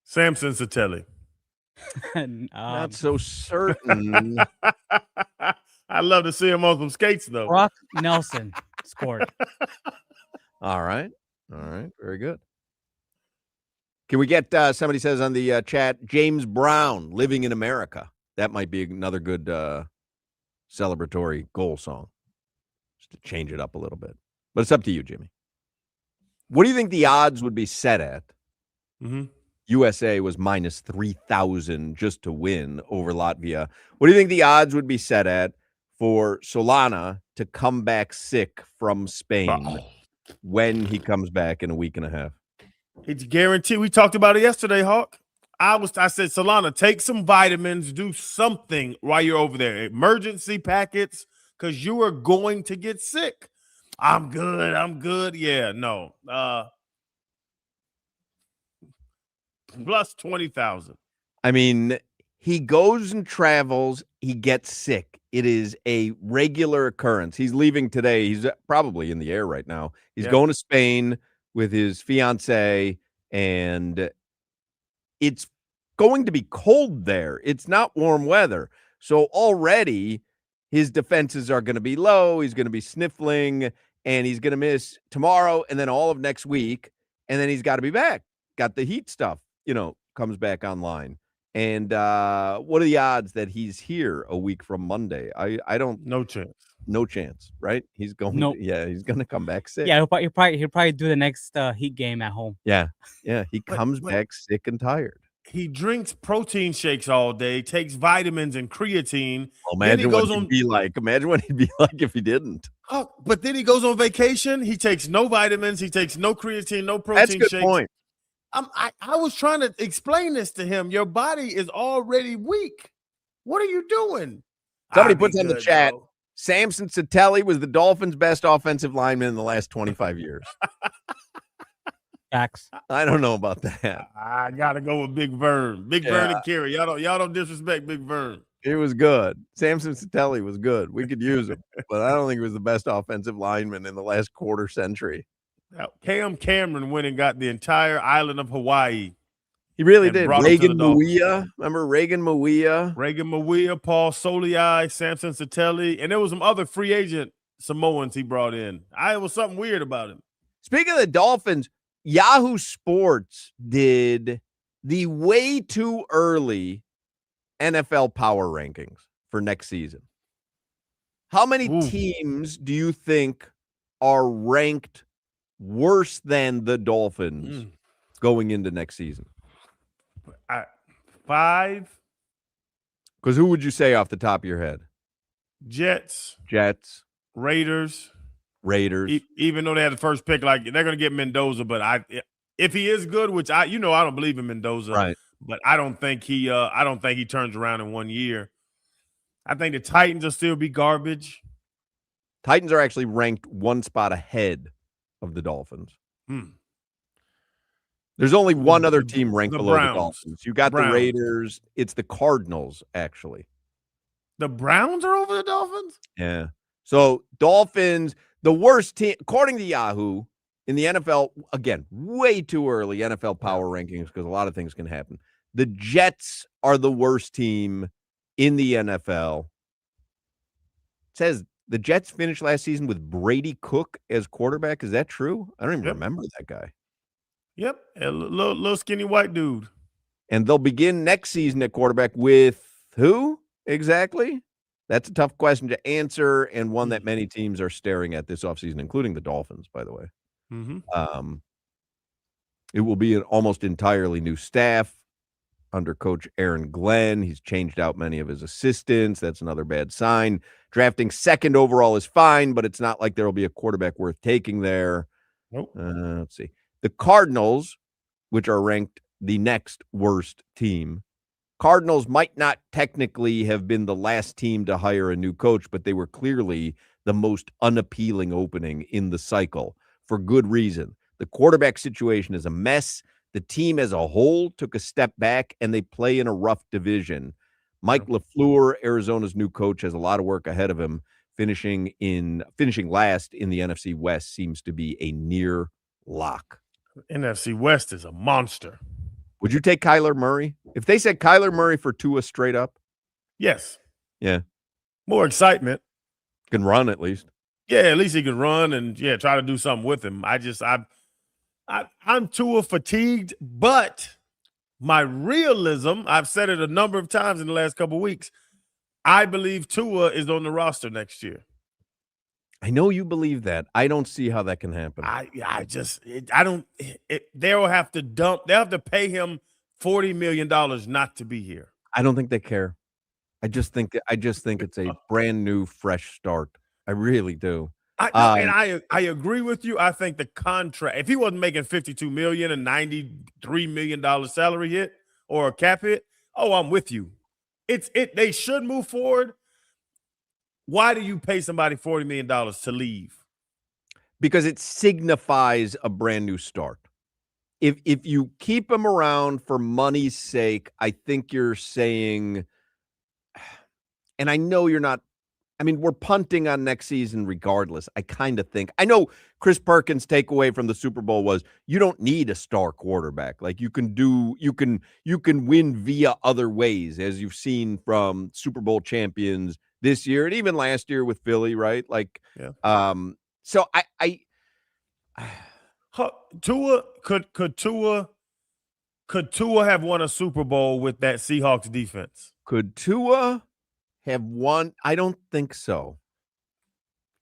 Samson Satelli. Not so certain. I'd love to see him on some skates, though. Brock Nelson scored. All right. Very good. Can we get, somebody says on the chat, James Brown, Living in America. That might be another good celebratory goal song. Just to change it up a little bit. But it's up to you, Jimmy. What do you think the odds would be set at? Mm-hmm. USA was minus 3,000 just to win over Latvia. What do you think the odds would be set at for Solana to come back sick from Spain when he comes back in a week and a half? It's guaranteed. We talked about it yesterday, Hawk. I said, Solana, take some vitamins, do something while you're over there. Emergency packets, because you are going to get sick. I'm good. Yeah, no. Plus 20,000. I mean, he goes and travels. He gets sick. It is a regular occurrence. He's leaving today. He's probably in the air right now. He's going to Spain with his fiance, and it's going to be cold there. It's not warm weather. So already his defenses are going to be low. He's going to be sniffling, and he's going to miss tomorrow and then all of next week. And then he's got to be back. Got the heat stuff, comes back online. And what are the odds that he's here a week from Monday? I don't. No chance. No chance, right? He's going. Nope. He's going to come back sick. Yeah, he'll probably do the next Heat game at home. Yeah. He comes back sick and tired. He drinks protein shakes all day, takes vitamins and creatine. Well, imagine what he'd be like. Imagine what he'd be like if he didn't. Oh, but then he goes on vacation. He takes no vitamins. He takes no creatine, no protein shakes. That's a good point. I was trying to explain this to him. Your body is already weak. What are you doing? Somebody puts in the chat, bro. Samson Satelli was the Dolphins' best offensive lineman in the last 25 years. Facts. I don't know about that. I gotta go with Big Vern. Big Vern and Kerry. Y'all don't disrespect Big Vern. He was good. Samson Satelli was good. We could use him, but I don't think he was the best offensive lineman in the last quarter century. Now, Cam Cameron went and got the entire island of Hawaii. He really did. Reagan Mawia. Remember Reagan Mawia? Reagan Mawia, Paul Soliai, Samson Satelli, and there was some other free agent Samoans he brought in. It was something weird about him. Speaking of the Dolphins, Yahoo Sports did the way too early NFL power rankings for next season. How many teams do you think are ranked worse than the Dolphins going into next season? 5. Because who would you say off the top of your head? Jets. Raiders. Even though they had the first pick, like they're going to get Mendoza, but if he is good, which I don't believe in Mendoza, right? But I don't think he turns around in 1 year. I think the Titans will still be garbage. Titans are actually ranked one spot ahead of the Dolphins. There's only one other team ranked below the Dolphins. You got the Raiders. It's the Cardinals, actually. The Browns are over the Dolphins? Yeah. So Dolphins, the worst team, according to Yahoo, in the NFL, again, way too early NFL power rankings because a lot of things can happen. The Jets are the worst team in the NFL. It says the Jets finished last season with Brady Cook as quarterback. Is that true? I don't even remember that guy. Yep, a little skinny white dude. And they'll begin next season at quarterback with who exactly? That's a tough question to answer, and one that many teams are staring at this offseason, including the Dolphins, by the way. Mm-hmm. It will be an almost entirely new staff under Coach Aaron Glenn. He's changed out many of his assistants. That's another bad sign. Drafting second overall is fine, but it's not like there will be a quarterback worth taking there. Nope. Let's see. The Cardinals, which are ranked the next worst team. Cardinals might not technically have been the last team to hire a new coach, but they were clearly the most unappealing opening in the cycle for good reason. The quarterback situation is a mess. The team as a whole took a step back, and they play in a rough division. Mike LaFleur, Arizona's new coach, has a lot of work ahead of him. Finishing last in the NFC West seems to be a near lock. NFC West is a monster. Would you take Kyler Murray? If they said Kyler Murray for Tua straight up? Yes. Yeah. More excitement. Can run at least. Yeah, at least he can run and try to do something with him. I'm Tua fatigued, but my realism, I've said it a number of times in the last couple of weeks, I believe Tua is on the roster next year. I know you believe that. I don't see how that can happen. They'll have to pay him $40 million not to be here. I don't think they care. I just think it's a brand new, fresh start. I really do. I agree with you. I think the contract, if he wasn't making $52 million and $93 million salary hit or a cap hit, I'm with you. They should move forward. Why do you pay somebody $40 million to leave? Because it signifies a brand new start. If you keep him around for money's sake, I think you're saying, and I know you're not, I mean, we're punting on next season regardless. I kind of think, I know Chris Perkins' takeaway from the Super Bowl was you don't need a star quarterback. Like you can win via other ways, as you've seen from Super Bowl champions this year and even last year with Philly, right? Like, so Tua could Tua have won a Super Bowl with that Seahawks defense? Could Tua have won? I don't think so.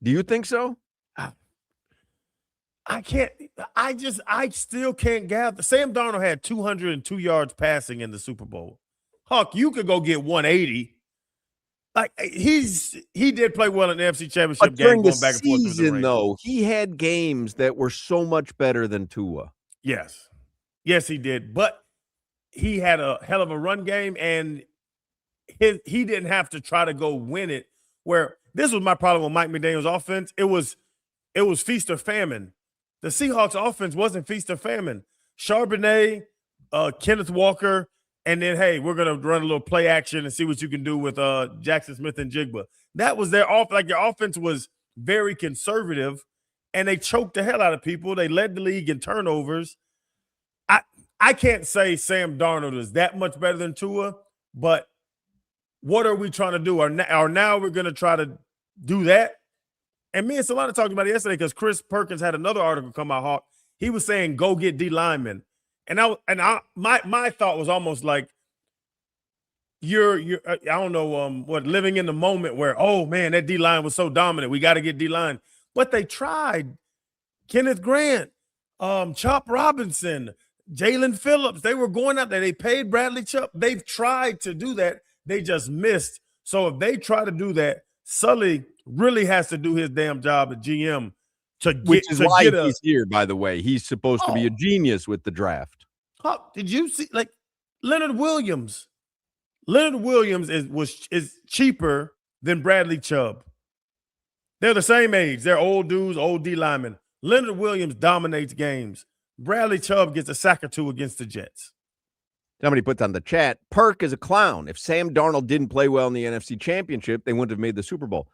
Do you think so? I can't. I still can't gather. Sam Darnold had 202 yards passing in the Super Bowl. Huck, you could go get 180. Like he did play well in the NFC Championship game, going back and forth through the ring. Though he had games that were so much better than Tua. Yes, he did. But he had a hell of a run game, and he didn't have to try to go win it. Where this was my problem with Mike McDaniel's offense. It was feast or famine. The Seahawks offense wasn't feast or famine. Charbonnet, Kenneth Walker. And then, hey, we're going to run a little play action and see what you can do with Jackson Smith and Jigba. That was their offense. Like, their offense was very conservative, and they choked the hell out of people. They led the league in turnovers. I can't say Sam Darnold is that much better than Tua, but what are we trying to do? Or now we're going to try to do that? And me and Solana talked about it yesterday because Chris Perkins had another article come out, Hawk. He was saying, go get D linemen. My thought was almost like you're I don't know living in the moment where, oh man, that D line was so dominant, we got to get D line. But they tried. Kenneth Grant, Chop Robinson, Jalen Phillips, they were going out there. They paid Bradley Chubb. They've tried to do that. They just missed. So if they try to do that, Sully really has to do his damn job at GM. Which is why he's here, by the way. He's supposed to be a genius with the draft. Did you see, like, Leonard Williams? Leonard Williams is cheaper than Bradley Chubb. They're the same age. They're old dudes, old D linemen. Leonard Williams dominates games. Bradley Chubb gets a sack or two against the Jets. Somebody puts on the chat, Perk is a clown. If Sam Darnold didn't play well in the NFC Championship, they wouldn't have made the Super Bowl.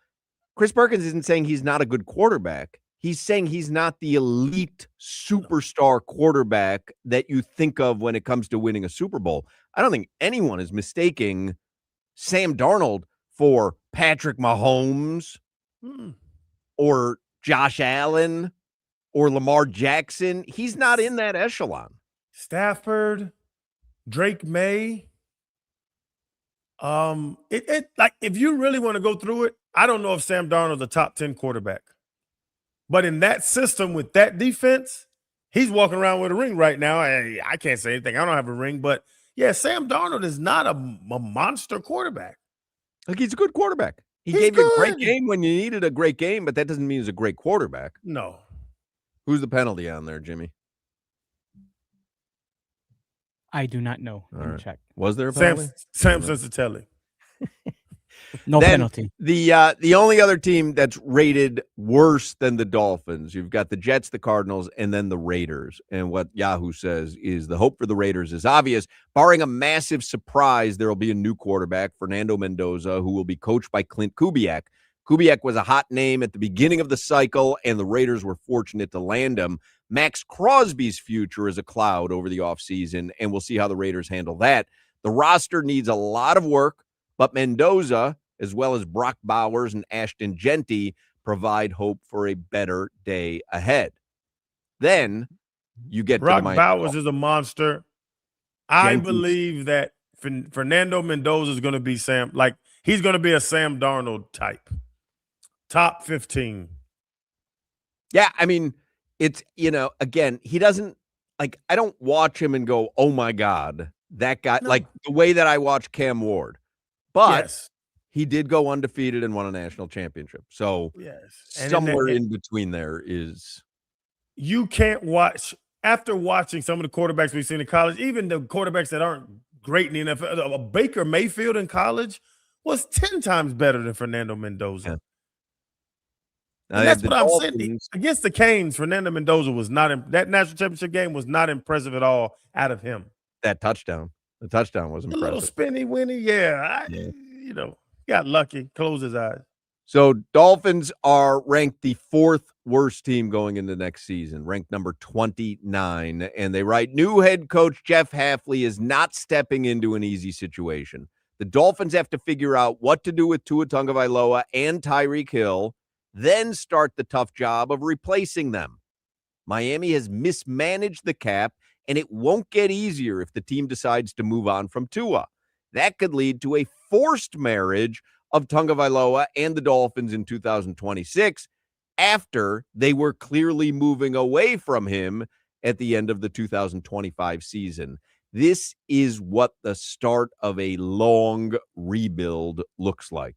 Chris Perkins isn't saying he's not a good quarterback. He's saying he's not the elite superstar quarterback that you think of when it comes to winning a Super Bowl. I don't think anyone is mistaking Sam Darnold for Patrick Mahomes or Josh Allen or Lamar Jackson. He's not in that echelon. Stafford, Drake May. Like if you really want to go through it, I don't know if Sam Darnold's a top 10 quarterback. But in that system with that defense, he's walking around with a ring right now. I can't say anything. I don't have a ring, but yeah, Sam Darnold is not a monster quarterback. Like, he's a good quarterback. He gave you a great game when you needed a great game, but that doesn't mean he's a great quarterback. No. Who's the penalty on there, Jimmy? I do not know. All Let me right. check. Was there a penalty? Sam Cincinnati. No Then penalty. The only other team that's rated worse than the Dolphins, you've got the Jets, the Cardinals, and then the Raiders. And what Yahoo says is the hope for the Raiders is obvious. Barring a massive surprise, there will be a new quarterback, Fernando Mendoza, who will be coached by Clint Kubiak. Kubiak was a hot name at the beginning of the cycle, and the Raiders were fortunate to land him. Max Crosby's future is a cloud over the offseason, and we'll see how the Raiders handle that. The roster needs a lot of work, but Mendoza, as well as Brock Bowers and Ashton Genty, provide hope for a better day ahead. Then you get Brock to the Bowers is a monster. I believe that Fernando Mendoza is going to be he's going to be a Sam Darnold type. Top 15. Yeah, I mean, it's, again, he doesn't, I don't watch him and go, oh my God, that guy, like the way that I watch Cam Ward. But he did go undefeated and won a national championship. So somewhere in between there is. You can't watch, after watching some of the quarterbacks we've seen in college, even the quarterbacks that aren't great in the NFL, Baker Mayfield in college was 10 times better than Fernando Mendoza. Yeah. And that's what I'm saying. Against the Canes, Fernando Mendoza was not that national championship game was not impressive at all out of him. That touchdown. The touchdown was impressive. A little spinny winny, got lucky, closed his eyes. So Dolphins are ranked the 4th worst team going into next season, ranked number 29. And they write, new head coach Jeff Hafley is not stepping into an easy situation. The Dolphins have to figure out what to do with Tua Tagovailoa and Tyreek Hill, then start the tough job of replacing them. Miami has mismanaged the cap, and it won't get easier if the team decides to move on from Tua. That could lead to a forced marriage of Tagovailoa and the Dolphins in 2026 after they were clearly moving away from him at the end of the 2025 season. This is what the start of a long rebuild looks like.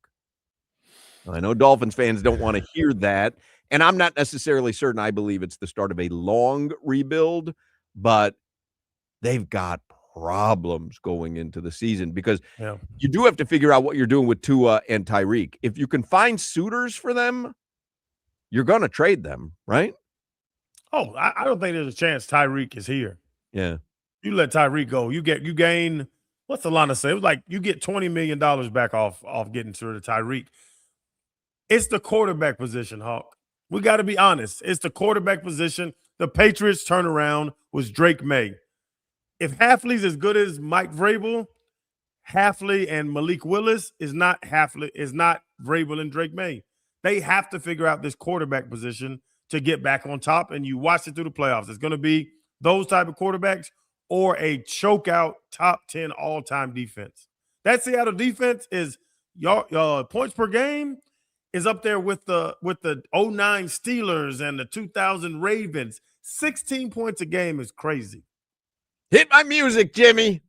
I know Dolphins fans don't want to hear that, and I'm not necessarily certain I believe it's the start of a long rebuild, but they've got problems going into the season because you do have to figure out what you're doing with Tua and Tyreek. If you can find suitors for them, you're going to trade them, right? Oh, I don't think there's a chance Tyreek is here. Yeah. You let Tyreek go. You gain, what's Solana say? It was like you get $20 million back off getting rid of Tyreek. It's the quarterback position, Hawk. We got to be honest. It's the quarterback position. The Patriots turnaround was Drake May. If Hafley's as good as Mike Vrabel, Hafley and Malik Willis is not Vrabel and Drake May. They have to figure out this quarterback position to get back on top, and you watch it through the playoffs. It's going to be those type of quarterbacks or a choke out top 10 all-time defense. That Seattle defense is your points per game is up there with the 09 Steelers and the 2000 Ravens. 16 points a game is crazy. Hit my music, Jimmy.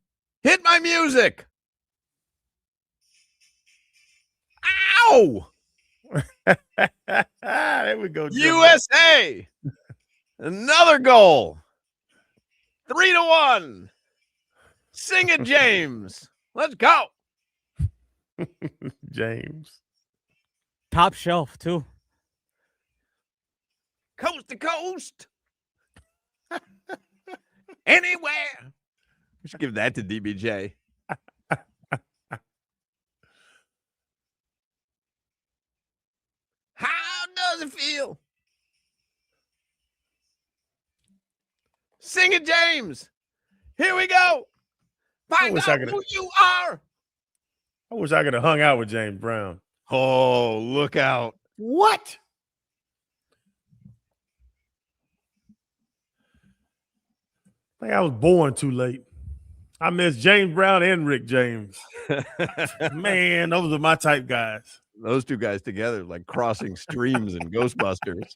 Hit my music. Ow! There we go, Jimmy. USA. Another goal. 3-1. Sing it, James. Let's go. James. Top shelf, too. Coast to coast. Anywhere. We should give that to DBJ. How does it feel? Sing it, James. Here we go. Find out who you are. I wish I could have hung out with James Brown. Oh, look out. What? I think I was born too late. I miss James Brown and Rick James. Man, those are my type guys. Those two guys together, like crossing streams and Ghostbusters.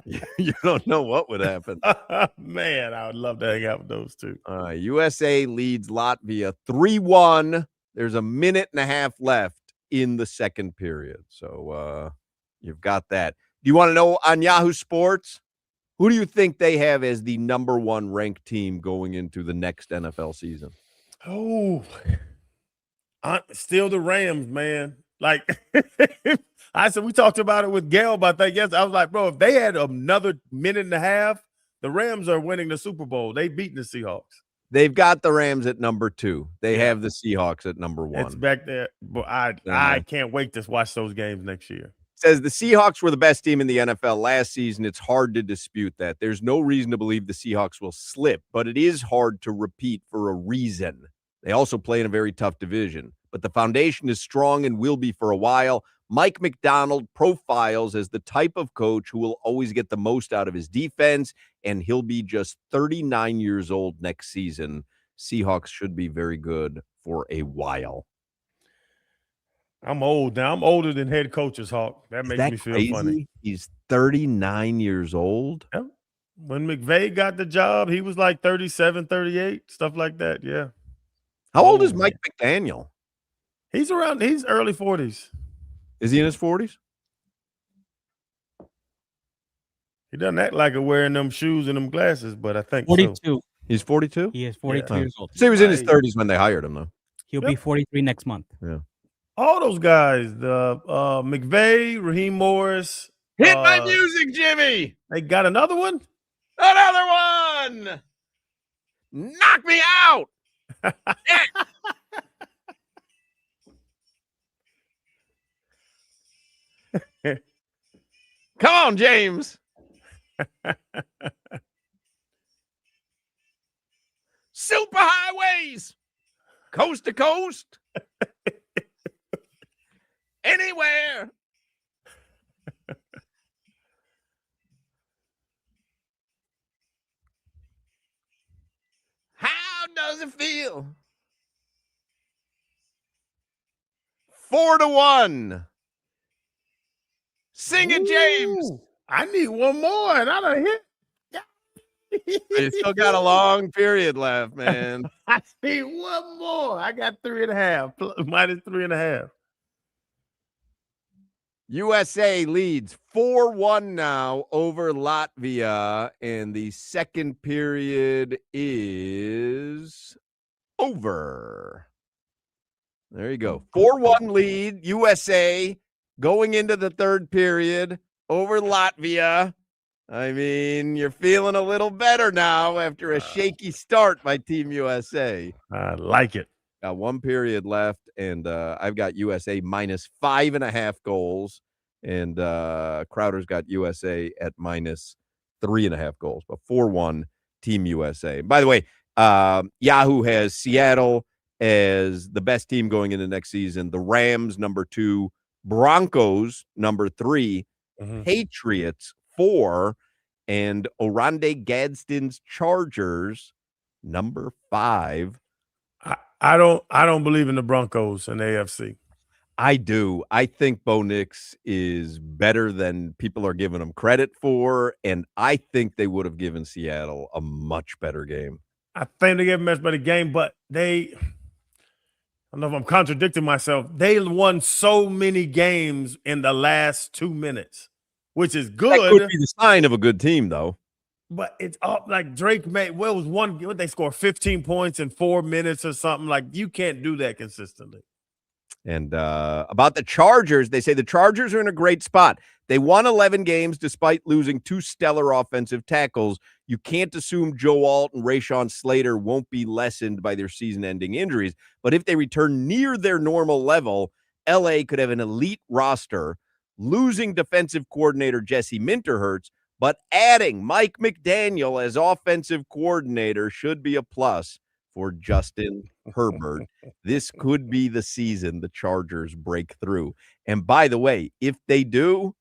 You don't know what would happen. Man, I would love to hang out with those two. USA leads Latvia 3-1. There's a minute and a half left in the second period. So you've got that. Do you want to know on Yahoo Sports, who do you think they have as the number one ranked team going into the next NFL season? Oh, still the Rams, man. Like I said, we talked about it with Gail about that yesterday. I was like, bro, if they had another minute and a half, the Rams are winning the Super Bowl. They've beaten the Seahawks. They've got the Rams at number 2. They have the Seahawks at number 1. It's back there. But I can't wait to watch those games next year. Says the Seahawks were the best team in the NFL last season. It's hard to dispute that. There's no reason to believe the Seahawks will slip, but it is hard to repeat for a reason. They also play in a very tough division, but the foundation is strong and will be for a while. Mike McDonald profiles as the type of coach who will always get the most out of his defense, and he'll be just 39 years old next season. Seahawks should be very good for a while. I'm old now. I'm older than head coaches, Hawk. That makes me feel funny. He's 39 years old. Yeah. When McVay got the job, he was like 37, 38, stuff like that. Yeah. How old is Mike McDaniel? He's early 40s. Is he in his 40s? He doesn't act like it wearing them shoes and them glasses, but I think 42. so. He's 42? He is 42 years old. So he was in his 30s when they hired him, though. He'll be 43 next month. Yeah. All those guys, the McVay, Raheem Morris. Hit my music, Jimmy. They got another one? Another one. Knock me out. Come on, James. Super highways, coast to coast, anywhere. How does it feel? 4-1. Sing it, James. I need one more, and I done hit. You still got a long period left, man. I need one more. I got 3.5 minus 3.5. USA leads 4-1 now over Latvia, and the second period is over. There you go. 4-1 lead, USA going into the third period over Latvia. I mean, you're feeling a little better now after a shaky start by Team USA. I like it. Got one period left, and I've got USA minus 5.5 goals, and Crowder's got USA at minus 3.5 goals, but 4-1 Team USA. By the way, Yahoo has Seattle as the best team going into next season, the Rams number 2, Broncos number 3, Patriots 4, and Orande Gadsden's Chargers number 5. I don't believe in the Broncos and the AFC. I do. I think Bo Nix is better than people are giving him credit for, and I think they would have given Seattle a much better game. I think they gave him a much better game, but I don't know if I'm contradicting myself. They won so many games in the last 2 minutes, which is good. That could be the sign of a good team, though. But it's up like Drake made. Well, it was they scored 15 points in 4 minutes or something. Like, you can't do that consistently. And about the Chargers, they say the Chargers are in a great spot. They won 11 games despite losing 2 stellar offensive tackles. You can't assume Joe Alt and Rashawn Slater won't be lessened by their season-ending injuries. But if they return near their normal level, LA could have an elite roster. Losing defensive coordinator Jesse Minter hurts, but adding Mike McDaniel as offensive coordinator should be a plus for Justin Herbert. This could be the season the Chargers break through. And by the way, if they do,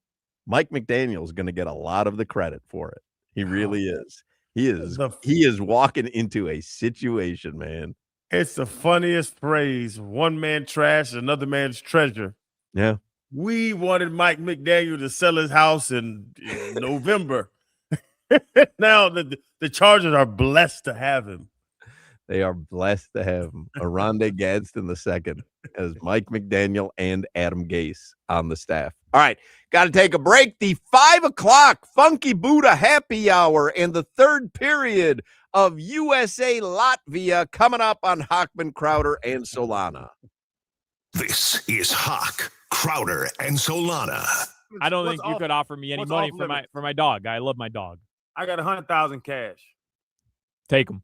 Mike McDaniel is going to get a lot of the credit for it. He really is. He is walking into a situation, man. It's the funniest phrase. One man trash, another man's treasure. Yeah. We wanted Mike McDaniel to sell his house in November. Now the Chargers are blessed to have him. They are blessed to have him. Aronde Gadsden II as Mike McDaniel and Adam Gase on the staff. All right, got to take a break. The 5 o'clock Funky Buddha happy hour and the third period of USA Latvia coming up on Hochman, Crowder, and Solana. This is Hoch, Crowder, and Solana. I don't think you could offer me any money for my dog. I love my dog. I got 100,000 cash. Take them.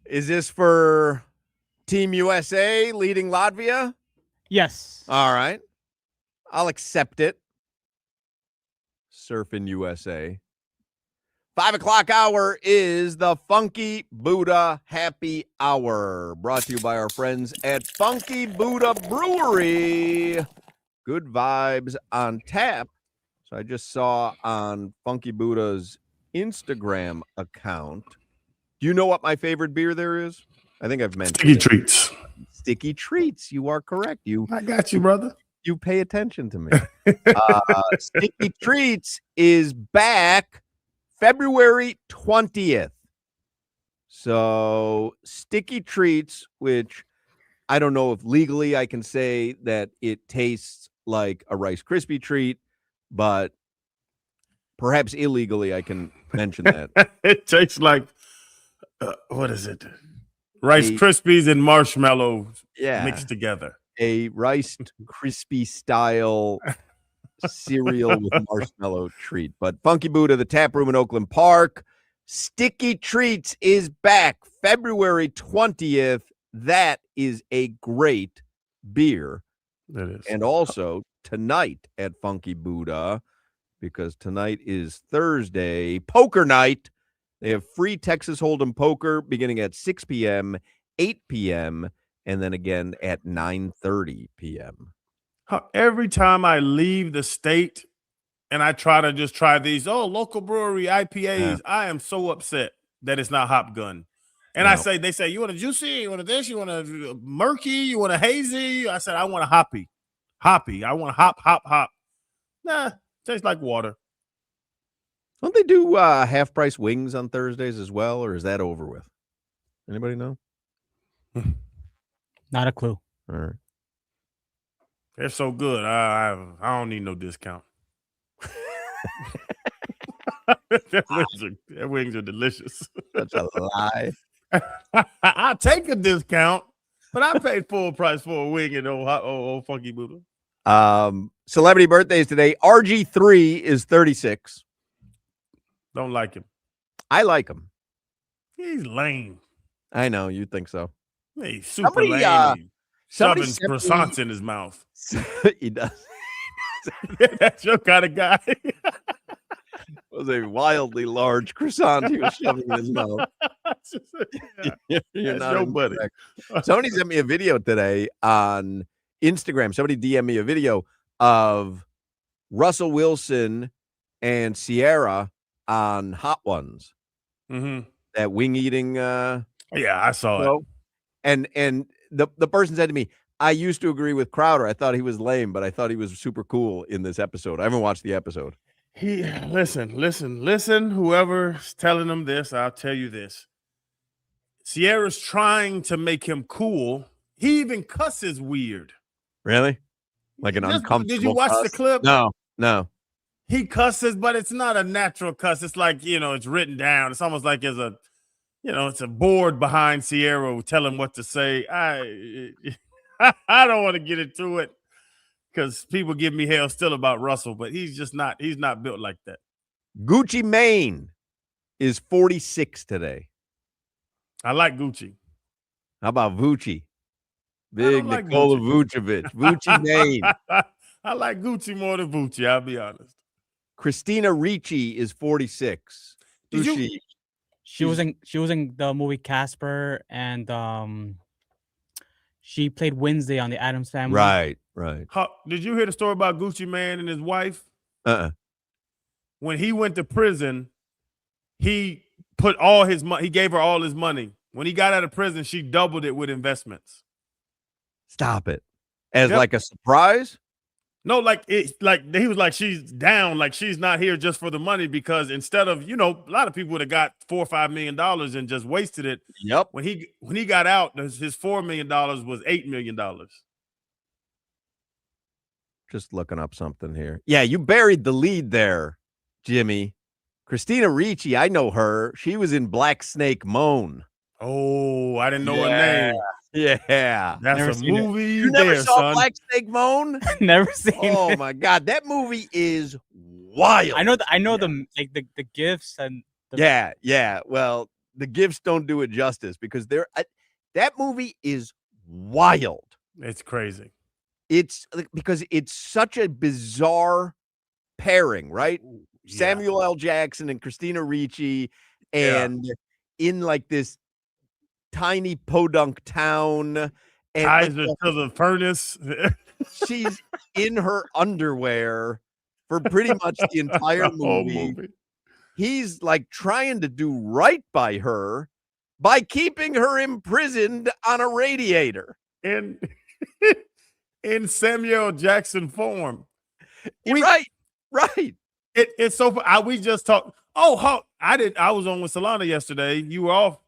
Is this for Team USA leading Latvia? Yes. All right. I'll accept it. Surfing USA. 5 o'clock hour is the Funky Buddha Happy Hour, brought to you by our friends at Funky Buddha Brewery. Good vibes on tap. So I just saw on Funky Buddha's Instagram account. Do you know what my favorite beer there is? I think I've mentioned Sticky Treats. Sticky Treats. You are correct. I got you, brother. You pay attention to me. Sticky Treats is back February 20th. So Sticky Treats, which I don't know if legally I can say that it tastes like a Rice Krispie treat, but perhaps illegally I can mention that. It tastes like, what is it? Rice Krispies and marshmallows mixed together. A Rice Krispie style cereal with marshmallow treat. But Funky Buddha, the tap room in Oakland Park, Sticky Treats is back February 20th. That is a great beer. It is. And also tonight at Funky Buddha, because tonight is Thursday, poker night. They have free Texas Hold'em poker beginning at 6 p.m., 8 p.m., and then again at 9:30 p.m. Every time I leave the state and I try to just try these, local brewery IPAs, I am so upset that it's not Hop Gun. And they say, you want a juicy, you want a this, you want a murky, you want a hazy. I said, I want a hoppy. I want hop. Nah, tastes like water. Don't they do half-price wings on Thursdays as well, or is that over with? Anybody know? Not a clue. All right. They're so good. I don't need no discount. Their wings are delicious. Such a lie. I'll take a discount, but I paid full price for a wing in old Funky Buddha. Celebrity birthdays today. RG3 is 36. Don't like him. I like him. He's lame. I know, you think so. He's super lame. Shoving croissants in his mouth. He does. That's your kind of guy. It was a wildly large croissant he was shoving in his mouth. You're not nobody. Somebody sent me a video today on Instagram. Somebody DM'd me a video of Russell Wilson and Sierra on Hot Ones. Mm-hmm. That wing eating. Yeah, I saw it. And the person said to me, I used to agree with Crowder. I thought he was lame, but I thought he was super cool in this episode. I haven't watched the episode. Listen. Whoever's telling him this, I'll tell you this. Sierra's trying to make him cool. He even cusses weird. Really? Like an uncomfortable Did you watch the clip? No. He cusses, but it's not a natural cuss. It's like, it's written down. It's almost like it's a board behind Sierra telling him what to say. I don't want to get into it because people give me hell still about Russell, but he's not built like that. Gucci Mane is 46 today. I like Gucci. How about Vucci? Big Nikola Vucevic. Vucci Mane. I like Gucci more than Vucci, I'll be honest. Christina Ricci is 46. She was in the movie Casper, and she played Wednesday on the Addams Family. Right. Did you hear the story about Gucci Mane and his wife? When he went to prison, he put all his money. He gave her all his money. When he got out of prison, she doubled it with investments. Stop it. As like a surprise? No, he was like, she's down, like she's not here just for the money, because instead of, a lot of people would have got $4 or $5 million and just wasted it. Yep. When he got out, his $4 million was $8 million. Just looking up something here. Yeah, you buried the lead there, Jimmy. Christina Ricci, I know her. She was in Black Snake Moan. Oh, I didn't know her name. Yeah. That's a movie. You never saw Black Snake Moan? Never seen it. Oh my God. That movie is wild. I know the gifts and yeah. Well, the gifts don't do it justice because that movie is wild. It's crazy. It's because it's such a bizarre pairing, right? Yeah. Samuel L. Jackson and Christina Ricci, and in like this tiny podunk town, and ties her to the furnace. She's in her underwear for pretty much the entire movie. He's like trying to do right by her by keeping her imprisoned on a radiator. In Samuel Jackson form. Right. It's so we just talked. Oh, Hoch, I was on with Solana yesterday. You were off.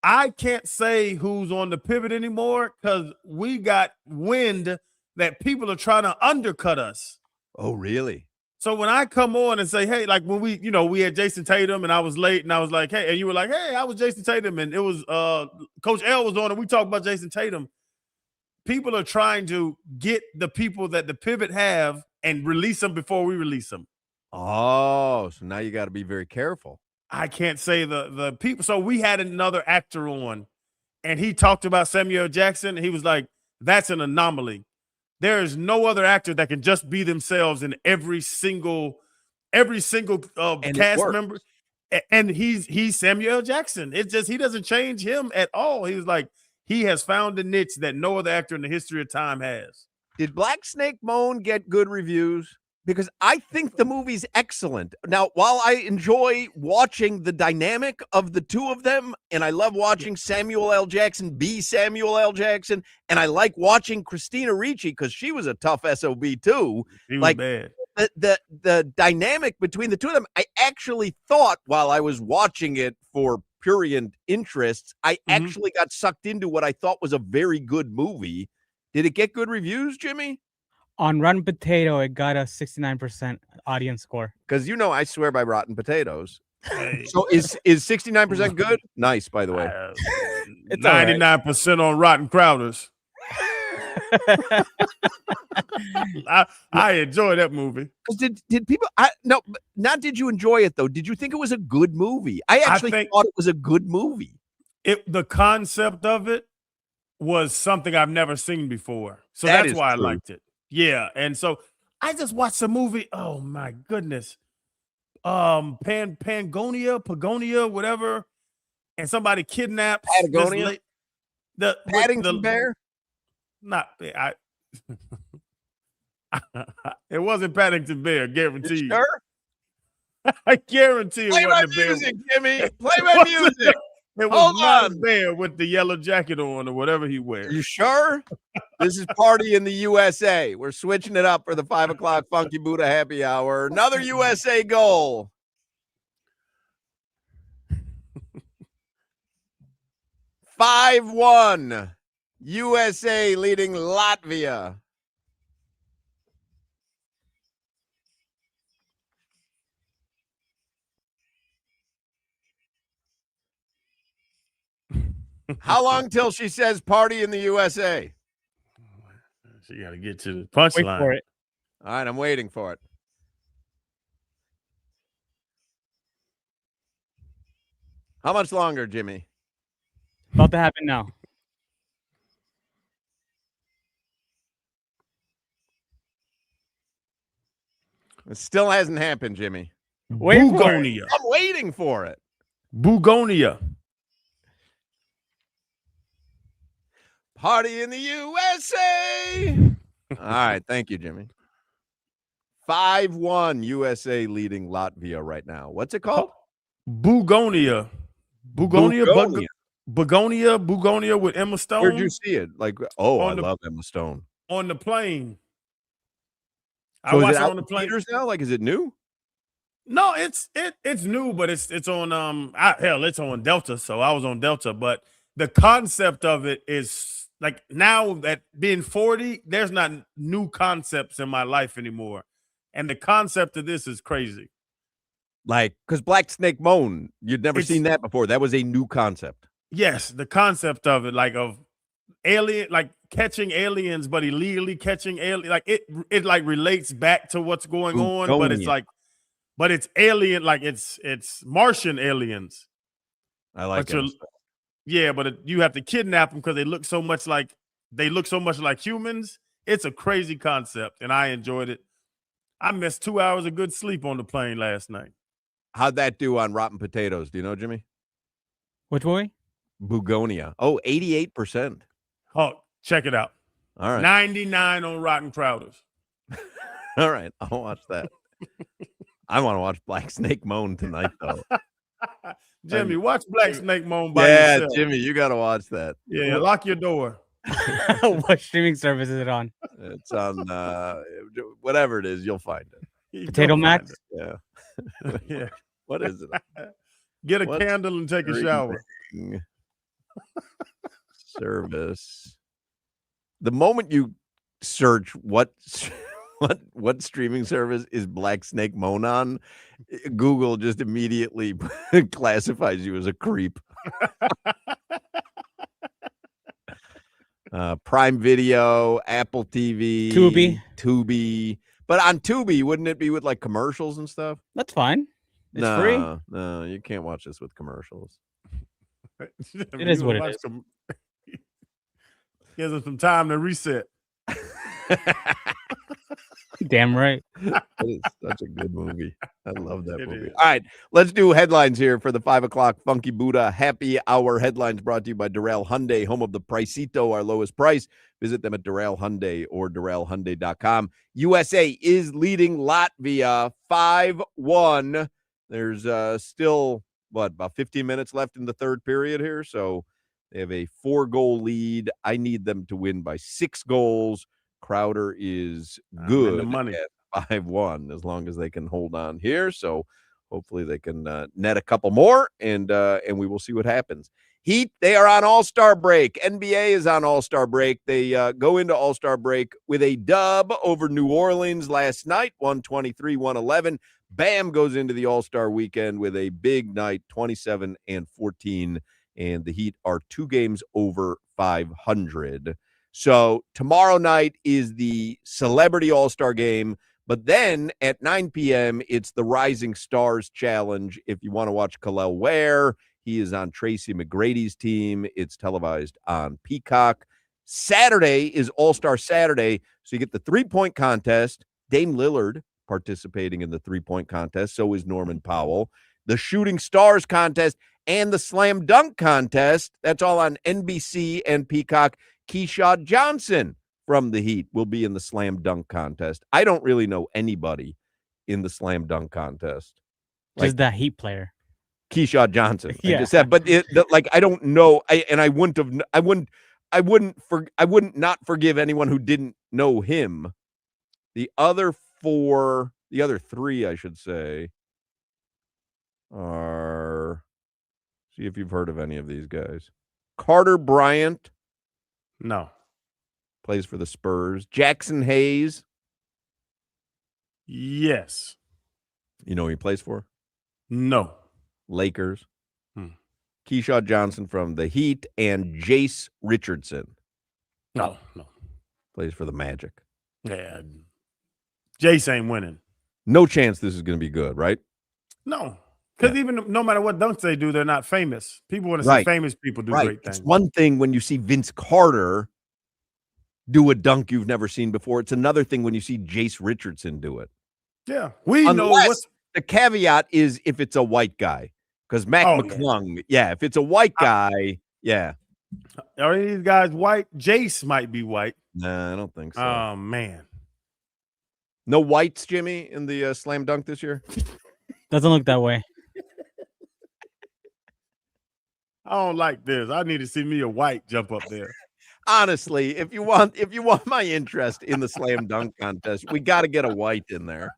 I can't say who's on the pivot anymore because we got wind that people are trying to undercut us. Oh, really? So when I come on and say, hey, like when we had Jason Tatum and I was late and I was like, hey, and you were like, hey, I was Jason Tatum, and it was Coach L was on and we talked about Jason Tatum. People are trying to get the people that the pivot have and release them before we release them. Oh, so now you got to be very careful. I can't say the people. So we had another actor on and he talked about Samuel Jackson. And he was like, that's an anomaly. There is no other actor that can just be themselves in every single cast member. And he's Samuel Jackson. It's just, he doesn't change him at all. He was like, he has found a niche that no other actor in the history of time has. Did Black Snake Moan get good reviews? Because I think the movie's excellent. Now, while I enjoy watching the dynamic of the two of them, and I love watching Samuel L. Jackson be Samuel L. Jackson, and I like watching Christina Ricci because she was a tough SOB too. She was like bad. The dynamic between the two of them, I actually thought while I was watching it for prurient interests, I actually got sucked into what I thought was a very good movie. Did it get good reviews, Jimmy? On Rotten Potato, it got a 69% audience score. Because I swear by Rotten Potatoes. Hey. So is 69% good? Nice, by the way. It's 99% on Rotten Crowders. I enjoy that movie. Did people? Not did you enjoy it though? Did you think it was a good movie? I actually thought it was a good movie. The concept of it was something I've never seen before, so that's why I liked it. Yeah, and so I just watched the movie. Oh my goodness, Pagonia, whatever, and somebody kidnaps Patagonia. The Paddington Bear. Not I. It wasn't Paddington Bear, guaranteed. Sure? I guarantee it Play wasn't my a bear. Music, Jimmy. Play my music. It was not a bear with the yellow jacket on or whatever he wears. You sure? This is Party in the USA. We're switching it up for the 5 o'clock Funky Buddha happy hour. Another USA goal. Five 5-1. USA leading Latvia. How long till she says party in the USA? She got to get to the punchline. Wait for it. All right, I'm waiting for it. How much longer, Jimmy? About to happen now. It still hasn't happened, Jimmy. Bugonia. I'm waiting for it. Bugonia. Party in the USA. All right. Thank you, Jimmy. 5-1 USA leading Latvia right now. What's it called? Bugonia. Bugonia with Emma Stone. Where'd you see it? Like, I love Emma Stone. On the plane. So I watched it on the plane. Now? Like, is it new? No, it's new, but it's on it's on Delta. So I was on Delta, but the concept of it is like now that being 40, there's not new concepts in my life anymore. And the concept of this is crazy. Like, because Black Snake Moan, you'd never seen that before. That was a new concept. Yes, the concept of it, like of alien, like catching aliens, but illegally catching alien, like it like relates back to what's going on, but it's like, but it's alien, like it's Martian aliens. I like it. Yeah, but you have to kidnap them because they look so much like humans. It's a crazy concept, and I enjoyed it. I missed 2 hours of good sleep on the plane last night. How'd that do on Rotten Potatoes? Do you know, Jimmy? Which movie? Bugonia. Oh, 88%. Oh, check it out. All right. 99 on Rotten Crowders. All right. I'll watch that. I want to watch Black Snake Moan tonight, though. Jimmy, watch Black Snake Moan by yourself. Yeah, Jimmy, you got to watch that. Yeah, lock your door. What streaming service is it on? It's on whatever it is, you'll find it. Potato Max? Yeah. Yeah. What is it? Get a candle and take a shower. Service. The moment you search what streaming service is Black Snake Moan on, Google just immediately classifies you as a creep. Prime Video, Apple TV, Tubi. But on Tubi, wouldn't it be with like commercials and stuff? That's fine. It's free. No, you can't watch this with commercials. It is what it is. Gives them some time to reset. Damn right. It is such a good movie. I love that movie. All right, let's do headlines here for the 5 o'clock Funky Buddha Happy Hour headlines brought to you by Doral Hyundai, home of the Pricito, our lowest price. Visit them at Doral Hyundai or DoralHyundai.com. USA is leading Latvia 5-1. There's still, about 15 minutes left in the third period here, so they have a 4-goal lead. I need them to win by 6 goals. Crowder is good at 5-1 as long as they can hold on here. So hopefully they can net a couple more, and we will see what happens. Heat, they are on All-Star break. NBA is on All-Star break. They go into All-Star break with a dub over New Orleans last night, 123-111. Bam goes into the All-Star weekend with a big night, 27-14, and the Heat are 2 games over 500. So tomorrow night is the Celebrity All-Star Game, but then at 9 p.m., it's the Rising Stars Challenge. If you want to watch Khalil Ware, he is on Tracy McGrady's team. It's televised on Peacock. Saturday is All-Star Saturday, so you get the 3-point contest. Dame Lillard participating in the 3-point contest. So is Norman Powell. The Shooting Stars contest and the Slam Dunk contest. That's all on NBC and Peacock. Keyshawn Johnson from the Heat will be in the Slam Dunk contest. I don't really know anybody in the Slam Dunk contest. Just that Heat player. Keyshawn Johnson. Yeah. I just said, but I don't know. I wouldn't not forgive anyone who didn't know him. The other 3, I should say, are, see if you've heard of any of these guys. Carter Bryant. No. Plays for the Spurs. Jackson Hayes. Yes. You know who he plays for? No. Lakers. Keyshawn Johnson from the Heat, and Jace Richardson. No. Plays for the Magic. Yeah. Jace ain't winning. No chance this is going to be good, right? No. Because even no matter what dunks they do, they're not famous. People want to see famous people do great things. It's one thing when you see Vince Carter do a dunk you've never seen before. It's another thing when you see Jace Richardson do it. Yeah. We know what's the caveat is if it's a white guy. Because Mac McClung, if it's a white guy, Are any of these guys white? Jace might be white. Nah, I don't think so. Oh, man. No whites, Jimmy, in the slam dunk this year? Doesn't look that way. I don't like this. I need to see me a white jump up there. Honestly, if you want my interest in the slam dunk contest, we got to get a white in there.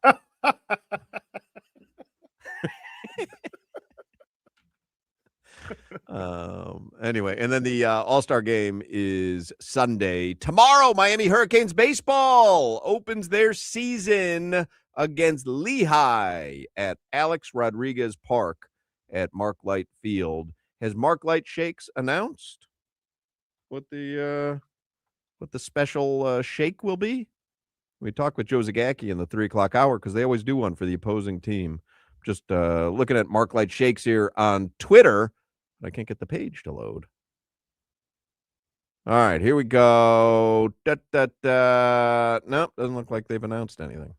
Anyway, and then the All-Star game is Sunday. Tomorrow, Miami Hurricanes baseball opens their season against Lehigh at Alex Rodriguez Park at Marklight Field. Has Marklight Shakes announced what the special shake will be? We talked with Joe Zagacki in the 3 o'clock hour because they always do one for the opposing team. Just looking at Marklight Shakes here on Twitter. but I can't get the page to load. All right, here we go. Nope, doesn't look like they've announced anything.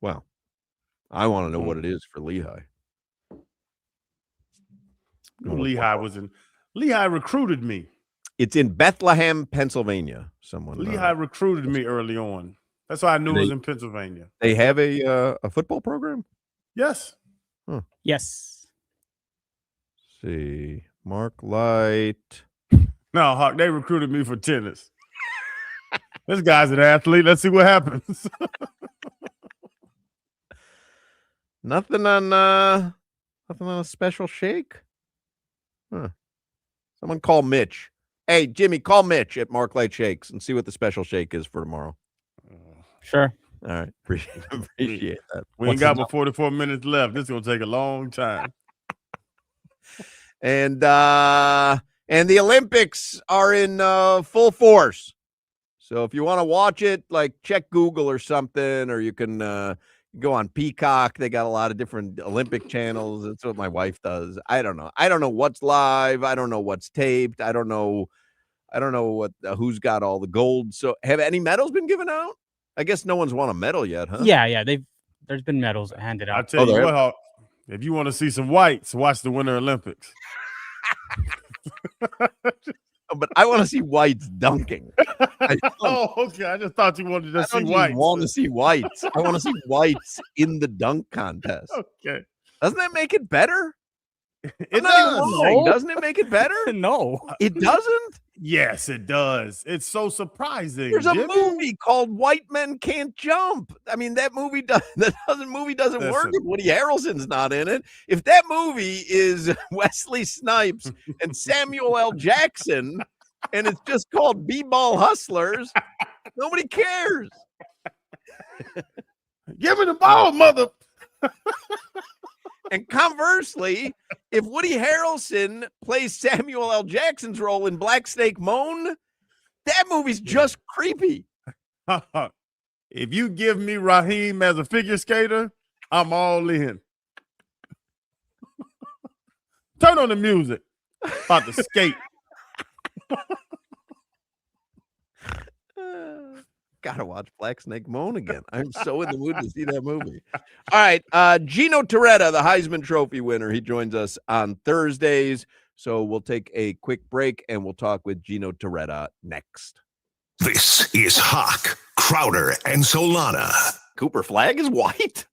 Well, I want to know what it is for Lehigh. Lehigh recruited me. It's in Bethlehem, Pennsylvania. Lehigh recruited me early on. That's why I knew it was in Pennsylvania. They have a football program? Yes. Huh. Yes. Let's see. Mark Light. No, Hawk, they recruited me for tennis. This guy's an athlete. Let's see what happens. Nothing on a special shake? Huh. Someone call Mitch. Hey, Jimmy, call Mitch at Mark Light Shakes and see what the special shake is for tomorrow. Sure. All right. Appreciate that. We ain't got but 44 minutes left. This is going to take a long time. And the Olympics are in full force. So if you want to watch it, like check Google or something, or you can go on Peacock. They got a lot of different Olympic channels. That's what my wife does. I don't know. I don't know what's live. I don't know what's taped. I don't know what who's got all the gold. So have any medals been given out? I guess no one's won a medal yet, huh? Yeah. There's been medals handed out. I tell you what, Hawk, if you want to see some whites, watch the Winter Olympics. But I want to see whites dunking. Oh, okay. I just thought you wanted to see whites. I want to see whites. I want to see whites in the dunk contest. Okay. Doesn't that make it better? It does. Doesn't it make it better? No. It doesn't? Yes, it does. It's so surprising. There's a movie called White Men Can't Jump. I mean, that movie doesn't work if Woody Harrelson's not in it. If that movie is Wesley Snipes and Samuel L. Jackson and it's just called B-Ball Hustlers, nobody cares. Give me the ball, mother. And conversely, if Woody Harrelson plays Samuel L. Jackson's role in Black Snake Moan, that movie's just creepy. If you give me Raheem as a figure skater, I'm all in. Turn on the music. About to skate. Gotta watch Black Snake Moan again. I'm so in the mood to see that movie. All right. Gino Torretta, the Heisman Trophy winner, he joins us on Thursdays. So we'll take a quick break and we'll talk with Gino Torretta next. This is Hoch, Crowder, and Solana. Cooper Flag is white.